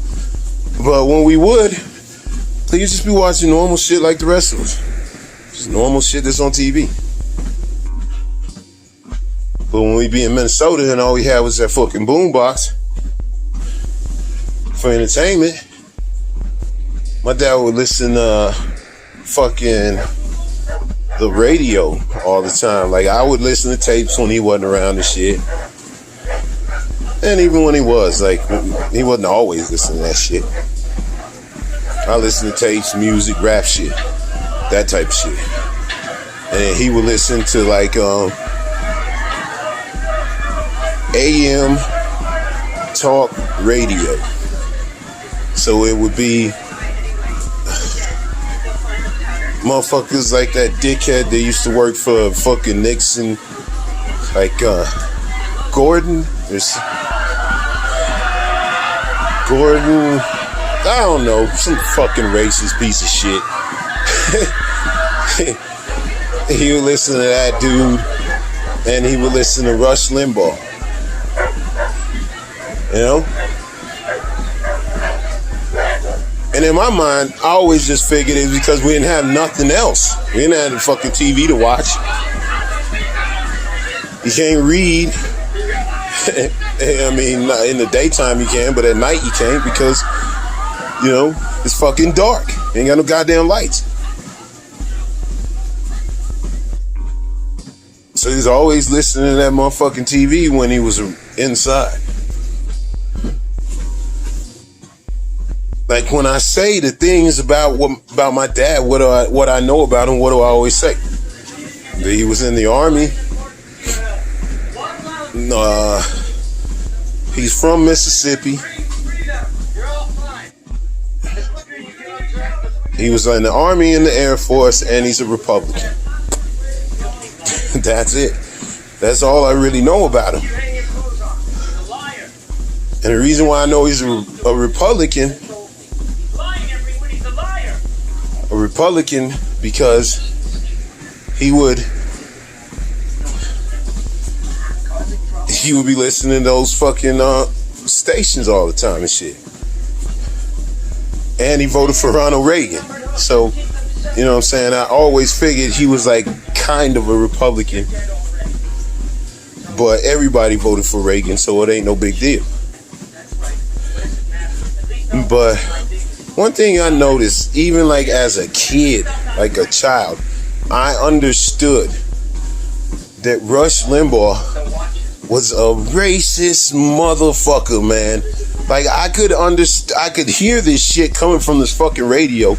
Speaker 1: But when we would, he'd just be watching normal shit like the rest of us. Just normal shit that's on TV. But when we be in Minnesota and all we had was that fucking boombox for entertainment, my dad would listen to fucking the radio all the time. Like, I would listen to tapes when he wasn't around and shit. And even when he was, like, he wasn't always listening to that shit. I listen to tapes, music, rap shit, that type of shit. And then he would listen to like AM talk radio. So it would be motherfuckers like that dickhead that used to work for fucking Nixon, like Gordon. There's Gordon, I don't know, some fucking racist piece of shit. He would listen to that dude, and he would listen to Rush Limbaugh. And in my mind, I always just figured it was because we didn't have nothing else. We didn't have the fucking TV to watch. You can't read. I mean, in the daytime you can, but at night you can't because, it's fucking dark. You ain't got no goddamn lights. So he's always listening to that motherfucking TV when he was inside. Like, when I say the things about my dad, what I know about him, what do I always say? That he was in the army. He's from Mississippi. He was in the Army and the Air Force, and he's a Republican. That's it. That's all I really know about him. And the reason why I know he's a Republican, because he would be listening to those fucking stations all the time and shit. And he voted for Ronald Reagan. So, you know what I'm saying? I always figured he was like kind of a Republican. But everybody voted for Reagan, so it ain't no big deal. But one thing I noticed, even like as a kid, like a child, I understood that Rush Limbaugh was a racist motherfucker, man. Like, I could hear this shit coming from this fucking radio,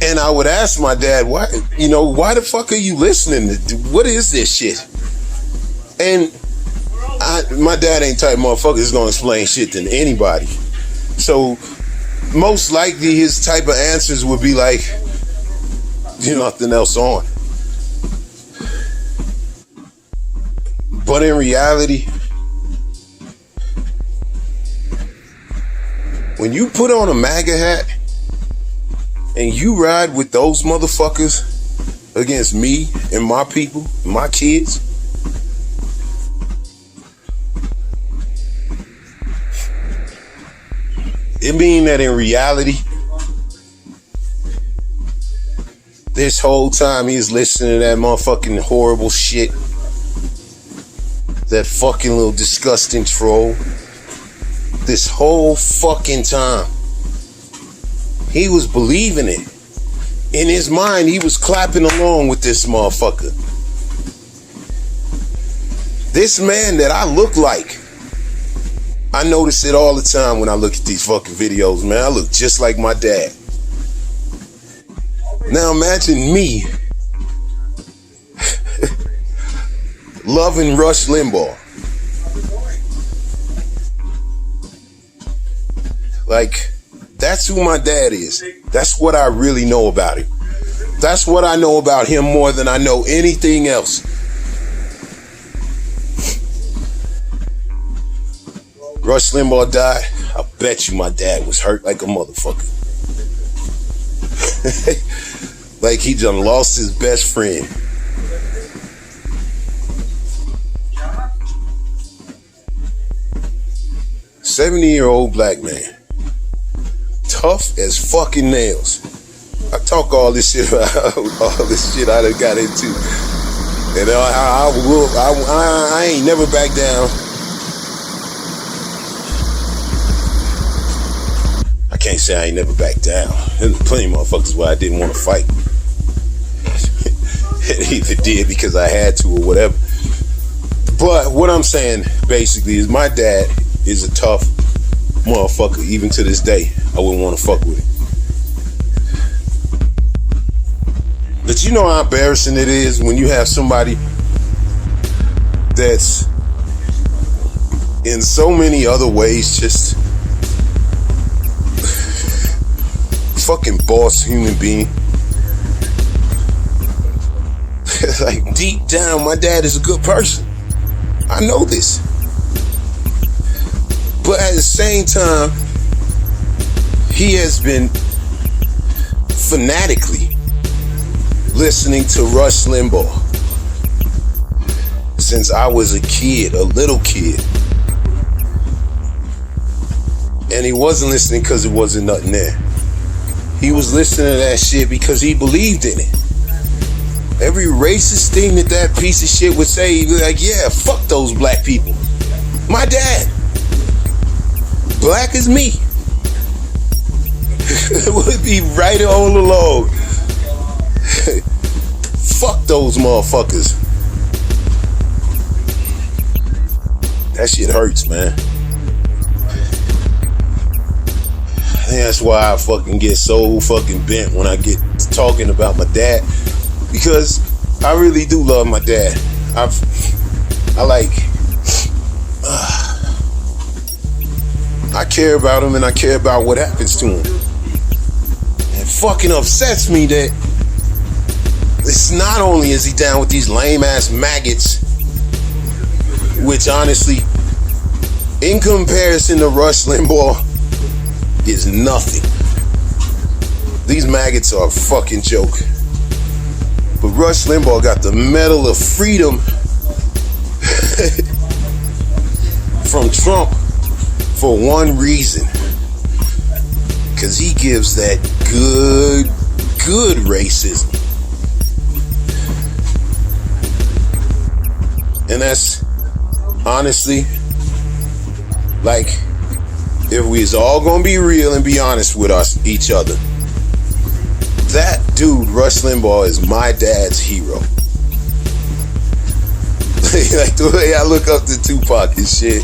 Speaker 1: and I would ask my dad, why the fuck are you listening to? What is this shit? And my dad ain't type of motherfucker that's gonna explain shit to anybody. So most likely his type of answers would be like, nothing else on. But in reality, when you put on a MAGA hat and you ride with those motherfuckers against me and my people, my kids, it mean that in reality, this whole time he's listening to that motherfucking horrible shit. That fucking little disgusting troll. This whole fucking time, he was believing it. In his mind, he was clapping along with this motherfucker. This man that I look like, I notice it all the time when I look at these fucking videos, man. I look just like my dad. Now imagine me loving Rush Limbaugh. Like, that's who my dad is. That's what I really know about him. That's what I know about him more than I know anything else. Rush Limbaugh died. I bet you my dad was hurt like a motherfucker. like he done lost his best friend. "70-year-old black man, tough as fucking nails." I talk all this shit about all this shit I done got into, and I ain't never back down. I can't say I ain't never back down. There's plenty of motherfuckers where I didn't want to fight. It either did because I had to or whatever. But what I'm saying basically is my dad is a tough motherfucker. Even to this day, I wouldn't want to fuck with him. But you know how embarrassing it is when you have somebody that's in so many other ways just fucking boss human being. Like deep down, my dad is a good person. I know this. But at the same time, he has been fanatically listening to Rush Limbaugh since I was a kid, a little kid. And he wasn't listening because it wasn't nothing there. He was listening to that shit because he believed in it. Every racist thing that piece of shit would say, he'd be like, yeah, fuck those black people. My dad, black as me, would be right all along. Fuck those motherfuckers. That shit hurts, man. I think that's why I fucking get so fucking bent when I get talking about my dad, because I really do love my dad. I care about him and I care about what happens to him. It fucking upsets me that it's not only is he down with these lame ass maggots, which honestly, in comparison to Rush Limbaugh, is nothing. These maggots are a fucking joke. But Rush Limbaugh got the Medal of Freedom from Trump for one reason. Because he gives that good racism. And that's honestly, like, if we is all gonna be real and be honest with each other, that dude, Rush Limbaugh, is my dad's hero. Like the way I look up to Tupac and shit,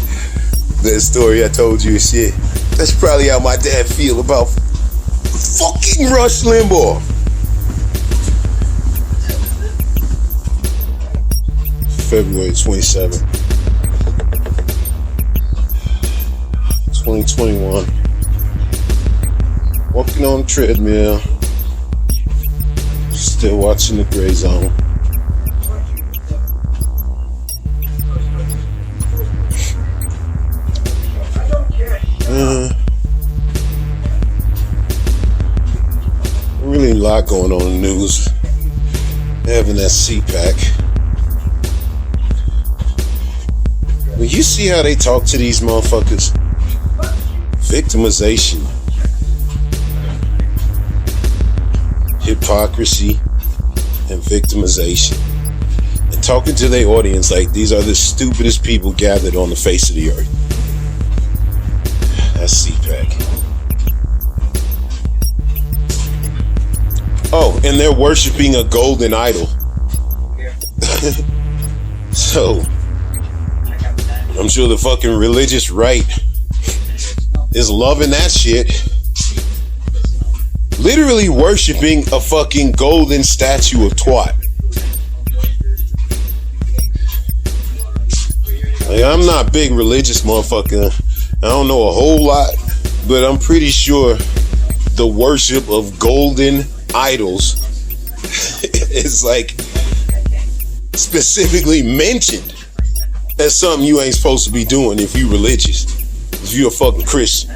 Speaker 1: that story I told you and shit, that's probably how my dad feel about fucking Rush Limbaugh. February 27th, 2021. Walking on the treadmill. Still watching the Gray Zone. Really a lot going on in the news. Having that CPAC. When you see how they talk to these motherfuckers, victimization, hypocrisy, and victimization, and talking to their audience like these are the stupidest people gathered on the face of the earth. That's CPAC. Oh, and they're worshiping a golden idol. So I'm sure the fucking religious right is loving that shit. Literally worshiping a fucking golden statue of twat. Like, I'm not a big religious motherfucker. I don't know a whole lot, but I'm pretty sure the worship of golden idols is like specifically mentioned as something you ain't supposed to be doing if you religious, if you a fucking Christian.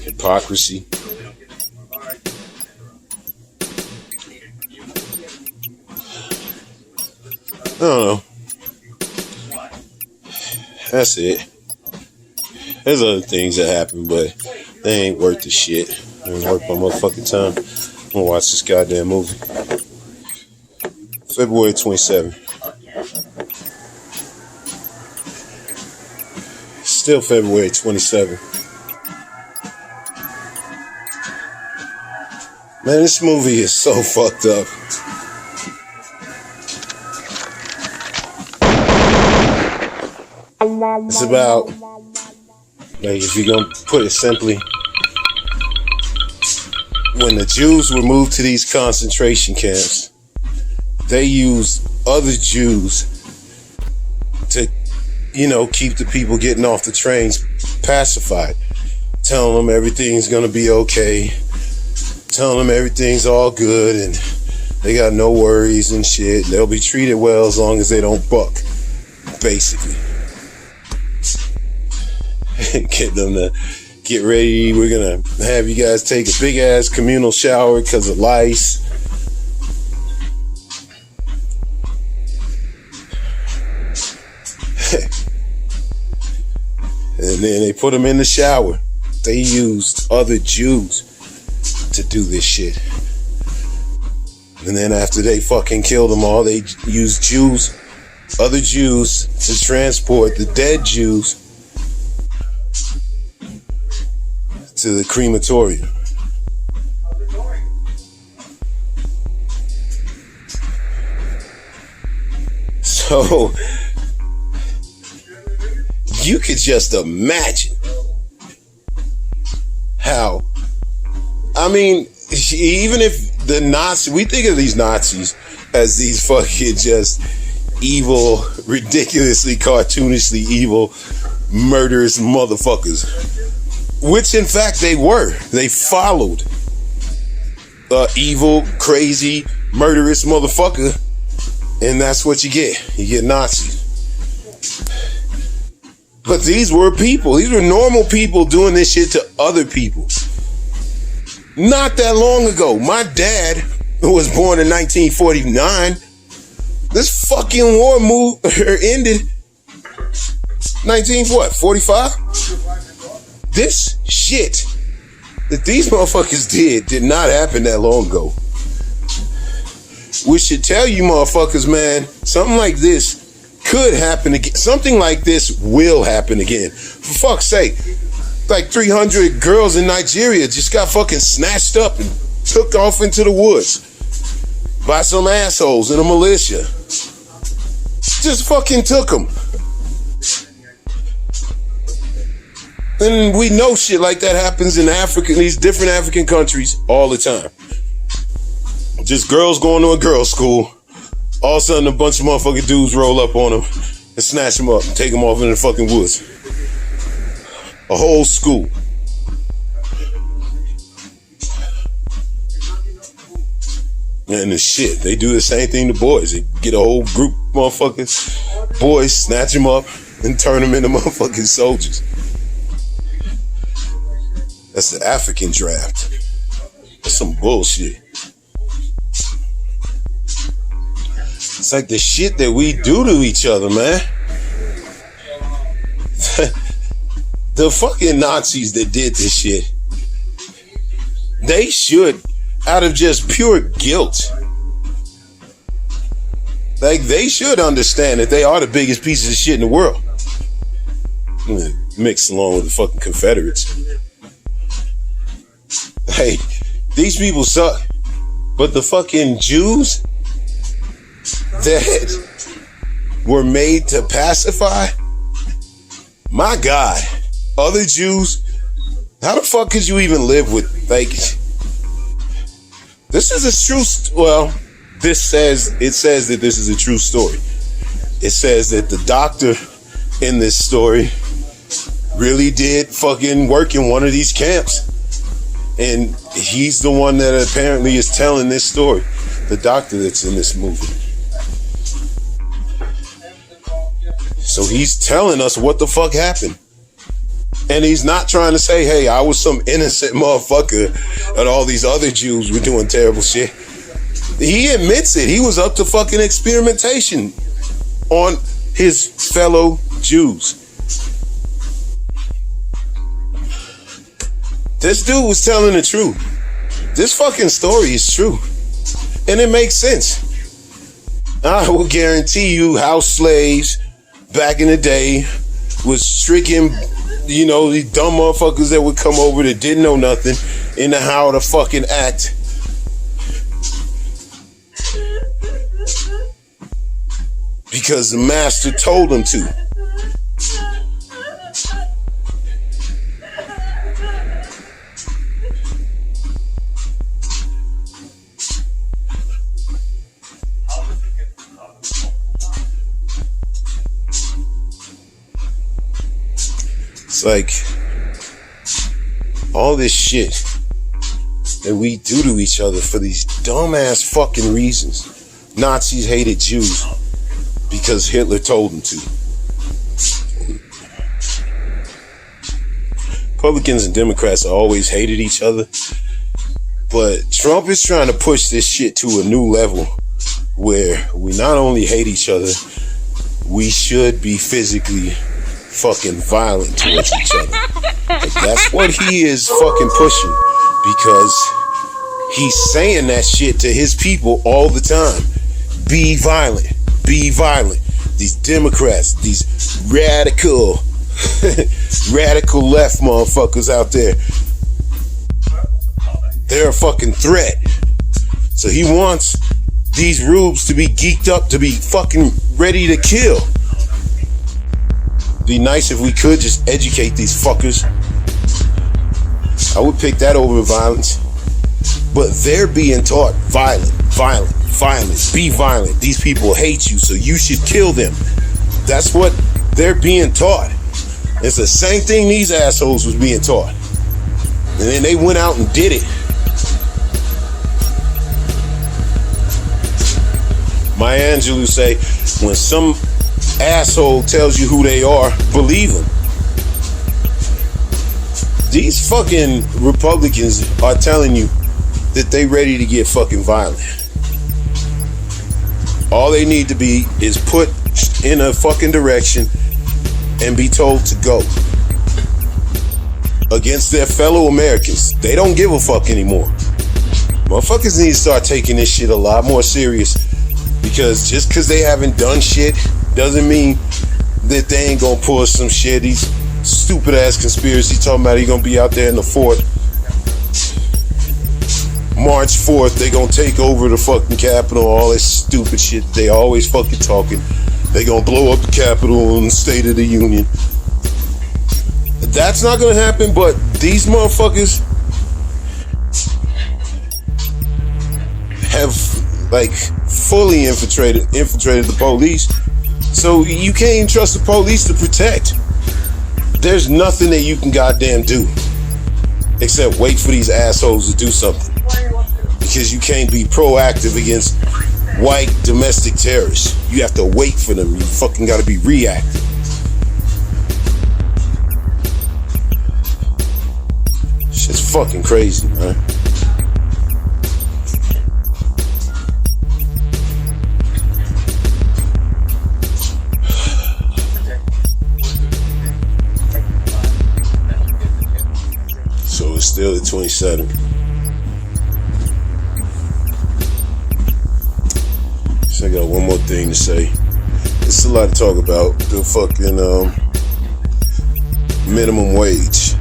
Speaker 1: Hypocrisy, I don't know. That's it. There's other things that happen, but they ain't worth the shit. They ain't worth my motherfucking time. I'm gonna watch this goddamn movie. February 27th. Still February 27th. Man, this movie is so fucked up. It's about, like, if you're gonna put it simply, when the Jews were moved to these concentration camps, they used other Jews to, keep the people getting off the trains pacified, telling them everything's gonna be okay, telling them everything's all good and they got no worries and shit. They'll be treated well as long as they don't buck, basically. Get them to get ready. We're gonna have you guys take a big ass communal shower because of lice. And then they put them in the shower. They used other Jews to do this shit. And then after they fucking killed them all, they used other Jews to transport the dead Jews to the crematorium. So you could just imagine how, even if the Nazis, we think of these Nazis as these fucking just evil, ridiculously cartoonishly evil, murderous motherfuckers. Which in fact they were. They followed evil, crazy, murderous motherfucker. And that's what you get. You get Nazis. But these were people. These were normal people doing this shit to other people. Not that long ago, my dad, who was born in 1949, this fucking war ended 45? This shit that these motherfuckers did not happen that long ago. We should tell you motherfuckers, man, something like this could happen again. Something like this will happen again. For fuck's sake. Like 300 girls in Nigeria just got fucking snatched up and took off into the woods by some assholes in a militia. Just fucking took them. And we know shit like that happens in Africa, in these different African countries all the time. Just girls going to a girls' school. All of a sudden, a bunch of motherfucking dudes roll up on them and snatch them up and take them off in the fucking woods. A whole school. And the shit, they do the same thing to boys. They get a whole group of motherfuckers, boys, snatch them up and turn them into motherfucking soldiers. That's the African draft. That's some bullshit. It's like the shit that we do to each other, man. The fucking Nazis that did this shit, they should, out of just pure guilt, like they should understand that they are the biggest pieces of shit in the world. Mixed along with the fucking Confederates. Hey, these people suck. But the fucking Jews that were made to pacify, my God, other Jews, how the fuck could you even live with, like, this is a true, it says that this is a true story. It says that the doctor in this story really did fucking work in one of these camps. And he's the one that apparently is telling this story. The doctor that's in this movie. So he's telling us what the fuck happened. And he's not trying to say, hey, I was some innocent motherfucker and all these other Jews were doing terrible shit. He admits it. He was up to fucking experimentation. on his fellow Jews. This dude was telling the truth. This fucking story is true. And it makes sense. I will guarantee you house slaves back in the day was stricken, you know, these dumb motherfuckers that would come over that didn't know nothing into how to fucking act. Because the master told them to. It's like all this shit that we do to each other for these dumbass fucking reasons. Nazis hated Jews because Hitler told them to. Republicans and Democrats always hated each other, but Trump is trying to push this shit to a new level where we not only hate each other, we should be physically fucking violent towards each other. Like, that's what he is fucking pushing, because he's saying that shit to his people all the time. Be violent. Be violent. These Democrats, these radical left motherfuckers out there, they're a fucking threat. So he wants these rubes to be geeked up, to be fucking ready to kill. Be nice if we could just educate these fuckers. I would pick that over violence. But they're being taught violence. Be violent. These people hate you, so you should kill them. That's what they're being taught. It's the same thing these assholes was being taught. And then they went out and did it. Maya Angelou say, when some asshole tells you who they are, believe them. These fucking Republicans are telling you that they ready to get fucking violent. All they need to be is put in a fucking direction and be told to go against their fellow Americans. They don't give a fuck anymore. Motherfuckers need to start taking this shit a lot more serious, because just because they haven't done shit doesn't mean that they ain't gonna pull some shit. These stupid ass conspiracy talking about he gonna be out there in the fort March 4th, they gonna take over the fucking Capitol, all this stupid shit they always fucking talking. They gonna blow up the Capitol and the State of the Union. That's not gonna happen, but these motherfuckers have like fully infiltrated the police. So you can't even trust the police to protect. There's nothing that you can goddamn do except wait for these assholes to do something. Because you can't be proactive against white domestic terrorists. You have to wait for them. You fucking gotta be reactive. Shit's fucking crazy, man. So it's still at 27. So I got one more thing to say. It's a lot to talk about. The fucking minimum wage.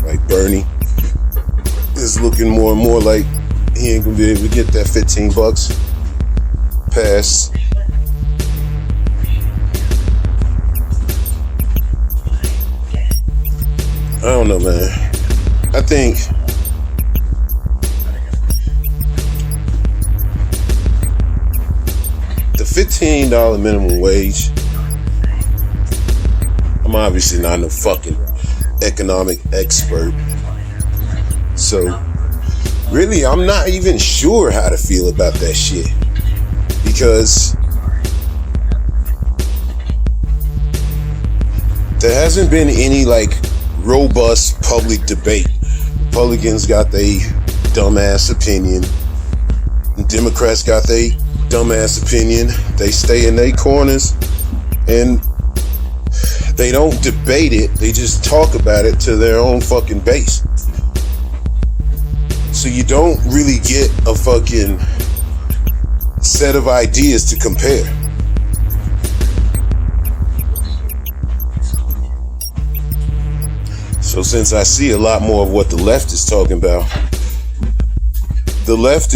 Speaker 1: Like Bernie is looking more and more like he ain't gonna be able to get that $15 passed. I don't know, man. I think the $15 minimum wage, I'm obviously not no fucking economic expert, so really I'm not even sure how to feel about that shit, because there hasn't been any like robust public debate. Republicans got their dumbass opinion, and Democrats got their dumbass opinion. They stay in their corners and they don't debate it. They just talk about it to their own fucking base. So you don't really get a fucking set of ideas to compare. So since I see a lot more of what the left is talking about, the left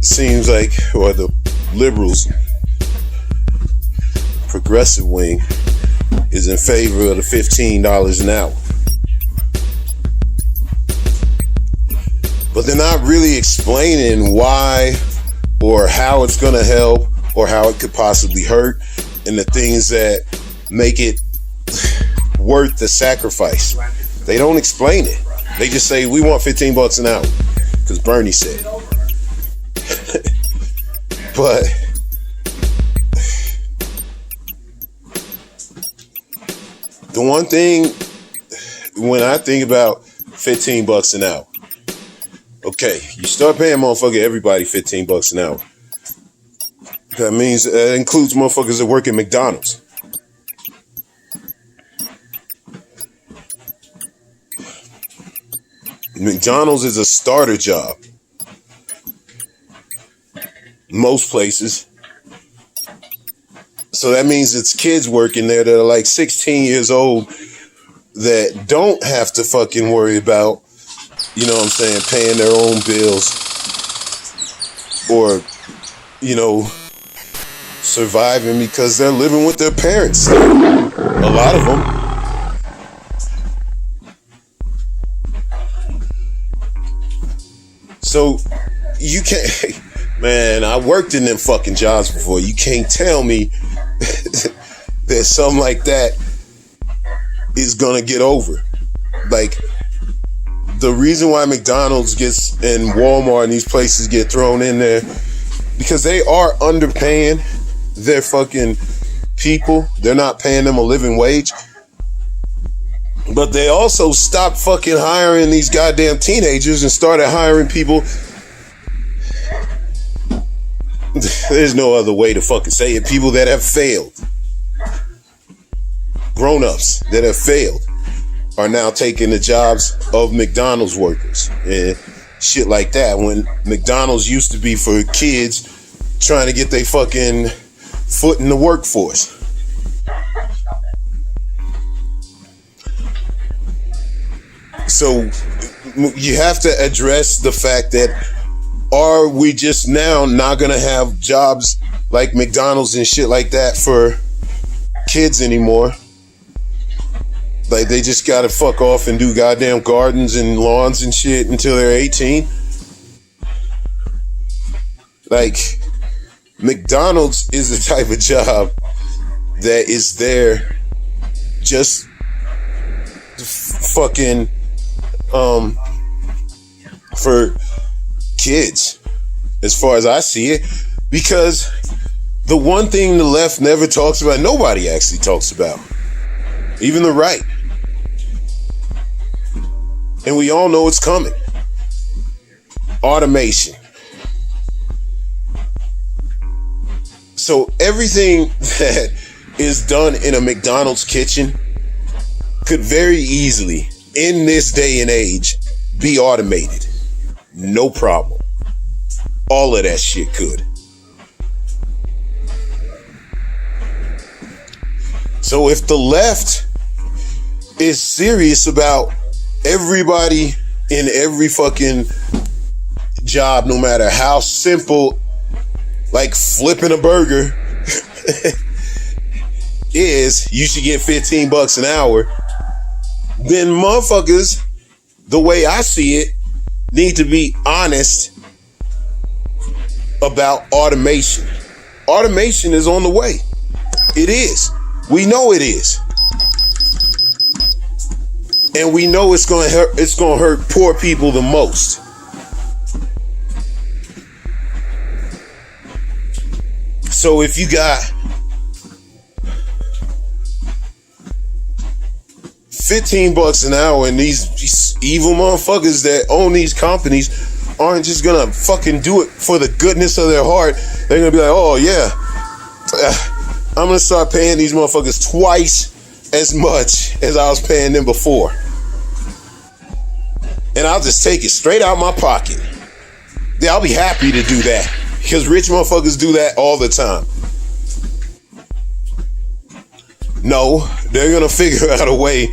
Speaker 1: seems like, or the liberals, progressive wing, is in favor of the $15 an hour. But they're not really explaining why or how it's going to help or how it could possibly hurt and the things that make it worth the sacrifice. They don't explain it. They just say, we want $15 an hour because Bernie said. But the one thing when I think about $15 an hour, okay, you start paying motherfucker everybody $15 an hour. That means that includes motherfuckers that work at McDonald's. McDonald's is a starter job. Most places. So that means it's kids working there that are like 16 years old that don't have to fucking worry about, you know what I'm saying, paying their own bills or, you know, surviving because they're living with their parents. A lot of them. So you can't, man, I worked in them fucking jobs before. You can't tell me that something like that is gonna get over. Like, the reason why McDonald's gets and Walmart and these places get thrown in there, because they are underpaying their fucking people. They're not paying them a living wage. But they also stopped fucking hiring these goddamn teenagers and started hiring people. There's no other way to fucking say it. People that have failed. Grown-ups that have failed are now taking the jobs of McDonald's workers and shit like that. When McDonald's used to be for kids trying to get their fucking foot in the workforce. So you have to address the fact that, are we just now not gonna have jobs like McDonald's and shit like that for kids anymore? Like, they just gotta fuck off and do goddamn gardens and lawns and shit until they're 18? Like, McDonald's is the type of job that is there just fucking for kids, as far as I see it, because the one thing the left never talks about, nobody actually talks about, even the right, and we all know it's coming: automation. So everything that is done in a McDonald's kitchen could very easily, in this day and age, be automated. No problem. All of that shit could. So if the left is serious about everybody in every fucking job, no matter how simple, like flipping a burger is, you should get $15 an hour, then motherfuckers, the way I see it, need to be honest about automation. Automation is on the way. It is. We know it is. And we know it's gonna hurt poor people the most. So if you got $15 an hour and these evil motherfuckers that own these companies aren't just gonna fucking do it for the goodness of their heart. They're gonna be like, oh yeah, I'm gonna start paying these motherfuckers twice as much as I was paying them before. And I'll just take it straight out my pocket. Yeah, I'll be happy to do that. Because rich motherfuckers do that all the time. No, they're gonna figure out a way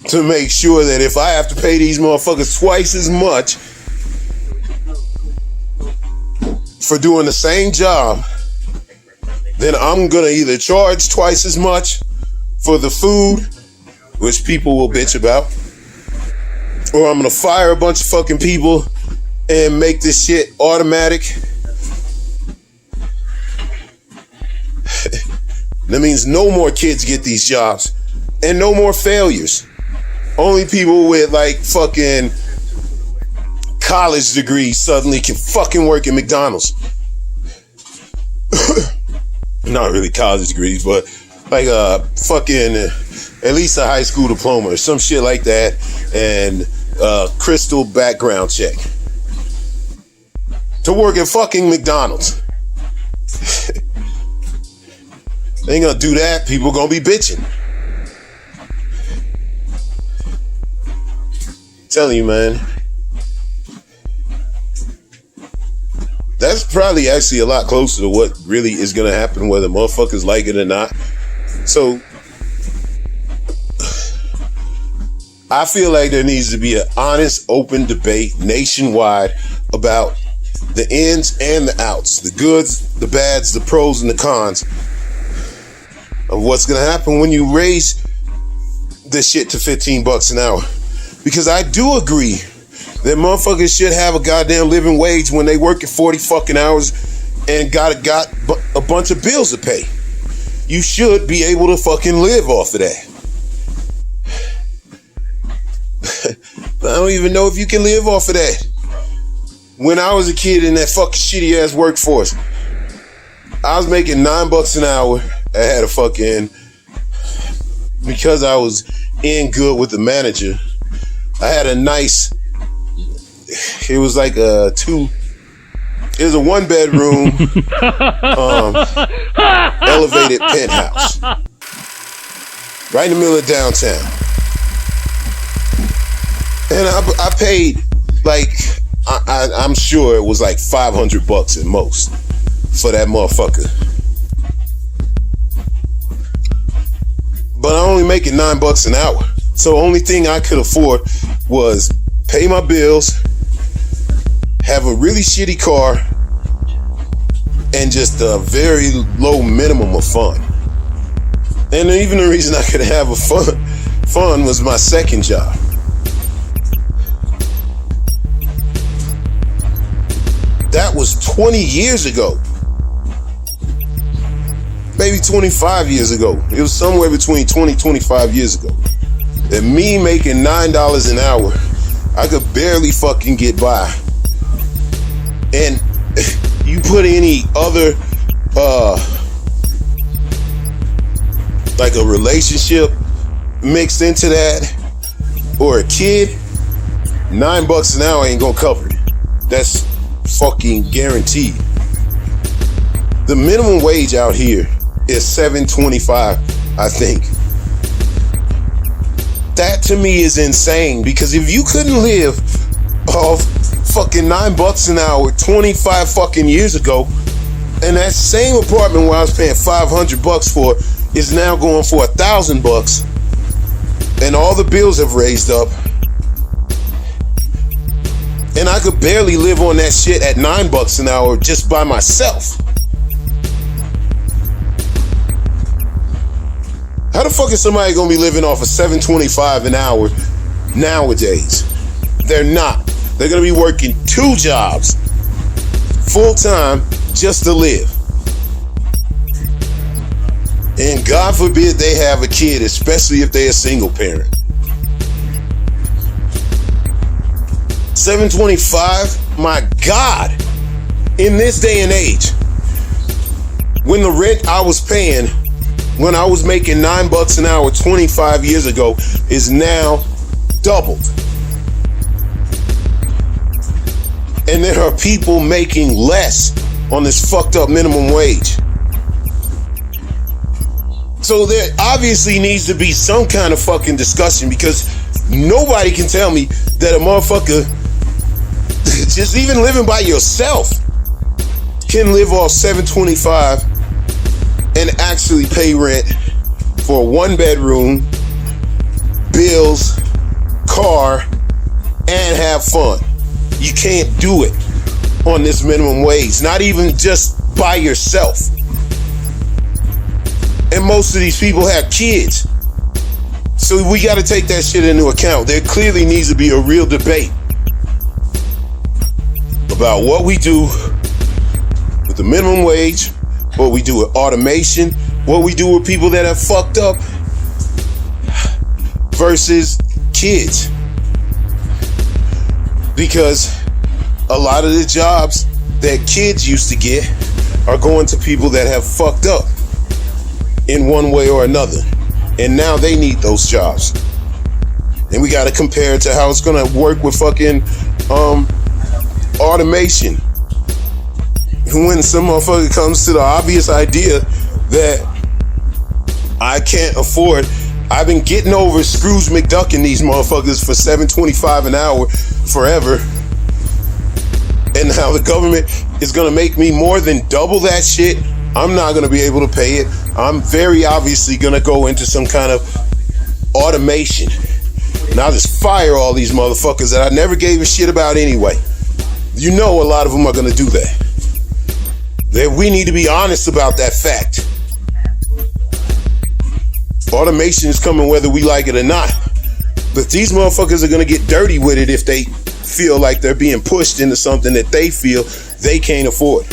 Speaker 1: to make sure that if I have to pay these motherfuckers twice as much for doing the same job, then I'm gonna either charge twice as much for the food, which people will bitch about, or I'm gonna fire a bunch of fucking people and make this shit automatic. That means no more kids get these jobs and no more failures. Only people with like fucking college degrees suddenly can fucking work at McDonald's. Not really college degrees, but like fucking at least a high school diploma or some shit like that, and crystal background check to work at fucking McDonald's. They ain't gonna do that. People gonna be bitching. I'm telling you, man. That's probably actually a lot closer to what really is gonna happen, whether motherfuckers like it or not. So I feel like there needs to be an honest, open debate nationwide about the ins and the outs, the goods, the bads, the pros and the cons of what's gonna happen when you raise this shit to $15 an hour. Because I do agree that motherfuckers should have a goddamn living wage when they work at 40 fucking hours and got a bunch of bills to pay. You should be able to fucking live off of that. But I don't even know if you can live off of that. When I was a kid in that fucking shitty ass workforce, I was making $9 an hour. I had a fucking, because I was in good with the manager, I had a nice, it was like it was a 1-bedroom elevated penthouse right in the middle of downtown. And I paid like, I'm sure it was like $500 at most for that motherfucker. But I'm only making $9 an hour. So the only thing I could afford was pay my bills, have a really shitty car, and just a very low minimum of fun. And even the reason I could have a fun was my second job. That was 20 years ago. Maybe 25 years ago. It was somewhere between 20, 25 years ago. And me making $9 an hour, I could barely fucking get by. And you put any other, like a relationship mixed into that, or a kid, $9 an hour ain't gonna cover it. That's fucking guaranteed. The minimum wage out here is $7.25, I think. That to me is insane, because if you couldn't live off fucking $9 an hour 25 fucking years ago, and that same apartment where I was paying $500 for is now going for $1,000, and all the bills have raised up, and I could barely live on that shit at $9 an hour just by myself. How the fuck is somebody gonna be living off of $7.25 an hour nowadays? They're not. They're gonna be working 2 jobs full time just to live. And God forbid they have a kid, especially if they're a single parent. $7.25, my God, in this day and age, when the rent I was paying when I was making $9 an hour 25 years ago is now doubled. And there are people making less on this fucked up minimum wage. So there obviously needs to be some kind of fucking discussion, because nobody can tell me that a motherfucker just even living by yourself can live off $725 and actually pay rent for a 1-bedroom, bills, car, and have fun. You can't do it on this minimum wage, not even just by yourself. And most of these people have kids. So we got to take that shit into account. There clearly needs to be a real debate about what we do with the minimum wage, what we do with automation, what we do with people that have fucked up versus kids. Because a lot of the jobs that kids used to get are going to people that have fucked up in one way or another. And now they need those jobs. And we got to compare it to how it's going to work with fucking automation. When some motherfucker comes to the obvious idea that I can't afford, I've been getting over Scrooge McDucking these motherfuckers for $7.25 an hour forever. And now the government is going to make me more than double that shit. I'm not going to be able to pay it. I'm very obviously going to go into some kind of automation. And I'll just fire all these motherfuckers that I never gave a shit about anyway. You know a lot of them are going to do that. That we need to be honest about that fact. Automation is coming whether we like it or not. But these motherfuckers are going to get dirty with it if they feel like they're being pushed into something that they feel they can't afford.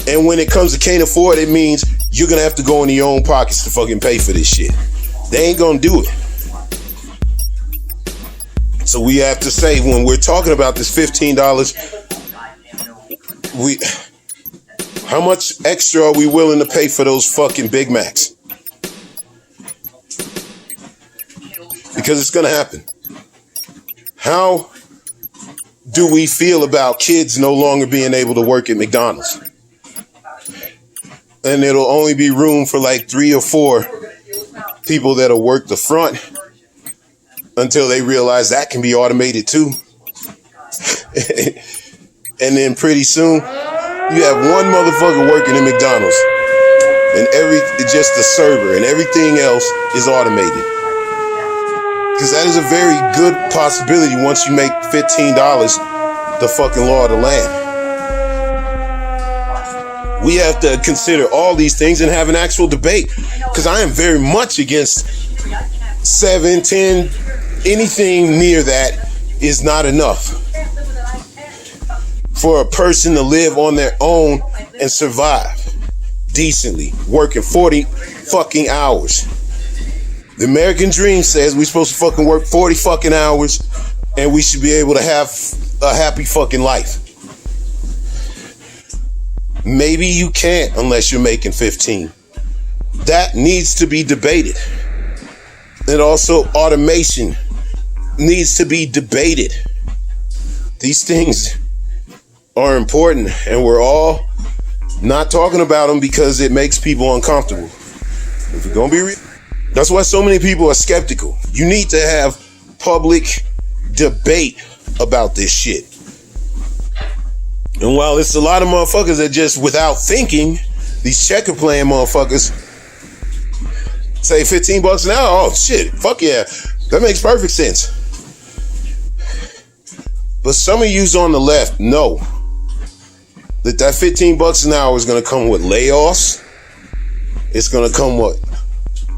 Speaker 1: And when it comes to can't afford, it means you're going to have to go into your own pockets to fucking pay for this shit. They ain't going to do it. So we have to say, when we're talking about this $15, how much extra are we willing to pay for those fucking Big Macs? Because it's going to happen. How do we feel about kids no longer being able to work at McDonald's? And it'll only be room for like 3 or 4 people that'll work the front until they realize that can be automated too. And then pretty soon you have one motherfucker working in McDonald's and just the server, and everything else is automated. Because that is a very good possibility once you make $15 the fucking law of the land. We have to consider all these things and have an actual debate. Because I am very much against 7, 10, anything near that is not enough for a person to live on their own and survive decently, working 40 fucking hours. The American dream says we're supposed to fucking work 40 fucking hours and we should be able to have a happy fucking life. Maybe you can't unless you're making 15. That needs to be debated. And also automation needs to be debated. These things are important and we're all not talking about them because it makes people uncomfortable. If we're gonna be real, that's why so many people are skeptical. You need to have public debate about this shit. And while it's a lot of motherfuckers that just without thinking, these checker playing motherfuckers say $15 an hour. Oh shit, fuck yeah. That makes perfect sense. But some of yous on the left know that $15 an hour is going to come with layoffs. It's going to come with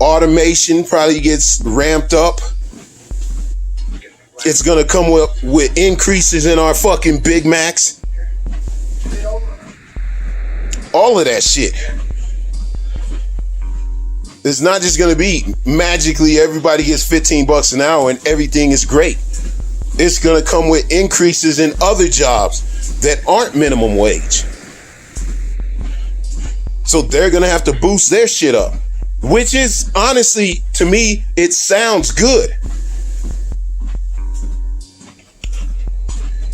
Speaker 1: automation, probably gets ramped up. It's going to come with increases in our fucking Big Macs. All of that shit. It's not just going to be magically everybody gets $15 an hour and everything is great. It's going to come with increases in other jobs that aren't minimum wage. So they're going to have to boost their shit up, which is honestly, to me, it sounds good.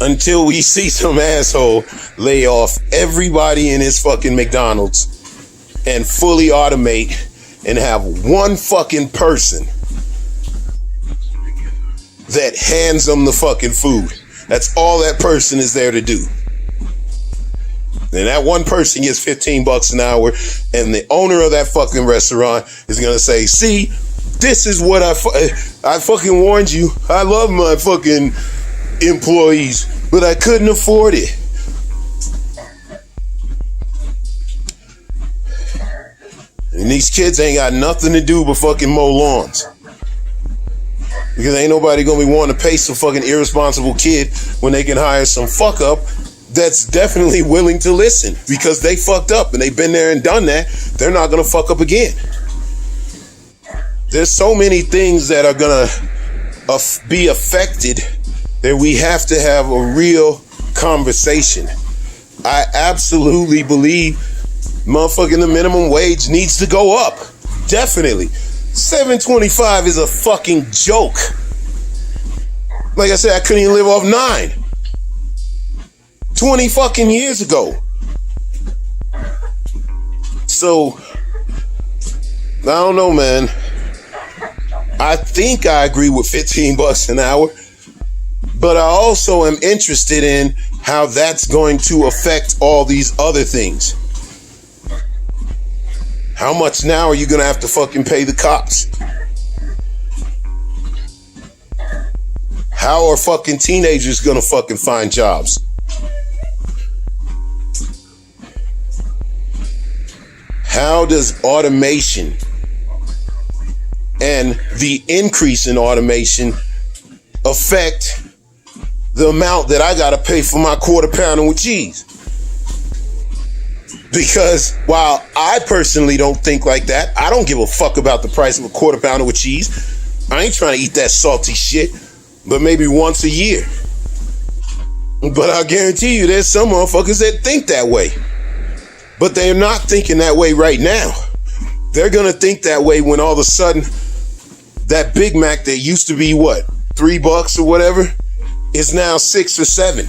Speaker 1: until we see some asshole lay off everybody in his fucking McDonald's and fully automate and have one fucking person that hands them the fucking food. That's all that person is there to do. And that one person gets $15 an hour, and the owner of that fucking restaurant is gonna say, see, this is what I fucking warned you. I love my fucking employees, but I couldn't afford it. And these kids ain't got nothing to do but fucking mow lawns. Because ain't nobody gonna be wanting to pay some fucking irresponsible kid when they can hire some fuck up that's definitely willing to listen, because they fucked up and they've been there and done that. They're not gonna fuck up again. There's so many things that are gonna be affected that we have to have a real conversation. I absolutely believe motherfucking the minimum wage needs to go up. Definitely. $7.25 is a fucking joke. Like I said, I couldn't even live off $9. 20 fucking years ago. So, I don't know, man. I think I agree with $15 an hour, but I also am interested in how that's going to affect all these other things. How much now are you gonna have to fucking pay the cops? How are fucking teenagers gonna fucking find jobs? How does automation and the increase in automation affect the amount that I gotta pay for my quarter pounder with cheese? Because while I personally don't think like that, I don't give a fuck about the price of a quarter pounder with cheese. I ain't trying to eat that salty shit, but maybe once a year. But I guarantee you there's some motherfuckers that think that way. But they're not thinking that way right now. They're gonna think that way when all of a sudden that Big Mac that used to be what, $3 or whatever, is now $6 or $7.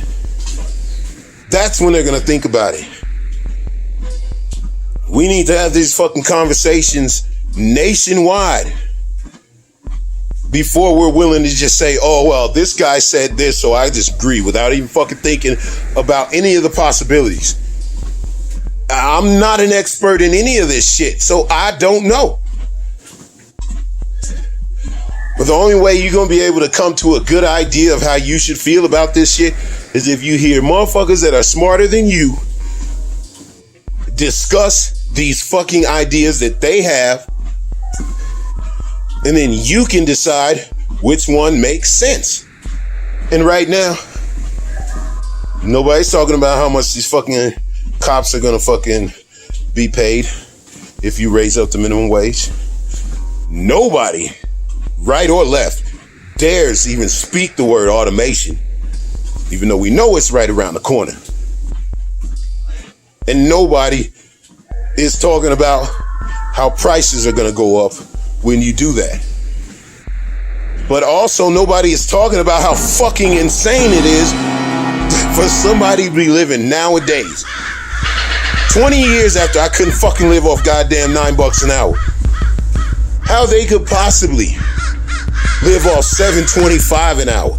Speaker 1: That's when they're gonna think about it. We need to have these fucking conversations nationwide before we're willing to just say, oh, well, this guy said this, so I just agree, without even fucking thinking about any of the possibilities. I'm not an expert in any of this shit, so I don't know. But the only way you're going to be able to come to a good idea of how you should feel about this shit is if you hear motherfuckers that are smarter than you discuss these fucking ideas that they have, and then you can decide which one makes sense. And right now, nobody's talking about how much these fucking cops are gonna fucking be paid if you raise up the minimum wage. Nobody, right or left, dares even speak the word automation, even though we know it's right around the corner. And nobody is talking about how prices are going to go up when you do that. But also nobody is talking about how fucking insane it is for somebody to be living nowadays, 20 years after I couldn't fucking live off goddamn $9 an hour, how they could possibly live off $7.25 an hour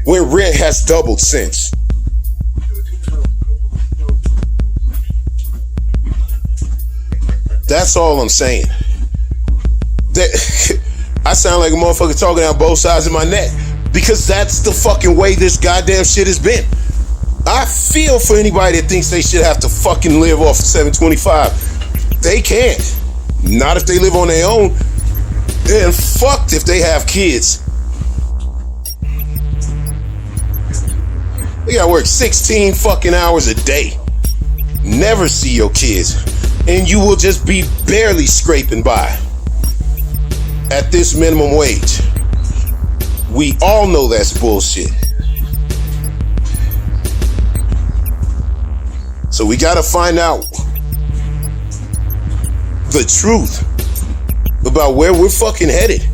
Speaker 1: when rent has doubled since. That's all I'm saying. I sound like a motherfucker talking out both sides of my neck, because that's the fucking way this goddamn shit has been. I feel for anybody that thinks they should have to fucking live off of $7.25. They can't. Not if they live on their own. And fucked if they have kids. You gotta work 16 fucking hours a day. Never see your kids. And you will just be barely scraping by at this minimum wage. We all know that's bullshit. So we gotta find out the truth about where we're fucking headed.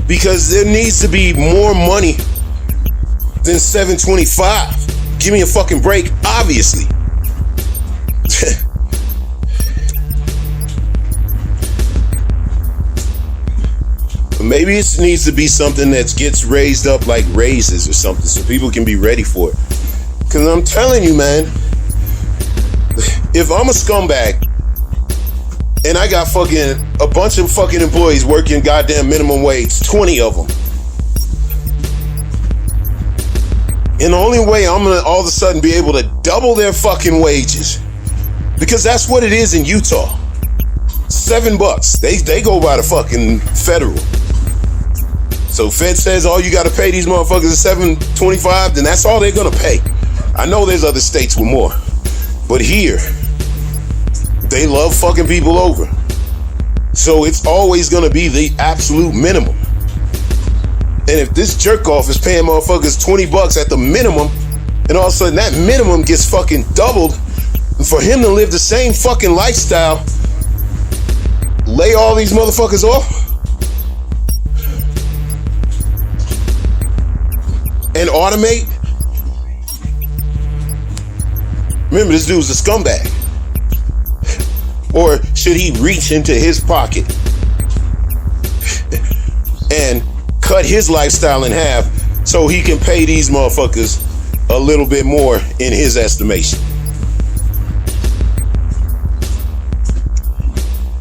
Speaker 1: Because there needs to be more money than $7.25. Give me a fucking break, obviously. Maybe it needs to be something that gets raised up like raises or something so people can be ready for it. Because I'm telling you, man, if I'm a scumbag and I got fucking a bunch of fucking employees working goddamn minimum wage, 20 of them, and the only way I'm gonna all of a sudden be able to double their fucking wages, because that's what it is in Utah. $7. They go by the fucking federal. So Fed says all you gotta pay these motherfuckers is $7.25, then that's all they're gonna pay. I know there's other states with more, but here, they love fucking people over. So it's always gonna be the absolute minimum. And if this jerk off is paying motherfuckers $20 at the minimum, and all of a sudden that minimum gets fucking doubled, for him to live the same fucking lifestyle, lay all these motherfuckers off, and automate. Remember, this dude's a scumbag. Or should he reach into his pocket and cut his lifestyle in half so he can pay these motherfuckers a little bit more in his estimation?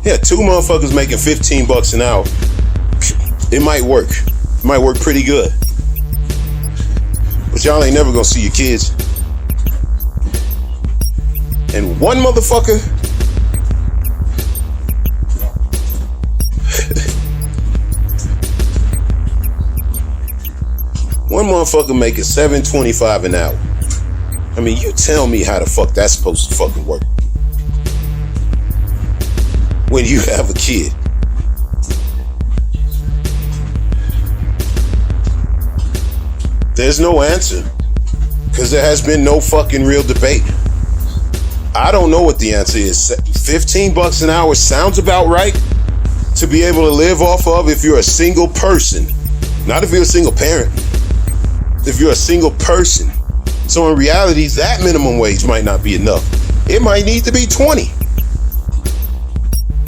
Speaker 1: Yeah, 2 motherfuckers making $15 an hour. It might work. It might work pretty good. But y'all ain't never gonna see your kids. And one motherfucker making $7.25 an hour. I mean, you tell me how the fuck that's supposed to fucking work when you have a kid. There's no answer, because there has been no fucking real debate. I don't know what the answer is. $15 an hour sounds about right to be able to live off of if you're a single person. Not if you're a single parent. If you're a single person. So in reality, that minimum wage might not be enough. It might need to be 20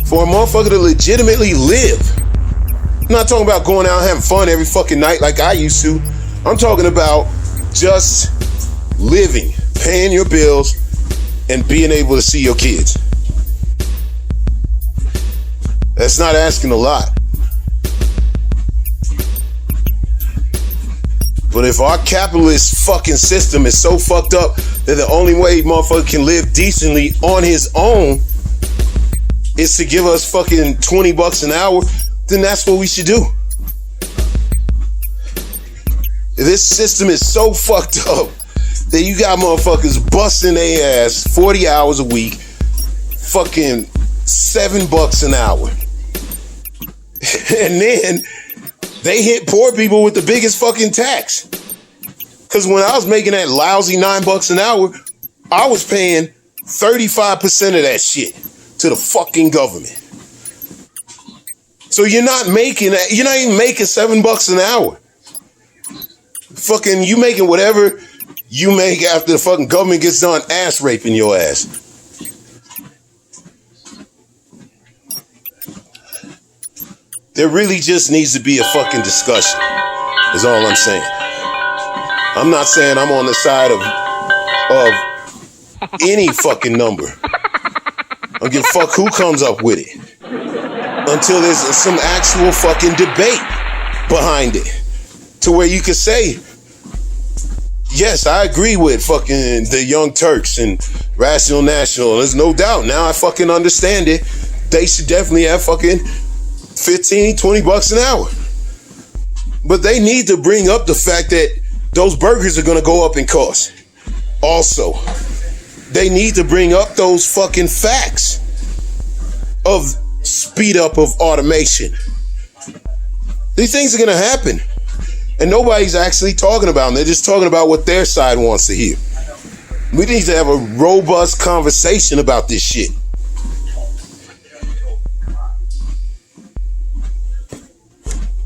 Speaker 1: for a motherfucker to legitimately live. I'm not talking about going out and having fun every fucking night like I used to. I'm talking about just living, paying your bills, and being able to see your kids. That's not asking a lot. But if our capitalist fucking system is so fucked up that the only way motherfucker can live decently on his own is to give us fucking $20 an hour, then that's what we should do. This system is so fucked up that you got motherfuckers busting their ass 40 hours a week, fucking $7 an hour. And then they hit poor people with the biggest fucking tax. Because when I was making that lousy $9 an hour, I was paying 35% of that shit to the fucking government. So you're not even making $7 an hour. Fucking, you making whatever you make after the fucking government gets done ass raping your ass. There really just needs to be a fucking discussion, is all I'm saying. I'm not saying I'm on the side of any fucking number. I don't give a fuck who comes up with it. Until there's some actual fucking debate behind it. To where you could say, yes, I agree with fucking the Young Turks and Rational National. There's no doubt. Now I fucking understand it. They should definitely have fucking $15-20 an hour. But they need to bring up the fact that those burgers are going to go up in cost. Also, they need to bring up those fucking facts of speed up of automation. These things are going to happen. And nobody's actually talking about them. They're just talking about what their side wants to hear. We need to have a robust conversation about this shit.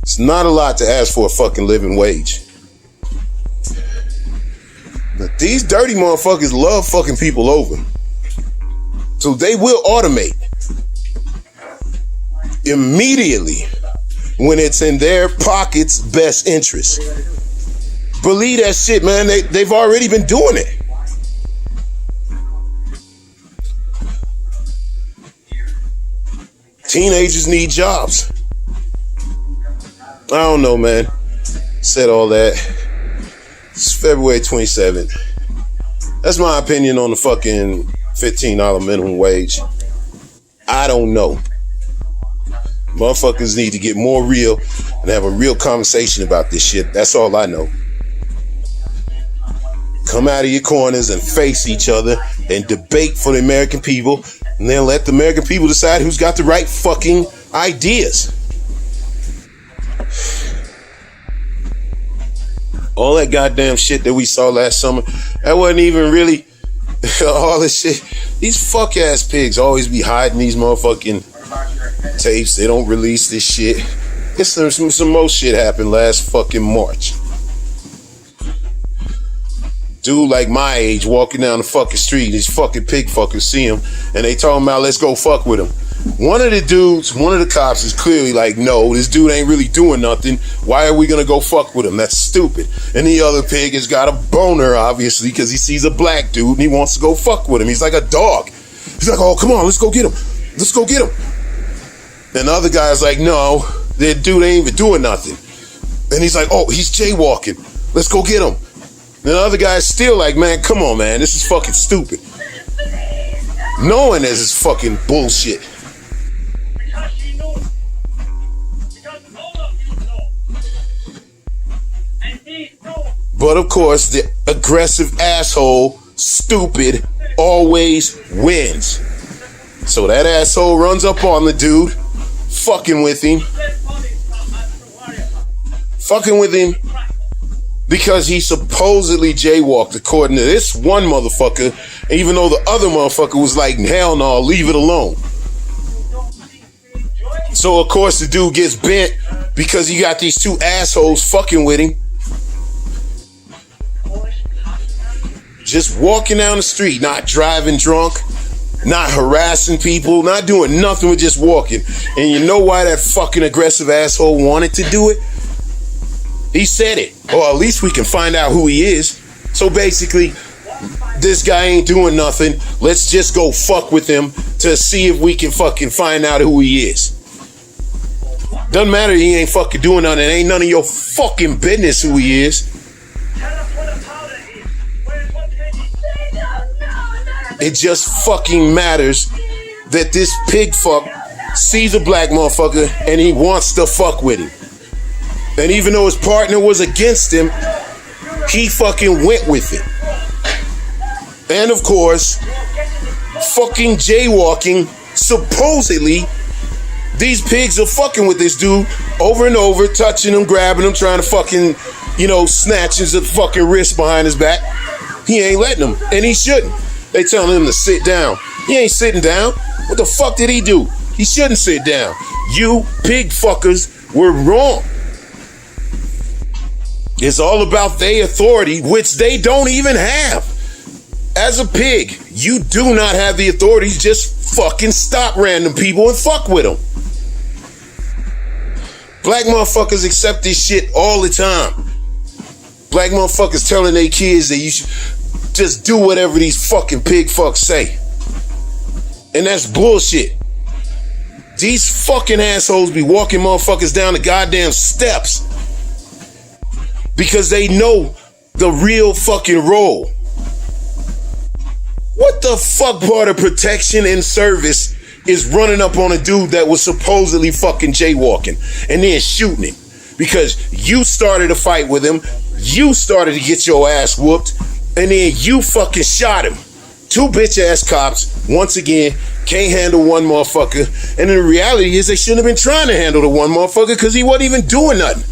Speaker 1: It's not a lot to ask for a fucking living wage. These dirty motherfuckers love fucking people over. So they will automate immediately when it's in their pocket's best interest. Believe that shit, man. They've already been doing it. Teenagers need jobs. I don't know, man. Said all that. It's February 27th. That's my opinion on the fucking $15 minimum wage. I don't know. Motherfuckers need to get more real and have a real conversation about this shit. That's all I know. Come out of your corners and face each other and debate for the American people, and then let the American people decide who's got the right fucking ideas. All that goddamn shit that we saw last summer, that wasn't even really all this shit. These fuck ass pigs always be hiding these motherfucking tapes. They don't release this shit. It's some more shit happened last fucking March. Dude like my age walking down the fucking street, these fucking pig fuckers see him and they talking about let's go fuck with him. One of the cops is clearly like, no, this dude ain't really doing nothing. Why are we gonna go fuck with him? That's stupid. And the other pig has got a boner, obviously, because he sees a black dude and he wants to go fuck with him. He's like a dog. He's like, oh, come on, let's go get him. Let's go get him. And the other guy's like, no, that dude ain't even doing nothing. And he's like, oh, he's jaywalking. Let's go get him. And the other guy's still like, man, come on, man, this is fucking stupid. Knowing this is fucking bullshit.
Speaker 4: Because she knew. Because all of you know. And these know.
Speaker 1: But of course, the aggressive asshole, stupid, always wins. So that asshole runs up on the dude, fucking with him. Fucking with him because he supposedly jaywalked, according to this one motherfucker, even though the other motherfucker was like, hell no, leave it alone. So of course the dude gets bent because you got these two assholes fucking with him. Just walking down the street, not driving drunk, not harassing people, not doing nothing with just walking. And you know why that fucking aggressive asshole wanted to do it? He said it, or at least we can find out who he is. So basically, this guy ain't doing nothing. Let's just go fuck with him to see if we can fucking find out who he is. Doesn't matter, he ain't fucking doing nothing. It ain't none of your fucking business who he is. It just fucking matters that this pig fuck sees a black motherfucker and he wants to fuck with him. And even though his partner was against him, he fucking went with it. And of course, fucking jaywalking, supposedly, these pigs are fucking with this dude over and over, touching him, grabbing him, trying to fucking, snatch his fucking wrist behind his back. He ain't letting them, and he shouldn't. They telling him to sit down. He ain't sitting down. What the fuck did he do? He shouldn't sit down. You pig fuckers were wrong. It's all about their authority, which they don't even have. As a pig, you do not have the authority. Just fucking stop random people and fuck with them. Black motherfuckers accept this shit all the time. Black motherfuckers telling their kids that you should just do whatever these fucking pig fucks say. And that's bullshit. These fucking assholes be walking motherfuckers down the goddamn steps because they know the real fucking role. What the fuck part of protection and service is running up on a dude that was supposedly fucking jaywalking and then shooting him? Because you started a fight with him, you started to get your ass whooped, and then you fucking shot him. Two bitch ass cops, once again, can't handle one motherfucker. And the reality is they shouldn't have been trying to handle the one motherfucker because he wasn't even doing nothing.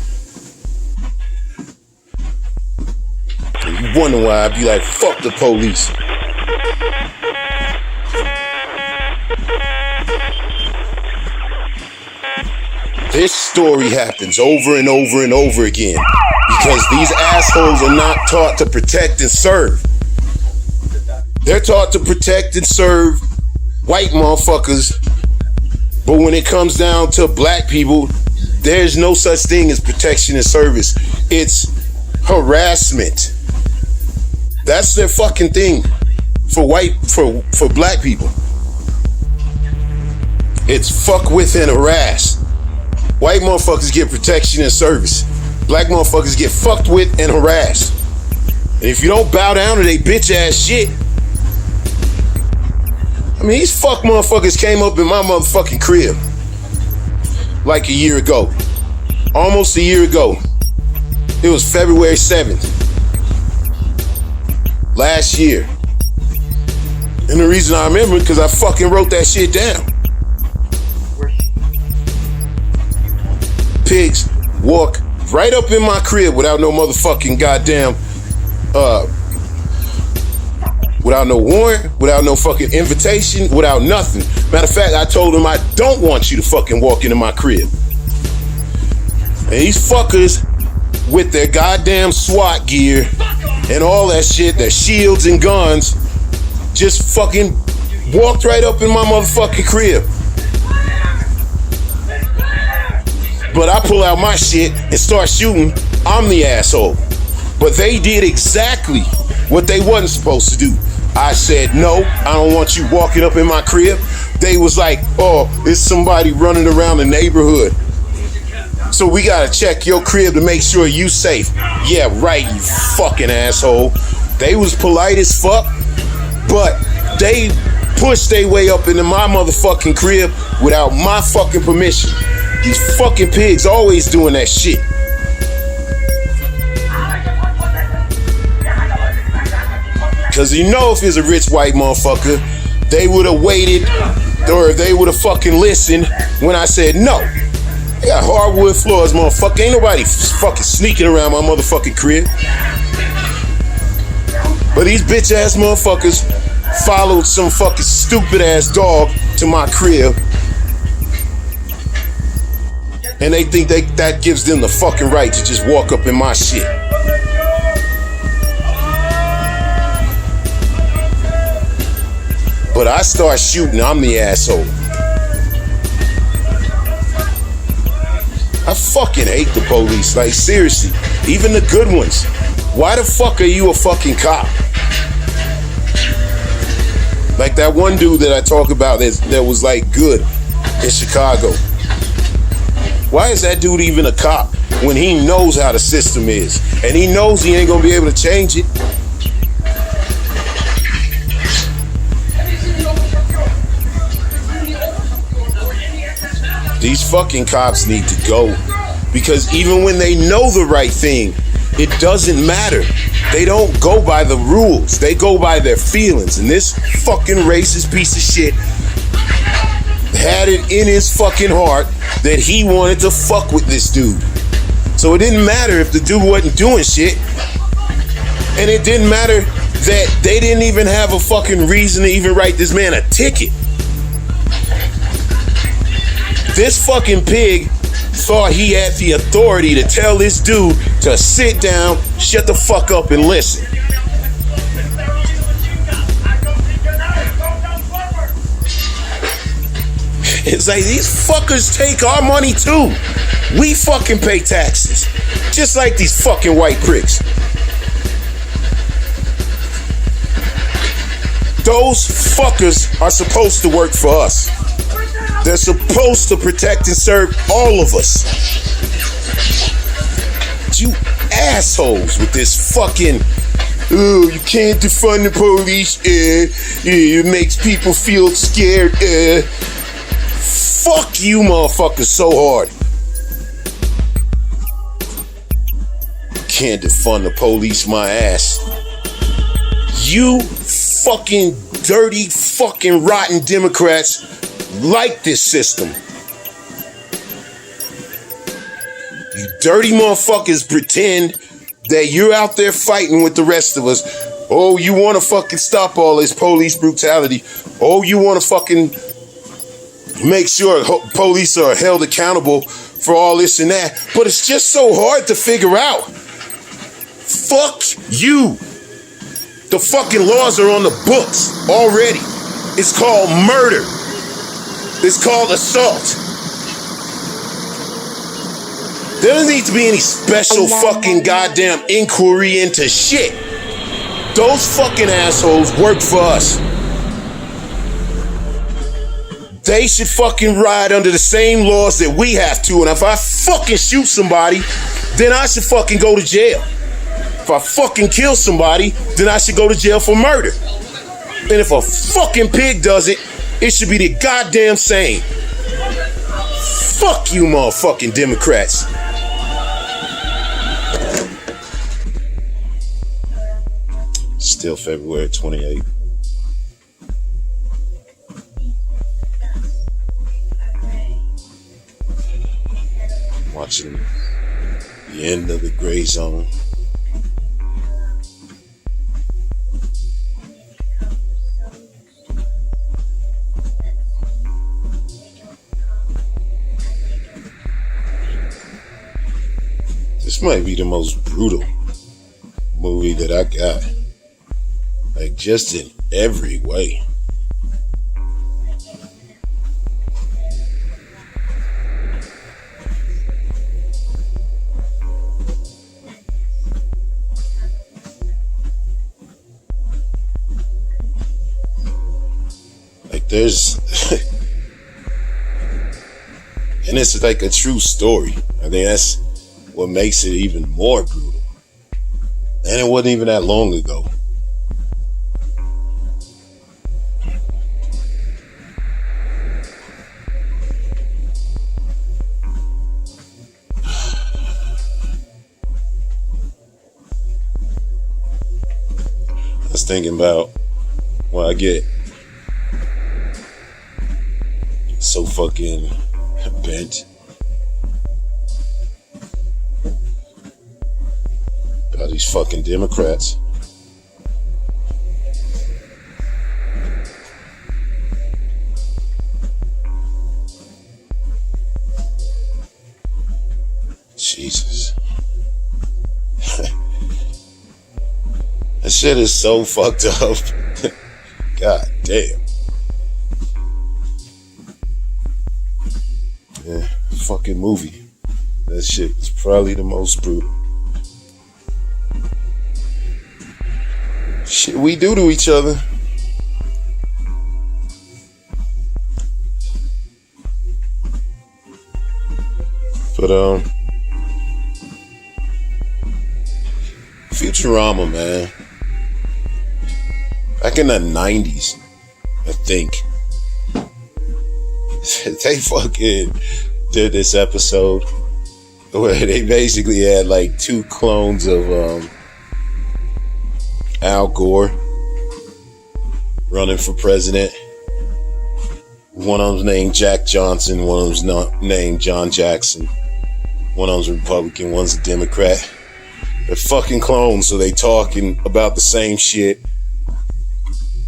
Speaker 1: You wonder why I'd be like, fuck the police. This story happens over and over and over again Because these assholes are not taught to protect and serve. They're taught to protect and serve white motherfuckers. But when it comes down to black people, there's no such thing as protection and service. It's harassment. That's their fucking thing for black people. It's fuck with and harass. White motherfuckers get protection and service. Black motherfuckers get fucked with and harassed. And if you don't bow down to they bitch ass shit, I mean, these fuck motherfuckers came up in my motherfucking crib like a year ago. Almost a year ago. It was February 7th. Last year. And the reason I remember it because I fucking wrote that shit down. Pigs walk right up in my crib without no motherfucking goddamn without no warrant, without no fucking invitation, without nothing. Matter of fact, I told them I don't want you to fucking walk into my crib. And these fuckers with their goddamn SWAT gear and all that shit, their shields and guns, just fucking walked right up in my motherfucking crib. But I pull out my shit and start shooting. I'm the asshole. But they did exactly what they wasn't supposed to do. I said, no, I don't want you walking up in my crib. They was like, oh, there's somebody running around the neighborhood. So we gotta check your crib to make sure you safe. Yeah, right, you fucking asshole. They was polite as fuck, but they pushed their way up into my motherfucking crib without my fucking permission. These fucking pigs always doing that shit. Cause you know if it's a rich white motherfucker, they would have waited or they would have fucking listened when I said no. They got hardwood floors, motherfucker. Ain't nobody fucking sneaking around my motherfucking crib. But these bitch ass motherfuckers followed some fucking stupid ass dog to my crib. And they think that gives them the fucking right to just walk up in my shit. But I start shooting, I'm the asshole. I fucking hate the police, like seriously, even the good ones. Why the fuck are you a fucking cop? Like that one dude that I talk about that was like good in Chicago. Why is that dude even a cop when he knows how the system is? And he knows he ain't gonna be able to change it. These fucking cops need to go. Because even when they know the right thing, it doesn't matter. They don't go by the rules. They go by their feelings. And this fucking racist piece of shit had it in his fucking heart that he wanted to fuck with this dude. So it didn't matter if the dude wasn't doing shit. And it didn't matter that they didn't even have a fucking reason to even write this man a ticket. This fucking pig thought he had the authority to tell this dude to sit down, shut the fuck up, and listen. It's like these fuckers take our money too. We fucking pay taxes. Just like these fucking white pricks. Those fuckers are supposed to work for us. They're supposed to protect and serve all of us. You assholes with this fucking, oh, you can't defund the police, it makes people feel scared, Fuck you motherfuckers so hard. Can't defund the police my ass. You fucking dirty, fucking rotten Democrats like this system. You dirty motherfuckers pretend that you're out there fighting with the rest of us. Oh, you want to fucking stop all this police brutality. Oh, you want to fucking make sure police are held accountable for all this and that. But it's just so hard to figure out. Fuck you. The fucking laws are on the books already. It's called murder. It's called assault. There doesn't need to be any special fucking goddamn inquiry into shit. Those fucking assholes work for us. They should fucking ride under the same laws that we have to. And if I fucking shoot somebody, then I should fucking go to jail. If I fucking kill somebody, then I should go to jail for murder. And if a fucking pig does it, it should be the goddamn same. Fuck you, motherfucking Democrats. Still February 28th. Watching the end of the Gray Zone. This might be the most brutal movie that I got. Like, just in every way. Like, there's... and it's like a true story. I think that's what makes it even more brutal. And it wasn't even that long ago. I was thinking about when I get so fucking bent about these fucking Democrats. Jesus. That shit is so fucked up. God damn. Yeah, fucking movie. That shit is probably the most brutal shit we do to each other. But Futurama, man. Back in the 90s, I think, they fucking did this episode where they basically had like two clones of Al Gore running for president. One of them's named Jack Johnson, one of them's not named John Jackson. One of them's a Republican, one's a Democrat. They're fucking clones, so they talking about the same shit.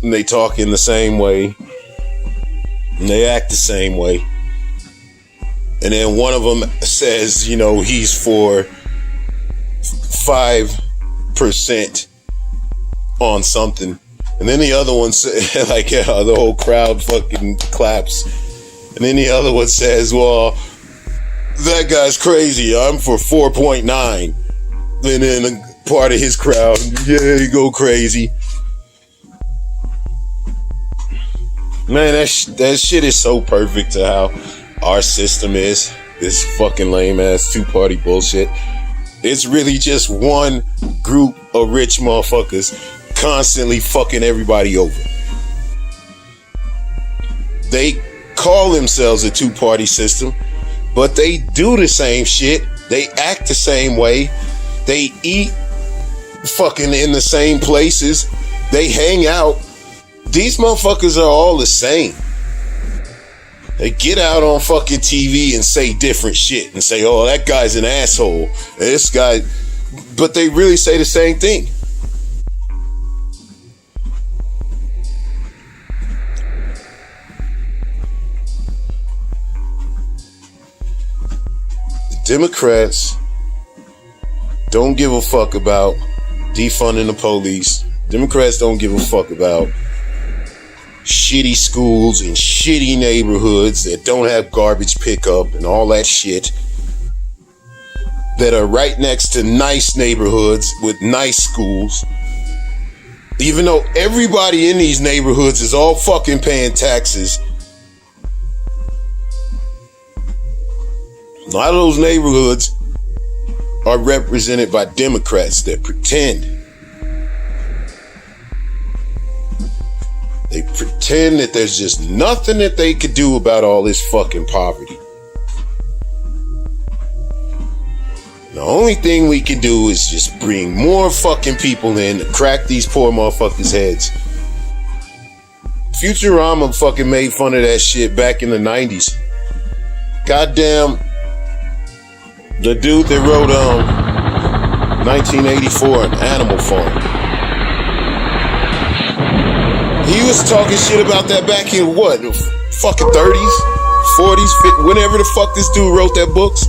Speaker 1: And they talk in the same way. And they act the same way. And then one of them says, you know, he's for 5% on something. And then the other one says, like, yeah, the whole crowd fucking claps. And then the other one says, well, that guy's crazy. I'm for 4.9. And then a part of his crowd, yeah, you go crazy. Man, that shit is so perfect to how our system is. This fucking lame ass two-party bullshit. It's really just one group of rich motherfuckers constantly fucking everybody over. They call themselves a two-party system, but they do the same shit. They act the same way. They eat fucking in the same places. They hang out. These motherfuckers are all the same. They get out on fucking TV and say different shit and say, oh, that guy's an asshole. And this guy, but they really say the same thing. The Democrats don't give a fuck about defunding the police. Democrats don't give a fuck about shitty schools and shitty neighborhoods that don't have garbage pickup and all that shit, that are right next to nice neighborhoods with nice schools. Even though everybody in these neighborhoods is all fucking paying taxes, a lot of those neighborhoods are represented by Democrats that pretend. They pretend that there's just nothing that they could do about all this fucking poverty. The only thing we can do is just bring more fucking people in to crack these poor motherfuckers' heads. Futurama fucking made fun of that shit back in the 90s. Goddamn, the dude that wrote 1984, An Animal Farm. He was talking shit about that back in what? Fucking 30s, 40s, 50s, whenever the fuck this dude wrote that books.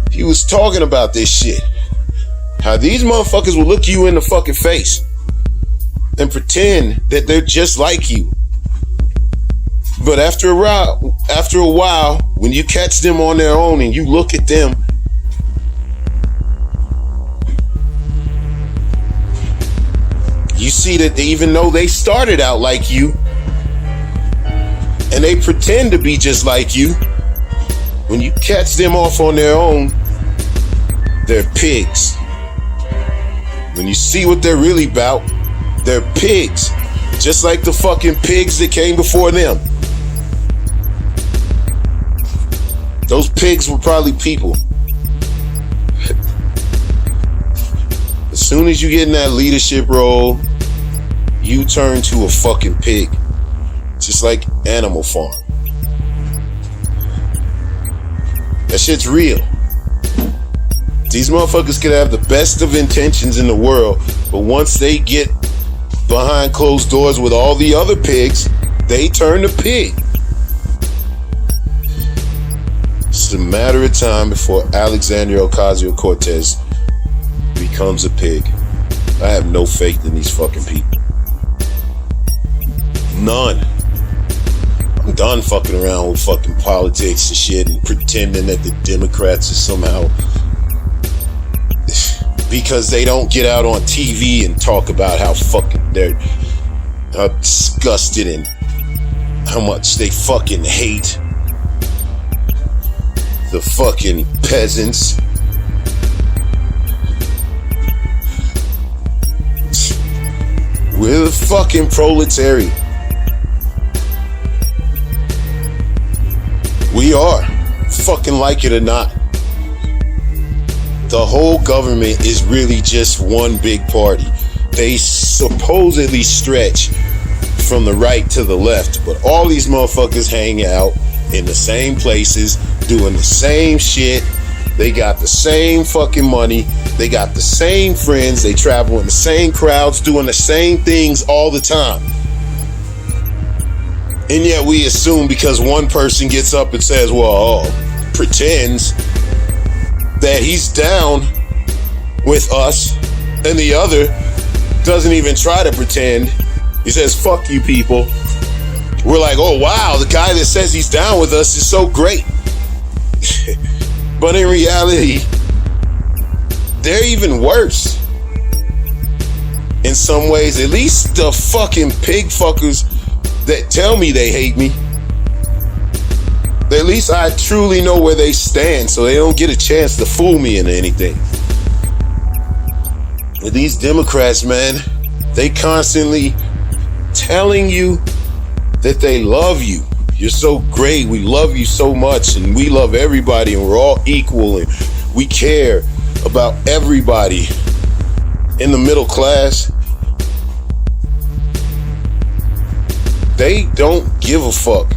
Speaker 1: He was talking about this shit. How these motherfuckers will look you in the fucking face and pretend that they're just like you. But after a while, when you catch them on their own and you look at them, you see that even though they started out like you and they pretend to be just like you, when you catch them off on their own, they're pigs. When you see what they're really about, they're pigs. Just like the fucking pigs that came before them. Those pigs were probably people. As soon as you get in that leadership role, you turn to a fucking pig. Just like Animal Farm. That shit's real. These motherfuckers could have the best of intentions in the world, but once they get behind closed doors with all the other pigs, they turn to pig. It's a matter of time before Alexandria Ocasio-Cortez becomes a pig. I have no faith in these fucking people. None. I'm done fucking around with fucking politics and shit and pretending that the Democrats are somehow, because they don't get out on TV and talk about how fucking they're disgusted and how much they fucking hate the fucking peasants. We're the fucking proletariat. We are, fucking like it or not. The whole government is really just one big party. They supposedly stretch from the right to the left, but all these motherfuckers hang out in the same places, doing the same shit. They got the same fucking money. They got the same friends. They travel in the same crowds, doing the same things all the time. And yet we assume because one person gets up and says, well, pretends that he's down with us, and the other doesn't even try to pretend. He says, fuck you people. We're like, oh wow, the guy that says he's down with us is so great. But in reality, they're even worse. In some ways, at least the fucking pig fuckers that tell me they hate me, at least I truly know where they stand, so they don't get a chance to fool me into anything. But these Democrats, man, they constantly telling you that they love you. You're so great. We love you so much, and we love everybody, and we're all equal, and we care about everybody in the middle class. They don't give a fuck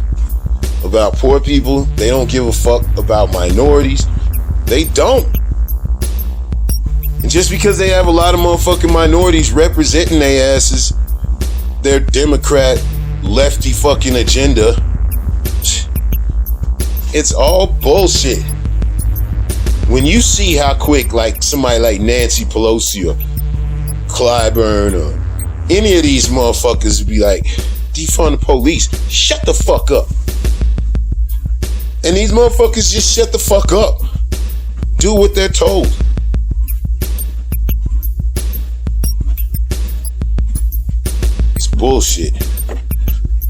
Speaker 1: about poor people. They don't give a fuck about minorities. They don't. And just because they have a lot of motherfucking minorities representing their asses, their Democrat lefty fucking agenda, it's all bullshit. when you see how quick, like somebody like Nancy Pelosi or Clyburn or any of these motherfuckers would be like, defund the police, shut the fuck up. And these motherfuckers just shut the fuck up. Do what they're told. It's bullshit.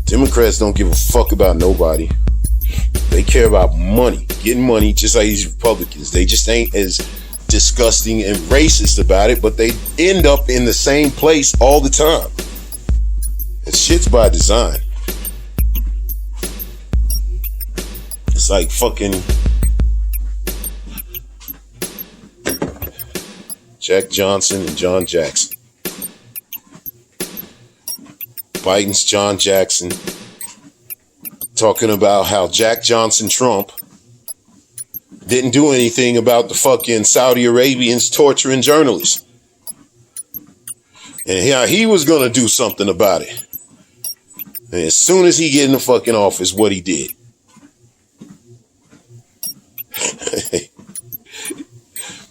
Speaker 1: Democrats don't give a fuck about nobody. They care about money, getting money, just like these Republicans. They just ain't as disgusting and racist about it, but they end up in the same place all the time. And shit's by design. It's like fucking Jack Johnson and John Jackson. Biden's John Jackson talking about how Jack Johnson Trump didn't do anything about the fucking Saudi Arabians torturing journalists. And yeah, he was gonna do something about it. And as soon as he get in the fucking office, what he did.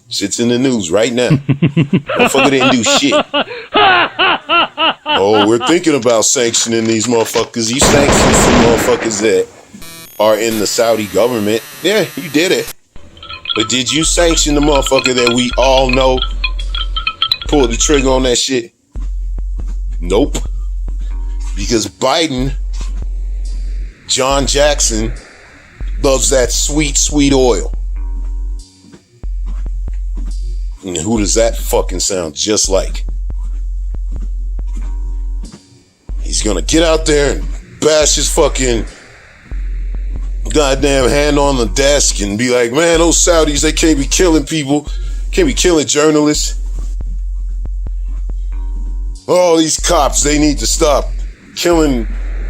Speaker 1: Shit's in the news right now. Motherfucker didn't do shit. Oh, we're thinking about sanctioning these motherfuckers. You sanctioned some motherfuckers that are in the Saudi government. Yeah, you did it. But did you sanction the motherfucker that we all know pulled the trigger on that shit? Nope. Because Biden, John Jackson, loves that sweet, sweet oil. And who does that fucking sound just like? He's gonna get out there and bash his fucking goddamn hand on the desk and be like, man, those Saudis, they can't be killing people, can't be killing journalists. All these cops, they need to stop killing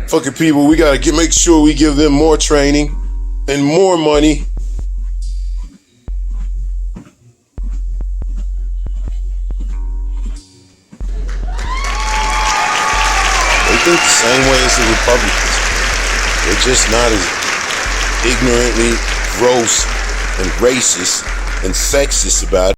Speaker 1: fucking people. We gotta make sure we give them more training and more money. Think the same way as the Republicans. They're just not as ignorantly gross and racist and sexist about it.